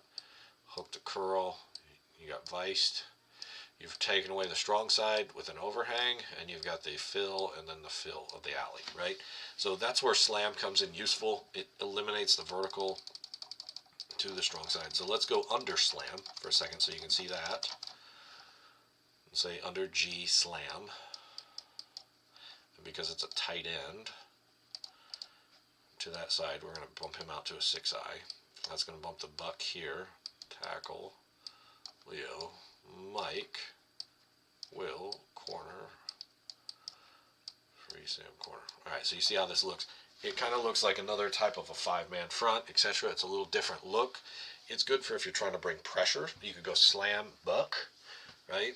hook to curl. You got viced. You've taken away the strong side with an overhang, and you've got the fill and then the fill of the alley, right? So that's where slam comes in useful. It eliminates the vertical to the strong side. So let's go under slam for a second so you can see that. Say under G slam. And because it's a tight end to that side, we're going to bump him out to a 6-eye. That's going to bump the buck here. Tackle, Leo, Mike, Will, corner, Alright, so you see how this looks. It kind of looks like another type of a 5-man front, etc. It's a little different look. It's good for if you're trying to bring pressure. You could go slam buck, right?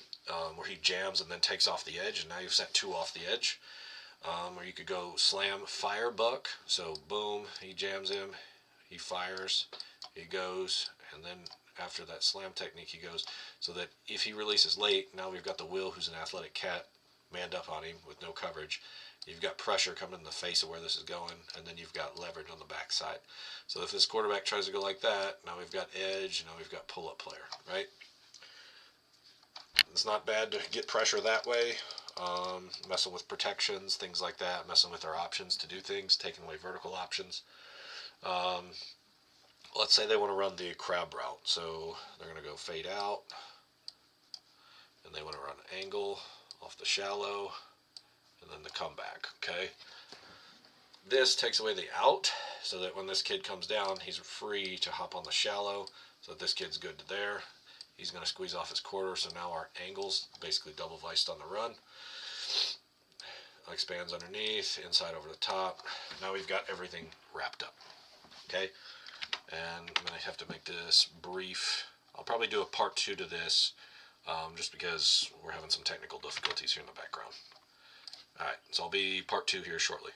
Where he jams and then takes off the edge, and now you've sent 2 off the edge. Or you could go slam fire buck. So boom, he jams him, he fires, he goes, and then after that slam technique he goes. So that if he releases late, now we've got the Will, who's an athletic cat, manned up on him with no coverage. You've got pressure coming in the face of where this is going, and then you've got leverage on the backside. So if this quarterback tries to go like that, now we've got edge, now we've got pull-up player, right? It's not bad to get pressure that way. Messing with protections, things like that, messing with our options to do things, taking away vertical options. Let's say they want to run the crab route, so they're going to go fade out, and they want to run angle off the shallow, and then the comeback, okay? This takes away the out, so that when this kid comes down, he's free to hop on the shallow, so that this kid's good to there. He's going to squeeze off his quarter, so now our angle's basically double viced on the run. Expands underneath, inside over the top. Now we've got everything wrapped up, okay? And I'm going to have to make this brief. I'll probably do a part 2 to this, just because we're having some technical difficulties here in the background. Alright, so I'll be part 2 here shortly.